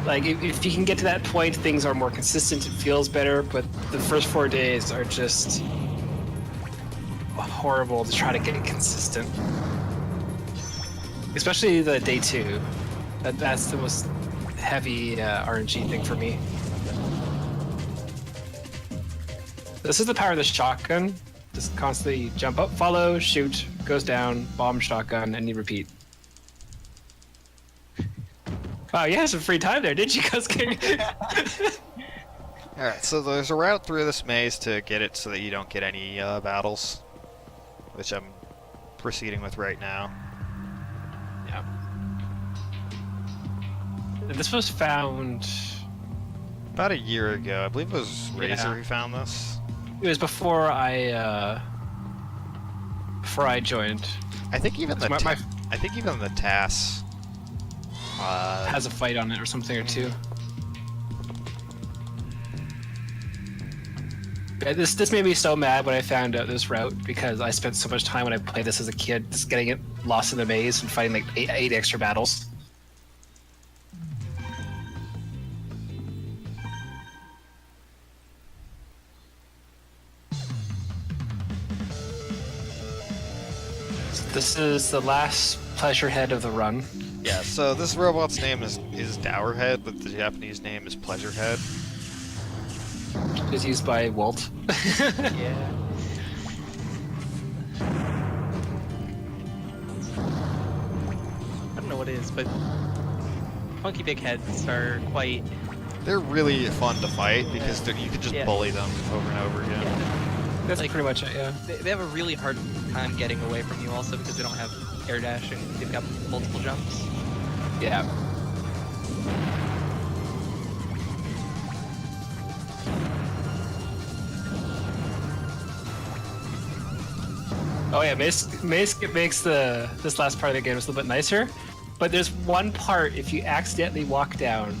[SPEAKER 3] Like, if you can get to that point, things are more consistent, it feels better, but the first 4 days are just horrible to try to get consistent. Especially the day 2. That's the most heavy RNG thing for me. This is the power of the shotgun. Just constantly jump up, follow, shoot, goes down, bomb, shotgun, and you repeat. Wow, you had some free time there, did you, GhostKing?
[SPEAKER 1] Alright, so there's a route through this maze to get it so that you don't get any battles, which I'm proceeding with right now.
[SPEAKER 3] Yeah. This was found...
[SPEAKER 1] About a year ago. I believe it was Razor who found this.
[SPEAKER 3] It was before I joined.
[SPEAKER 1] I think even the I think even the TAS
[SPEAKER 3] has a fight on it or something or two. Yeah, this made me so mad when I found out this route because I spent so much time when I played this as a kid just getting it lost in the maze and fighting like eight extra battles. This is the last pleasure head of the run.
[SPEAKER 1] Yeah, so this robot's name is Dowerhead, but the Japanese name is Pleasurehead.
[SPEAKER 3] Is used by Walt.
[SPEAKER 2] Yeah. I don't know what it is, but funky big heads are quite...
[SPEAKER 1] They're really fun to fight because you can just bully them over and over again.
[SPEAKER 2] Yeah.
[SPEAKER 3] That's
[SPEAKER 2] Like,
[SPEAKER 3] pretty much it, yeah.
[SPEAKER 2] They have a really hard time getting away from you also because they don't have air dash and they've got multiple jumps.
[SPEAKER 3] Yeah. Oh yeah, Mace makes this last part of the game just a little bit nicer, but there's one part if you accidentally walk down,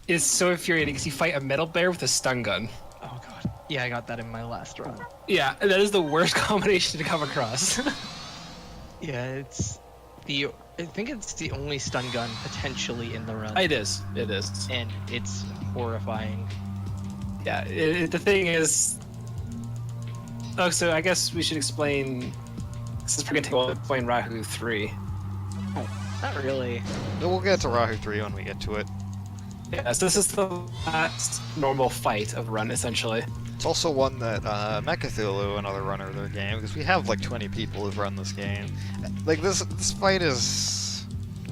[SPEAKER 3] is so infuriating because you fight a metal bear with a stun gun.
[SPEAKER 2] Oh god. Yeah, I got that in my last run.
[SPEAKER 3] Yeah, and that is the worst combination to come across.
[SPEAKER 2] Yeah, I think it's the only stun gun potentially in the run.
[SPEAKER 3] It is.
[SPEAKER 2] And it's horrifying.
[SPEAKER 3] Yeah, the thing is... Oh, so I guess we should explain... Since we're going to take a while to explain Rahu 3.
[SPEAKER 2] Not really.
[SPEAKER 1] We'll get to Rahu 3 when we get to it.
[SPEAKER 3] Yeah, so this is the last normal fight of run, essentially.
[SPEAKER 1] It's also one that Mechacthulhu, another runner of their game, because we have like 20 people who've run this game. Like this fight is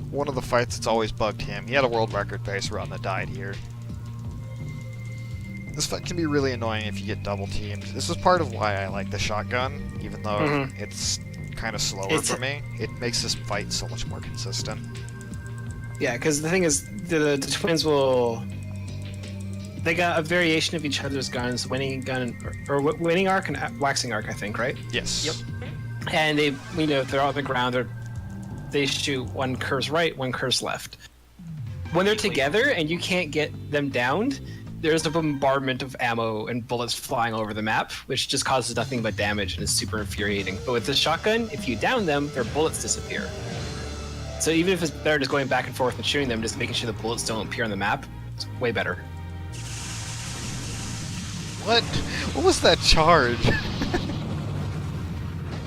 [SPEAKER 1] one of the fights that's always bugged him. He had a world record pace run that died here. This fight can be really annoying if you get double teamed. This is part of why I like the shotgun, even though it's kind of slower for me. It makes this fight so much more consistent.
[SPEAKER 3] Yeah, because the thing is, the twins will... They got a variation of each other's guns, winning gun, or winning arc and waxing arc, I think, right?
[SPEAKER 1] Yes.
[SPEAKER 3] Yep. And they, they're on the ground, they shoot one curves right, one curves left. When they're together and you can't get them downed, there's a bombardment of ammo and bullets flying over the map, which just causes nothing but damage and is super infuriating. But with the shotgun, if you down them, their bullets disappear. So even if it's better just going back and forth and shooting them, just making sure the bullets don't appear on the map, it's way better.
[SPEAKER 1] What? What was that charge?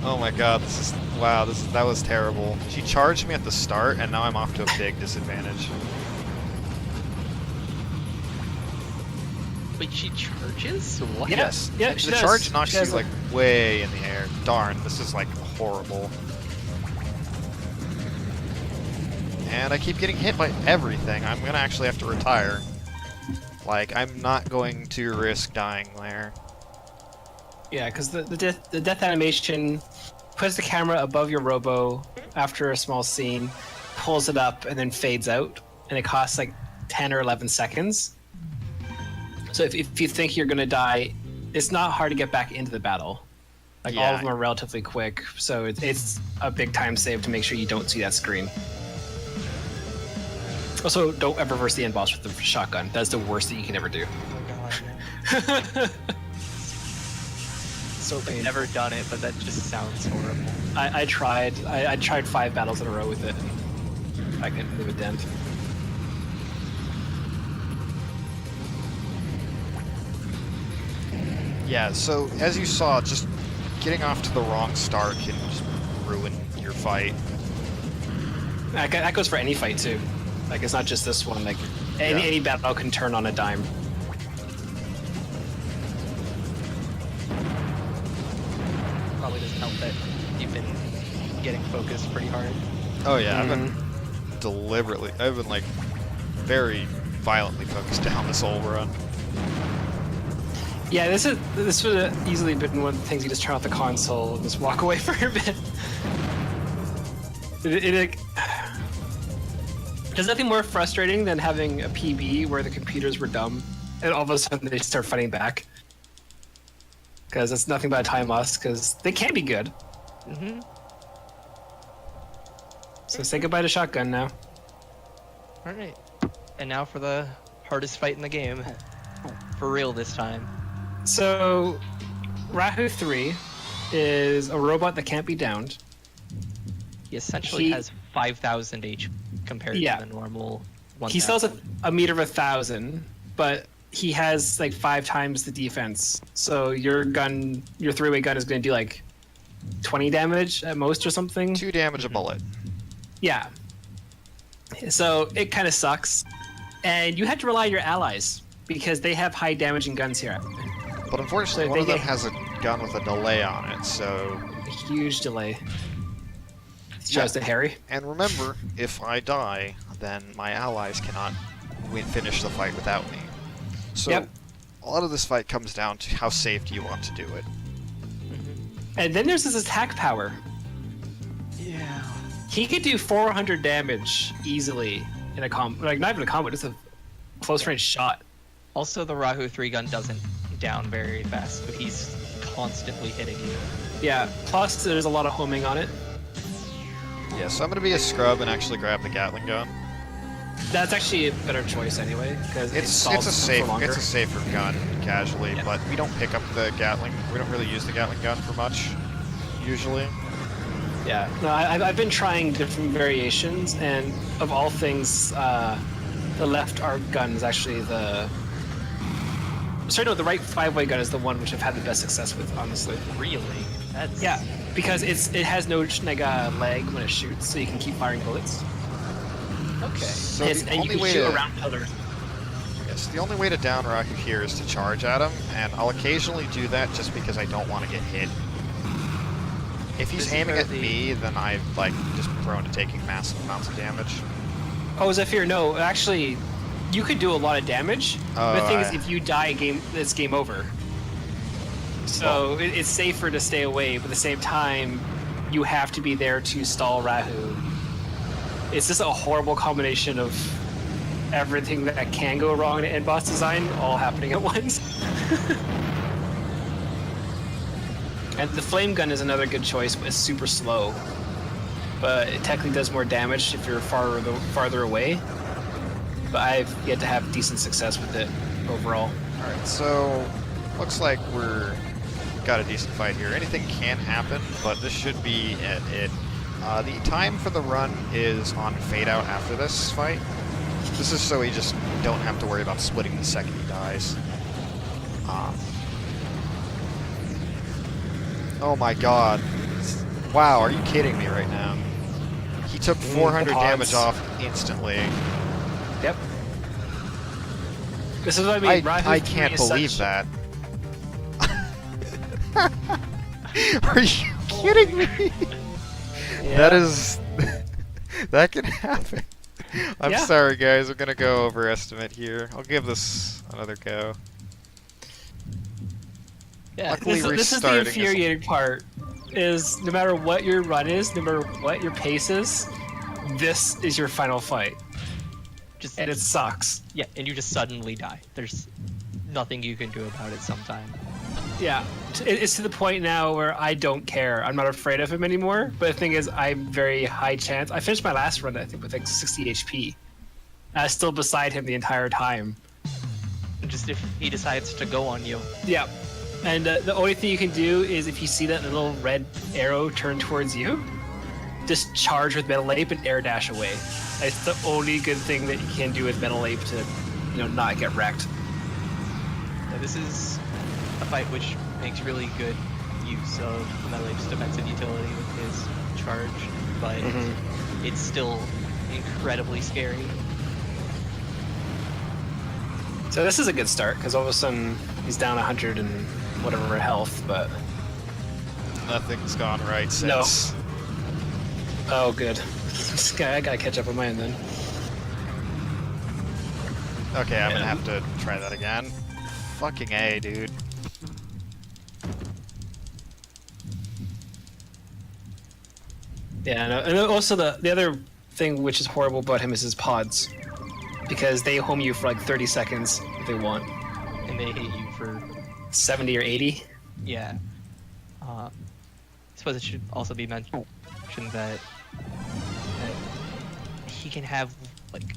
[SPEAKER 1] Oh my god, that was terrible. She charged me at the start, and now I'm off to a big disadvantage.
[SPEAKER 2] Wait, she charges? What?
[SPEAKER 1] Yes.
[SPEAKER 3] Yeah,
[SPEAKER 1] The
[SPEAKER 3] she does.
[SPEAKER 1] charge knocks
[SPEAKER 3] She
[SPEAKER 1] you
[SPEAKER 3] has
[SPEAKER 1] like way in the air. Darn, this is like horrible. And I keep getting hit by everything. I'm gonna actually have to retire. Like, I'm not going to risk dying there.
[SPEAKER 3] Yeah, because the death animation puts the camera above your Robo after a small scene, pulls it up, and then fades out, and it costs like 10 or 11 seconds. So if you think you're gonna die, it's not hard to get back into the battle. Like all of them are relatively quick, so it's a big time save to make sure you don't see that screen. Also, don't ever verse the end boss with the shotgun. That's the worst that you can ever do.
[SPEAKER 2] Oh god.
[SPEAKER 3] So
[SPEAKER 2] I've
[SPEAKER 3] painful.
[SPEAKER 2] never done it, but that just sounds horrible.
[SPEAKER 3] I tried. I tried 5 battles in a row with it. And I couldn't leave a dent.
[SPEAKER 1] Yeah, so as you saw, just getting off to the wrong start can just ruin your fight.
[SPEAKER 3] That goes for any fight too. Like it's not just this one. Like any battle can turn on a dime.
[SPEAKER 2] Probably doesn't help that you've been getting focused pretty hard.
[SPEAKER 1] Oh yeah, I've been like very violently focused down this whole run.
[SPEAKER 3] Yeah, this would have easily been one of the things you just turn off the console and just walk away for a bit. There's nothing more frustrating than having a PB where the computers were dumb and all of a sudden they start fighting back. Because it's nothing but a time loss, because they can be good.
[SPEAKER 2] Mm-hmm.
[SPEAKER 3] So say goodbye to shotgun now.
[SPEAKER 2] Alright. And now for the hardest fight in the game. For real this time.
[SPEAKER 3] So, Rahu 3 is a robot that can't be downed.
[SPEAKER 2] He essentially has 5,000 HP compared
[SPEAKER 3] Yeah.
[SPEAKER 2] to the normal 1,000.
[SPEAKER 3] He sells a meter of 1,000, but he has like 5 times the defense. So your three-way gun is going to do like 20 damage at most or something.
[SPEAKER 1] 2 damage a bullet.
[SPEAKER 3] Yeah. So it kind of sucks. And you have to rely on your allies because they have high damaging guns here.
[SPEAKER 1] But unfortunately,
[SPEAKER 3] So
[SPEAKER 1] one
[SPEAKER 3] they
[SPEAKER 1] of them
[SPEAKER 3] get-
[SPEAKER 1] has a gun with a delay on it, so...
[SPEAKER 3] A huge delay.
[SPEAKER 1] Yeah.
[SPEAKER 3] Shows to Harry.
[SPEAKER 1] And remember, if I die, then my allies cannot finish the fight without me. So,
[SPEAKER 3] Yep.
[SPEAKER 1] a lot of this fight comes down to how safe do you want to do it.
[SPEAKER 3] And then there's this attack power.
[SPEAKER 2] Yeah.
[SPEAKER 3] He could do 400 damage easily in a like not even a combo, just a close range shot.
[SPEAKER 2] Also, the Rahu 3 gun doesn't down very fast, but he's constantly hitting you.
[SPEAKER 3] Yeah. Plus, there's a lot of homing on it.
[SPEAKER 1] Yeah, so I'm going to be a scrub and actually grab the Gatling gun.
[SPEAKER 3] That's actually a better choice anyway, because
[SPEAKER 1] It's a safer gun casually,
[SPEAKER 3] Yeah.
[SPEAKER 1] but we don't pick up the Gatling. We don't really use the Gatling gun for much usually.
[SPEAKER 3] Yeah. No, I've been trying different variations, and of all things, the left arc gun is actually the. Sorry, no, the right 5-way gun is the one which I've had the best success with, honestly.
[SPEAKER 2] Really? That's...
[SPEAKER 3] Yeah, because it has no leg when it shoots, so you can keep firing bullets.
[SPEAKER 2] Okay.
[SPEAKER 1] So
[SPEAKER 3] and
[SPEAKER 1] the
[SPEAKER 3] you
[SPEAKER 1] only
[SPEAKER 3] can
[SPEAKER 1] way
[SPEAKER 3] shoot
[SPEAKER 1] to
[SPEAKER 3] around pillars.
[SPEAKER 1] yes, the only way to down Raku here is to charge at him, and I'll occasionally do that just because I don't want to get hit. If he's
[SPEAKER 2] This is
[SPEAKER 1] aiming
[SPEAKER 2] where
[SPEAKER 1] at
[SPEAKER 2] the-
[SPEAKER 1] me, then I'm like just prone to taking massive amounts of damage.
[SPEAKER 3] Oh, Zephyr, no, actually, you could do a lot of damage.
[SPEAKER 1] Oh,
[SPEAKER 3] But the thing is, if you die, it's game over. So it's safer to stay away, but at the same time, you have to be there to stall Rahu. It's just a horrible combination of everything that can go wrong in end boss design all happening at once. And the flame gun is another good choice, but it's super slow. But it technically does more damage if you're farther away. But I've yet to have decent success with it overall.
[SPEAKER 1] Alright, so looks like we've got a decent fight here. Anything can happen, but this should be it. The time for the run is on fade out after this fight. This is so we just don't have to worry about splitting the second he dies. Oh my god. Wow, are you kidding me right now? He took 400
[SPEAKER 3] the pods.
[SPEAKER 1] damage off instantly.
[SPEAKER 3] Yep. This is what I mean. Rahu
[SPEAKER 1] I
[SPEAKER 3] 3
[SPEAKER 1] can't
[SPEAKER 3] is
[SPEAKER 1] believe
[SPEAKER 3] such-
[SPEAKER 1] that. Are you kidding me?
[SPEAKER 3] Yeah.
[SPEAKER 1] That is... that can happen. I'm
[SPEAKER 3] Yeah.
[SPEAKER 1] sorry, guys. We're gonna go overestimate here. I'll give this another go.
[SPEAKER 2] Yeah.
[SPEAKER 1] Luckily,
[SPEAKER 3] This is the
[SPEAKER 1] restarting
[SPEAKER 3] infuriating part. Is no matter what your run is, no matter what your pace is, this is your final fight,
[SPEAKER 2] Just
[SPEAKER 3] and it sucks.
[SPEAKER 2] yeah, and you just suddenly die. There's nothing you can do about it sometime.
[SPEAKER 3] Yeah, it's to the point now where I don't care. I'm not afraid of him anymore. But the thing is, I'm very high chance. I finished my last run, I think, with like 60 HP. I was still beside him the entire time.
[SPEAKER 2] Just if he decides to go on you.
[SPEAKER 3] Yeah, and the only thing you can do is if you see that little red arrow turn towards you, just charge with Metal Ape and air dash away. That's the only good thing that you can do with Metal Ape to, not get wrecked.
[SPEAKER 2] Yeah, this is a fight which makes really good use of Metal Ape's defensive utility with his charge, but it's still incredibly scary.
[SPEAKER 3] So this is a good start because all of a sudden he's down 100 and whatever health, but
[SPEAKER 1] Nothing's gone right
[SPEAKER 3] No.
[SPEAKER 1] since.
[SPEAKER 3] oh good. This guy, I gotta catch up on mine then.
[SPEAKER 1] Okay, I'm gonna
[SPEAKER 3] Yeah.
[SPEAKER 1] have to try that again. Fucking A, dude.
[SPEAKER 3] Yeah, and also the other thing which is horrible about him is his pods, because they home you for like 30 seconds if they want,
[SPEAKER 2] And they hit you for
[SPEAKER 3] 70 or 80.
[SPEAKER 2] yeah. I suppose it should also be mentioned that he can have like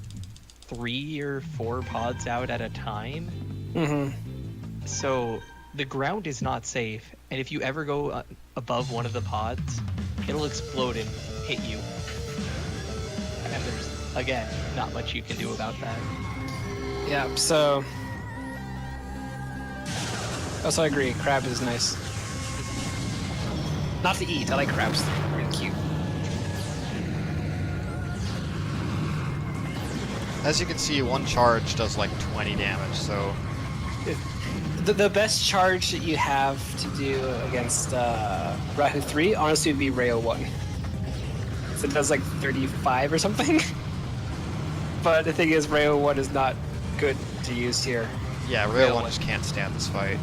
[SPEAKER 2] 3 or 4 pods out at a time.
[SPEAKER 3] Mm-hmm.
[SPEAKER 2] So the ground is not safe, and if you ever go above one of the pods, it'll explode and hit you. And there's, again, not much you can do about that.
[SPEAKER 3] Yeah. So. Also, I agree. Crab is nice. Not to eat. I like crabs. They're really cute.
[SPEAKER 1] As you can see, one charge does like 20 damage, so...
[SPEAKER 3] The best charge that you have to do against Rahu 3, honestly, would be Rayo 1. So it does like 35 or something. But the thing is, Rayo 1 is not good to use here.
[SPEAKER 1] Yeah, Real One just can't stand this fight.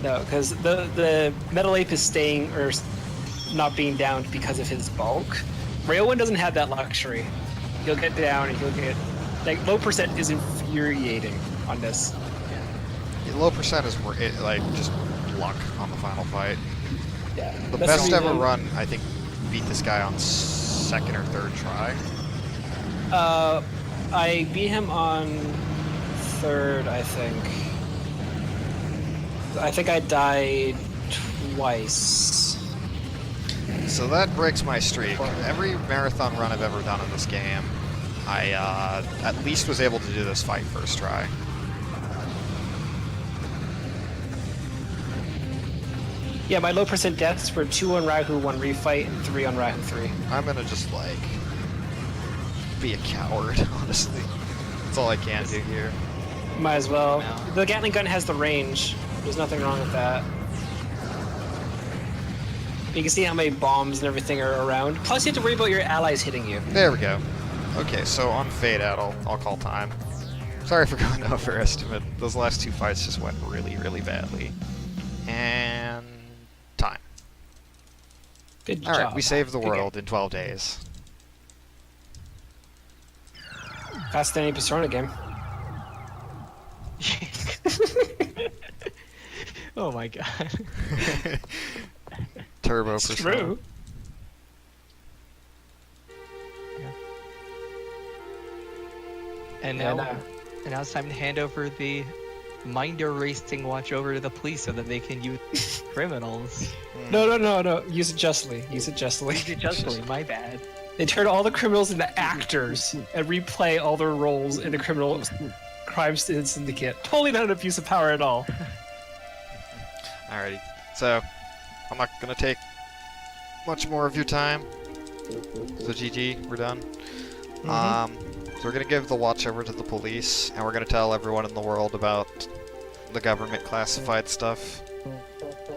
[SPEAKER 3] No, because the Metal Ape is staying or not being downed because of his bulk. Rayo 1 doesn't have that luxury. He'll get down and he'll get... Like, low percent is infuriating on this.
[SPEAKER 1] Yeah, low percent is like just luck on the final fight.
[SPEAKER 3] Yeah.
[SPEAKER 1] The
[SPEAKER 3] That's
[SPEAKER 1] best ever
[SPEAKER 3] reason-
[SPEAKER 1] run, I think, beat this guy on second or third try.
[SPEAKER 3] I beat him on third, I think. I think I died twice.
[SPEAKER 1] So that breaks my streak. Every marathon run I've ever done in this game, I at least was able to do this fight first try.
[SPEAKER 3] Yeah, my low percent deaths were 2 on Rahu, 1 refight, and 3 on Rahu 3.
[SPEAKER 1] I'm gonna just, like, be a coward, honestly. That's all I can do here.
[SPEAKER 3] Might as well.
[SPEAKER 2] No.
[SPEAKER 3] The Gatling gun has the range. There's nothing wrong with that. You can see how many bombs and everything are around. Plus, you have to worry about your allies hitting you.
[SPEAKER 1] There we go. Okay, so on fade out, I'll call time. Sorry for going overestimate. Those last 2 fights just went really, really badly. And time.
[SPEAKER 3] Good job.
[SPEAKER 1] Alright, we saved the
[SPEAKER 3] Good
[SPEAKER 1] world in 12 days.
[SPEAKER 3] game. Faster than any Persona game.
[SPEAKER 2] Oh my god.
[SPEAKER 1] Turbo
[SPEAKER 3] It's
[SPEAKER 1] Persona.
[SPEAKER 3] true.
[SPEAKER 2] And
[SPEAKER 3] Yeah,
[SPEAKER 2] now,
[SPEAKER 3] no.
[SPEAKER 2] and now it's time to hand over the mind erasing watch over to the police so that they can use criminals.
[SPEAKER 3] No. Use it justly. Use it justly.
[SPEAKER 2] Justly, my bad.
[SPEAKER 3] They turn all the criminals into actors and replay all their roles in the criminal crime syndicate. Totally not an abuse of power at all.
[SPEAKER 1] Alrighty. So, I'm not gonna take much more of your time. So GG, we're done. So we're gonna give the watch over to the police, and we're gonna tell everyone in the world about the government classified stuff.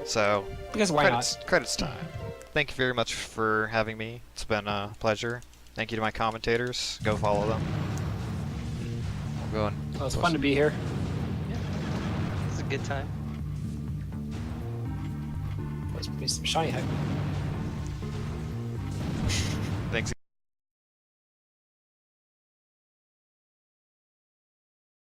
[SPEAKER 1] So,
[SPEAKER 3] Because why not?
[SPEAKER 1] credits time. Thank you very much for having me. It's been a pleasure. Thank you to my commentators. Go follow them. We'll go and
[SPEAKER 3] Well, it's fun to be here.
[SPEAKER 2] It's a good time.
[SPEAKER 3] Let's be some shiny hype.